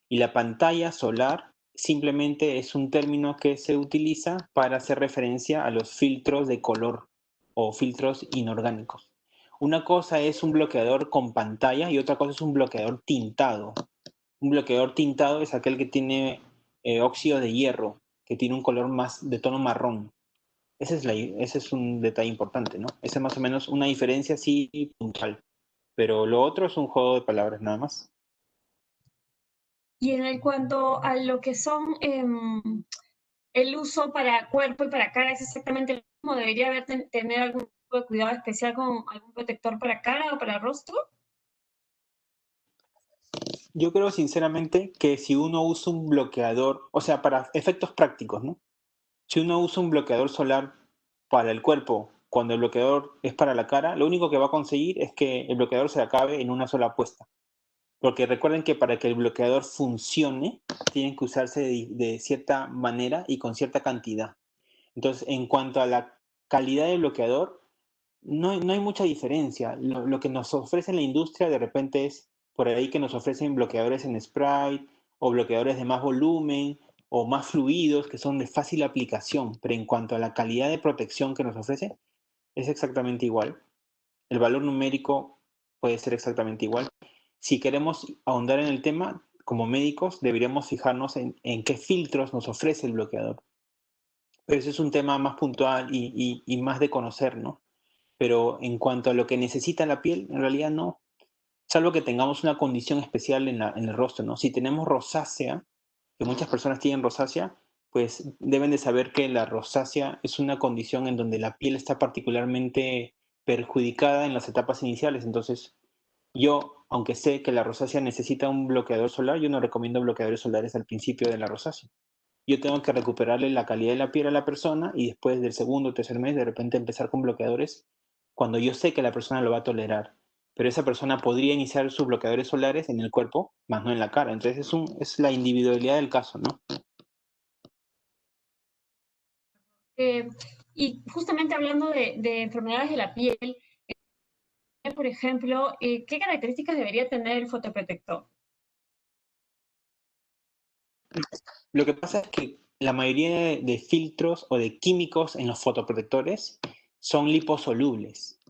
y la pantalla solar simplemente es un término que se utiliza para hacer referencia a los filtros de color o filtros inorgánicos. Una cosa es un bloqueador con pantalla y otra cosa es un bloqueador tintado. Un bloqueador tintado es aquel que tiene óxido de hierro, que tiene un color más de tono marrón. Ese es un detalle importante, ¿no? Esa es más o menos una diferencia así puntual. Pero lo otro es un juego de palabras nada más. Y en el cuanto a lo que son el uso para cuerpo y para cara, ¿es exactamente lo mismo? ¿Debería haber tener algún tipo de cuidado especial con algún protector para cara o para rostro? Yo creo sinceramente que si uno usa un bloqueador, o sea, para efectos prácticos, ¿no? Si uno usa un bloqueador solar para el cuerpo, cuando el bloqueador es para la cara, lo único que va a conseguir es que el bloqueador se acabe en una sola puesta. Porque recuerden que para que el bloqueador funcione, tiene que usarse de cierta manera y con cierta cantidad. Entonces, en cuanto a la calidad del bloqueador, no hay mucha diferencia. Lo que nos ofrece la industria de repente es por ahí que nos ofrecen bloqueadores en spray o bloqueadores de más volumen o más fluidos que son de fácil aplicación, pero en cuanto a la calidad de protección que nos ofrece, es exactamente igual. El valor numérico puede ser exactamente igual. Si queremos ahondar en el tema, como médicos deberíamos fijarnos en qué filtros nos ofrece el bloqueador. Pero ese es un tema más puntual y más de conocer, ¿no? Pero en cuanto a lo que necesita la piel, en realidad no, salvo que tengamos una condición especial en el rostro, ¿no? Si tenemos rosácea, que muchas personas tienen rosácea, pues deben de saber que la rosácea es una condición en donde la piel está particularmente perjudicada en las etapas iniciales. Entonces, yo, aunque sé que la rosácea necesita un bloqueador solar, yo no recomiendo bloqueadores solares al principio de la rosácea. Yo tengo que recuperarle la calidad de la piel a la persona y después del segundo o tercer mes de repente empezar con bloqueadores cuando yo sé que la persona lo va a tolerar. Pero esa persona podría iniciar sus bloqueadores solares en el cuerpo, más no en la cara. Entonces es la individualidad del caso, ¿no? Eh, y justamente hablando de enfermedades de la piel, por ejemplo, ¿qué características debería tener el fotoprotector? Lo que pasa es que la mayoría de filtros o de químicos en los fotoprotectores son liposolubles.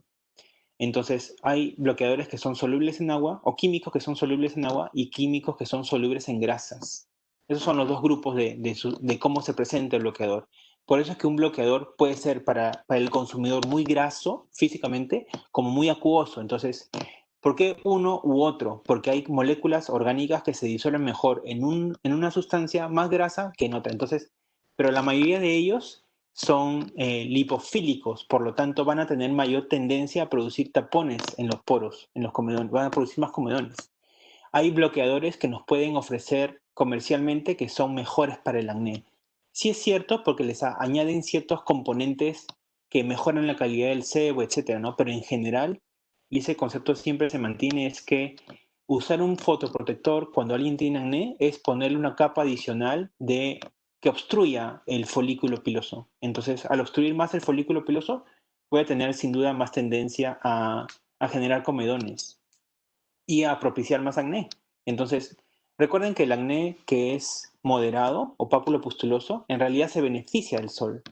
Entonces, hay bloqueadores que son solubles en agua, o químicos que son solubles en agua, y químicos que son solubles en grasas. Esos son los dos grupos de cómo se presenta el bloqueador. Por eso es que un bloqueador puede ser para el consumidor muy graso físicamente, como muy acuoso. Entonces, ¿por qué uno u otro? Porque hay moléculas orgánicas que se disuelven mejor en una sustancia más grasa que en otra. Entonces, pero la mayoría de ellos son lipofílicos, por lo tanto van a tener mayor tendencia a producir tapones en los poros, en los comedones, van a producir más comedones. Hay bloqueadores que nos pueden ofrecer comercialmente que son mejores para el acné. Sí es cierto porque les añaden ciertos componentes que mejoran la calidad del sebo, etcétera, ¿no? Pero en general, y ese concepto siempre se mantiene, es que usar un fotoprotector cuando alguien tiene acné es ponerle una capa adicional de que obstruya el folículo piloso. Entonces, al obstruir más el folículo piloso, voy a tener sin duda más tendencia a generar comedones y a propiciar más acné. Entonces, Recuerden que el acné que es moderado o papulopustuloso en realidad se beneficia del sol.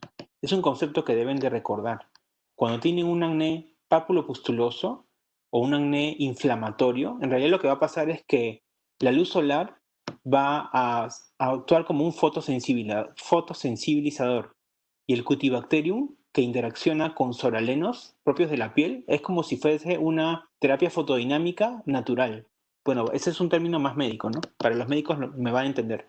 Es un concepto que deben de recordar. Cuando tienen un acné papulopustuloso o un acné inflamatorio, en realidad lo que va a pasar es que la luz solar va a actuar como un fotosensibilizador y el Cutibacterium, que interacciona con soralenos propios de la piel, es como si fuese una terapia fotodinámica natural. Bueno, ese es un término más médico, ¿no? Para los médicos me van a entender.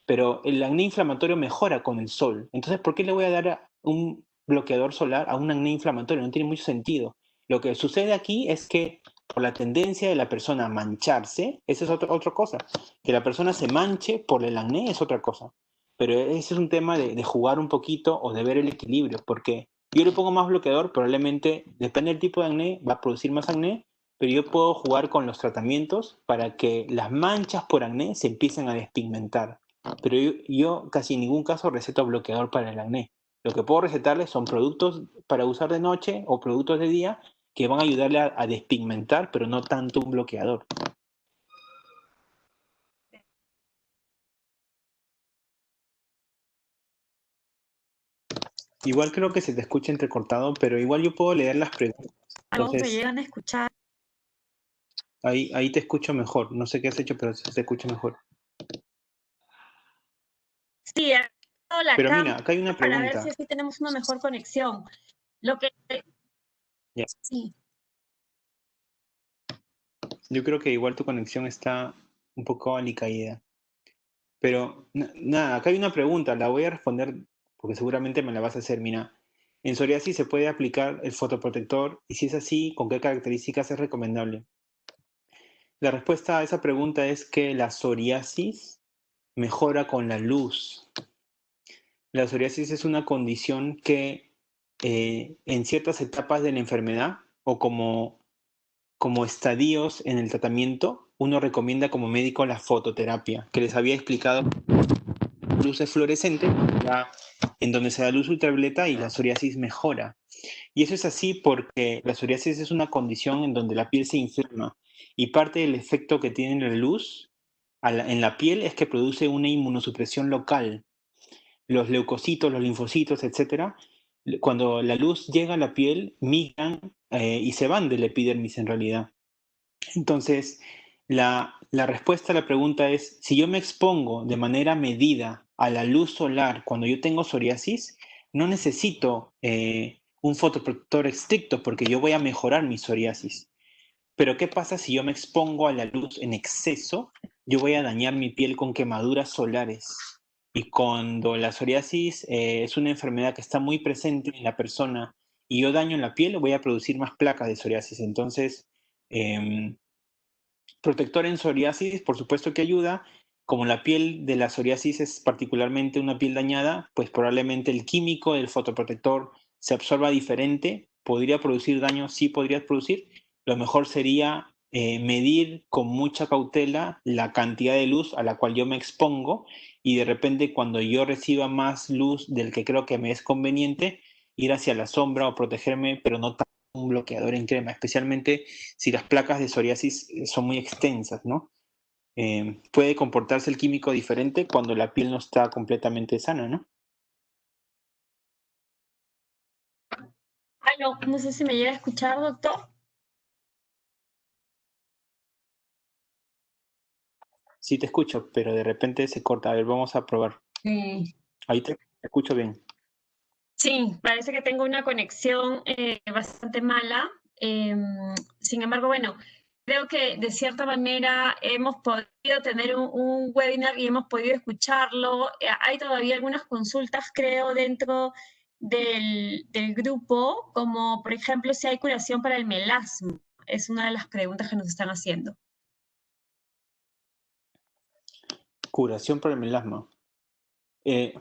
Pero el acné inflamatorio mejora con el sol. Entonces, ¿por qué le voy a dar un bloqueador solar a un acné inflamatorio? No tiene mucho sentido. Lo que sucede aquí es que por la tendencia de la persona a mancharse, esa es otra cosa. Que la persona se manche por el acné es otra cosa. Pero ese es un tema de jugar un poquito o de ver el equilibrio, porque yo le pongo más bloqueador, probablemente, depende del tipo de acné, va a producir más acné, pero yo puedo jugar con los tratamientos para que las manchas por acné se empiecen a despigmentar. Pero yo casi en ningún caso receto bloqueador para el acné. Lo que puedo recetarles son productos para usar de noche o productos de día que van a ayudarle a despigmentar, pero no tanto un bloqueador. Igual creo que se te escucha entrecortado, pero igual yo puedo leer las preguntas. Todos me Entonces, llegan a escuchar. ahí te escucho mejor. No sé qué has hecho, pero se te escucha mejor. Sí, he dado la Pero cámara mira, acá hay una para ver pregunta. si así tenemos una mejor conexión. Lo que Ya. sí, Yo creo que igual tu conexión está un poco alicaída. Pero nada, acá hay una pregunta, la voy a responder porque seguramente me la vas a hacer. Mira, en psoriasis se puede aplicar el fotoprotector y si es así, ¿con qué características es recomendable? La respuesta a esa pregunta es que la psoriasis mejora con la luz. La psoriasis es una condición que en ciertas etapas de la enfermedad o como estadios en el tratamiento, uno recomienda como médico la fototerapia, que les había explicado luces fluorescentes, en donde se da luz ultravioleta y la psoriasis mejora. Y eso es así porque la psoriasis es una condición en donde la piel se inflama y parte del efecto que tiene la luz en la piel es que produce una inmunosupresión local. Los leucocitos, los linfocitos, etcétera, cuando la luz llega a la piel, migran y se van del epidermis en realidad. Entonces, la respuesta a la pregunta es, si yo me expongo de manera medida a la luz solar cuando yo tengo psoriasis, no necesito un fotoprotector estricto porque yo voy a mejorar mi psoriasis. Pero ¿qué pasa si yo me expongo a la luz en exceso? Yo voy a dañar mi piel con quemaduras solares. Y cuando la psoriasis es una enfermedad que está muy presente en la persona y yo daño en la piel, voy a producir más placas de psoriasis. Entonces, eh, protector en psoriasis, por supuesto que ayuda. Como la piel de la psoriasis es particularmente una piel dañada, pues probablemente el químico del fotoprotector se absorba diferente. ¿Podría producir daño? Sí, podría producir. Lo mejor sería medir con mucha cautela la cantidad de luz a la cual yo me expongo y de repente cuando yo reciba más luz del que creo que me es conveniente, ir hacia la sombra o protegerme, pero no tanto un bloqueador en crema, especialmente si las placas de psoriasis son muy extensas, ¿no? Puede comportarse el químico diferente cuando la piel no está completamente sana, ¿no? aló, no sé si me llega a escuchar, doctor. Sí te escucho, pero de repente se corta. A ver, vamos a probar. Ahí te escucho bien. Sí, parece que tengo una conexión bastante mala. Sin embargo, bueno, creo que de cierta manera hemos podido tener un webinar y hemos podido escucharlo. Hay todavía algunas consultas, creo, dentro del grupo, como por ejemplo si hay curación para el melasma. Es una de las preguntas que nos están haciendo. Curación para el melasma. Eh,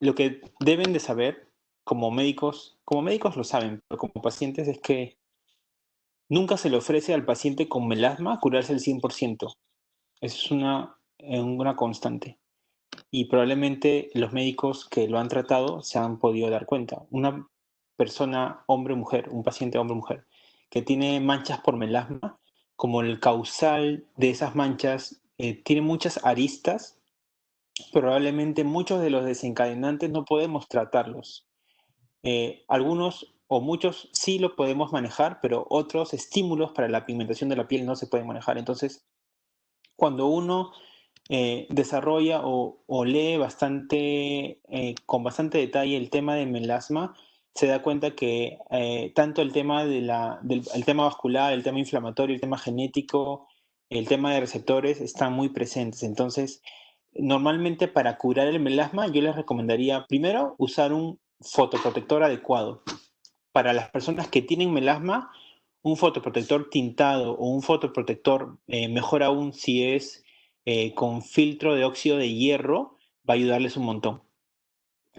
lo que deben de saber como médicos lo saben, pero como pacientes es que nunca se le ofrece al paciente con melasma curarse al 100%. Eso es una constante. Y probablemente los médicos que lo han tratado se han podido dar cuenta. Una persona, hombre o mujer, un paciente hombre o mujer, que tiene manchas por melasma, como el causal de esas manchas tiene muchas aristas. Probablemente muchos de los desencadenantes no podemos tratarlos. Algunos o muchos sí lo podemos manejar, pero otros estímulos para la pigmentación de la piel no se pueden manejar. Entonces, cuando uno desarrolla o lee bastante, con bastante detalle el tema de melasma, se da cuenta que tanto el tema, el tema vascular, el tema inflamatorio, el tema genético, el tema de receptores están muy presentes. Entonces, normalmente para curar el melasma, yo les recomendaría primero usar un fotoprotector adecuado. Para las personas que tienen melasma, un fotoprotector tintado o un fotoprotector, mejor aún si es con filtro de óxido de hierro, va a ayudarles un montón.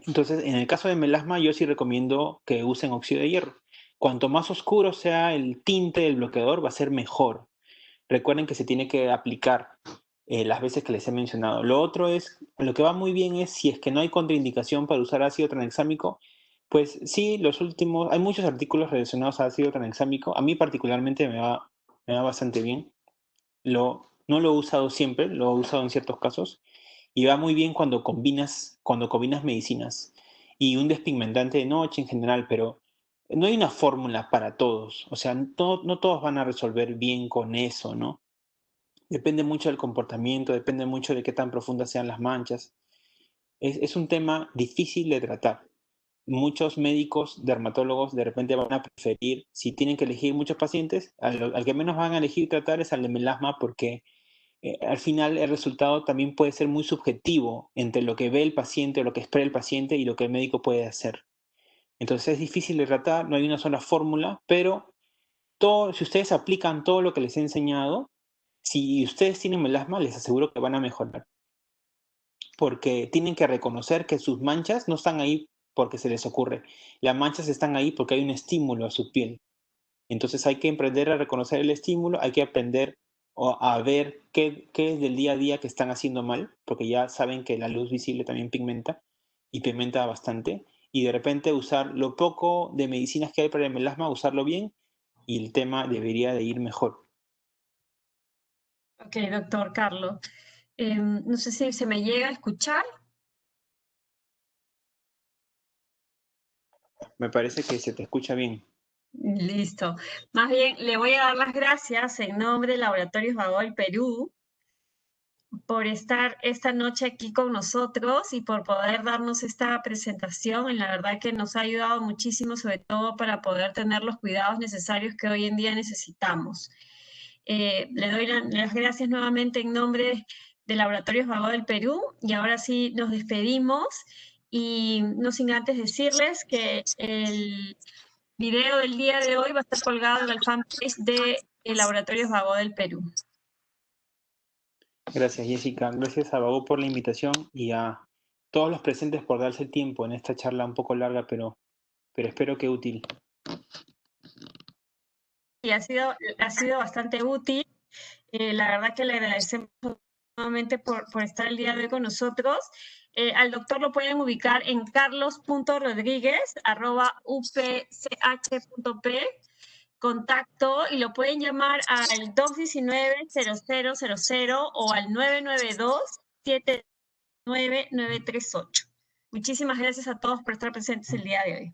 Entonces, en el caso de melasma, yo sí recomiendo que usen óxido de hierro. Cuanto más oscuro sea el tinte del bloqueador, va a ser mejor. Recuerden que se tiene que aplicar las veces que les he mencionado. Lo otro es, lo que va muy bien es si es que no hay contraindicación para usar ácido tranexámico, pues sí, hay muchos artículos relacionados a ácido tranexámico. A mí particularmente me va bastante bien. No lo he usado siempre, lo he usado en ciertos casos y va muy bien cuando combinas medicinas y un despigmentante de noche en general, pero no hay una fórmula para todos. O sea, no todos van a resolver bien con eso, ¿no? Depende mucho del comportamiento, depende mucho de qué tan profundas sean las manchas. Es un tema difícil de tratar. Muchos médicos, dermatólogos, de repente van a preferir, si tienen que elegir muchos pacientes, al que menos van a elegir tratar es al de melasma porque al final el resultado también puede ser muy subjetivo entre lo que ve el paciente o lo que espera el paciente y lo que el médico puede hacer. Entonces es difícil de tratar, no hay una sola fórmula, pero si ustedes aplican todo lo que les he enseñado, si ustedes tienen melasma, les aseguro que van a mejorar. Porque tienen que reconocer que sus manchas no están ahí porque se les ocurre. Las manchas están ahí porque hay un estímulo a su piel. Entonces hay que aprender a reconocer el estímulo, hay que aprender a ver qué es del día a día que están haciendo mal, porque ya saben que la luz visible también pigmenta y pigmenta bastante. Y de repente usar lo poco de medicinas que hay para el melasma, usarlo bien y el tema debería de ir mejor. Ok, doctor Carlos. No sé si se me llega a escuchar. Me parece que se te escucha bien. Listo. Más bien, le voy a dar las gracias en nombre de Laboratorios Bagol Perú por estar esta noche aquí con nosotros y por poder darnos esta presentación. La verdad que nos ha ayudado muchísimo, sobre todo para poder tener los cuidados necesarios que hoy en día necesitamos. Le doy las gracias nuevamente en nombre de Laboratorios Bagol del Perú y ahora sí nos despedimos y no sin antes decirles que el video del día de hoy va a estar colgado en el fanpage de Laboratorios Bagol del Perú. Gracias, Jessica. Gracias a Babu por la invitación y a todos los presentes por darse el tiempo en esta charla un poco larga, pero espero que útil. Y ha sido bastante útil. La verdad que le agradecemos nuevamente por estar el día de hoy con nosotros. Al doctor lo pueden ubicar en carlos.rodriguez@upch.p, contacto, y lo pueden llamar al 219-0000 o al 992-79938. Muchísimas gracias a todos por estar presentes el día de hoy.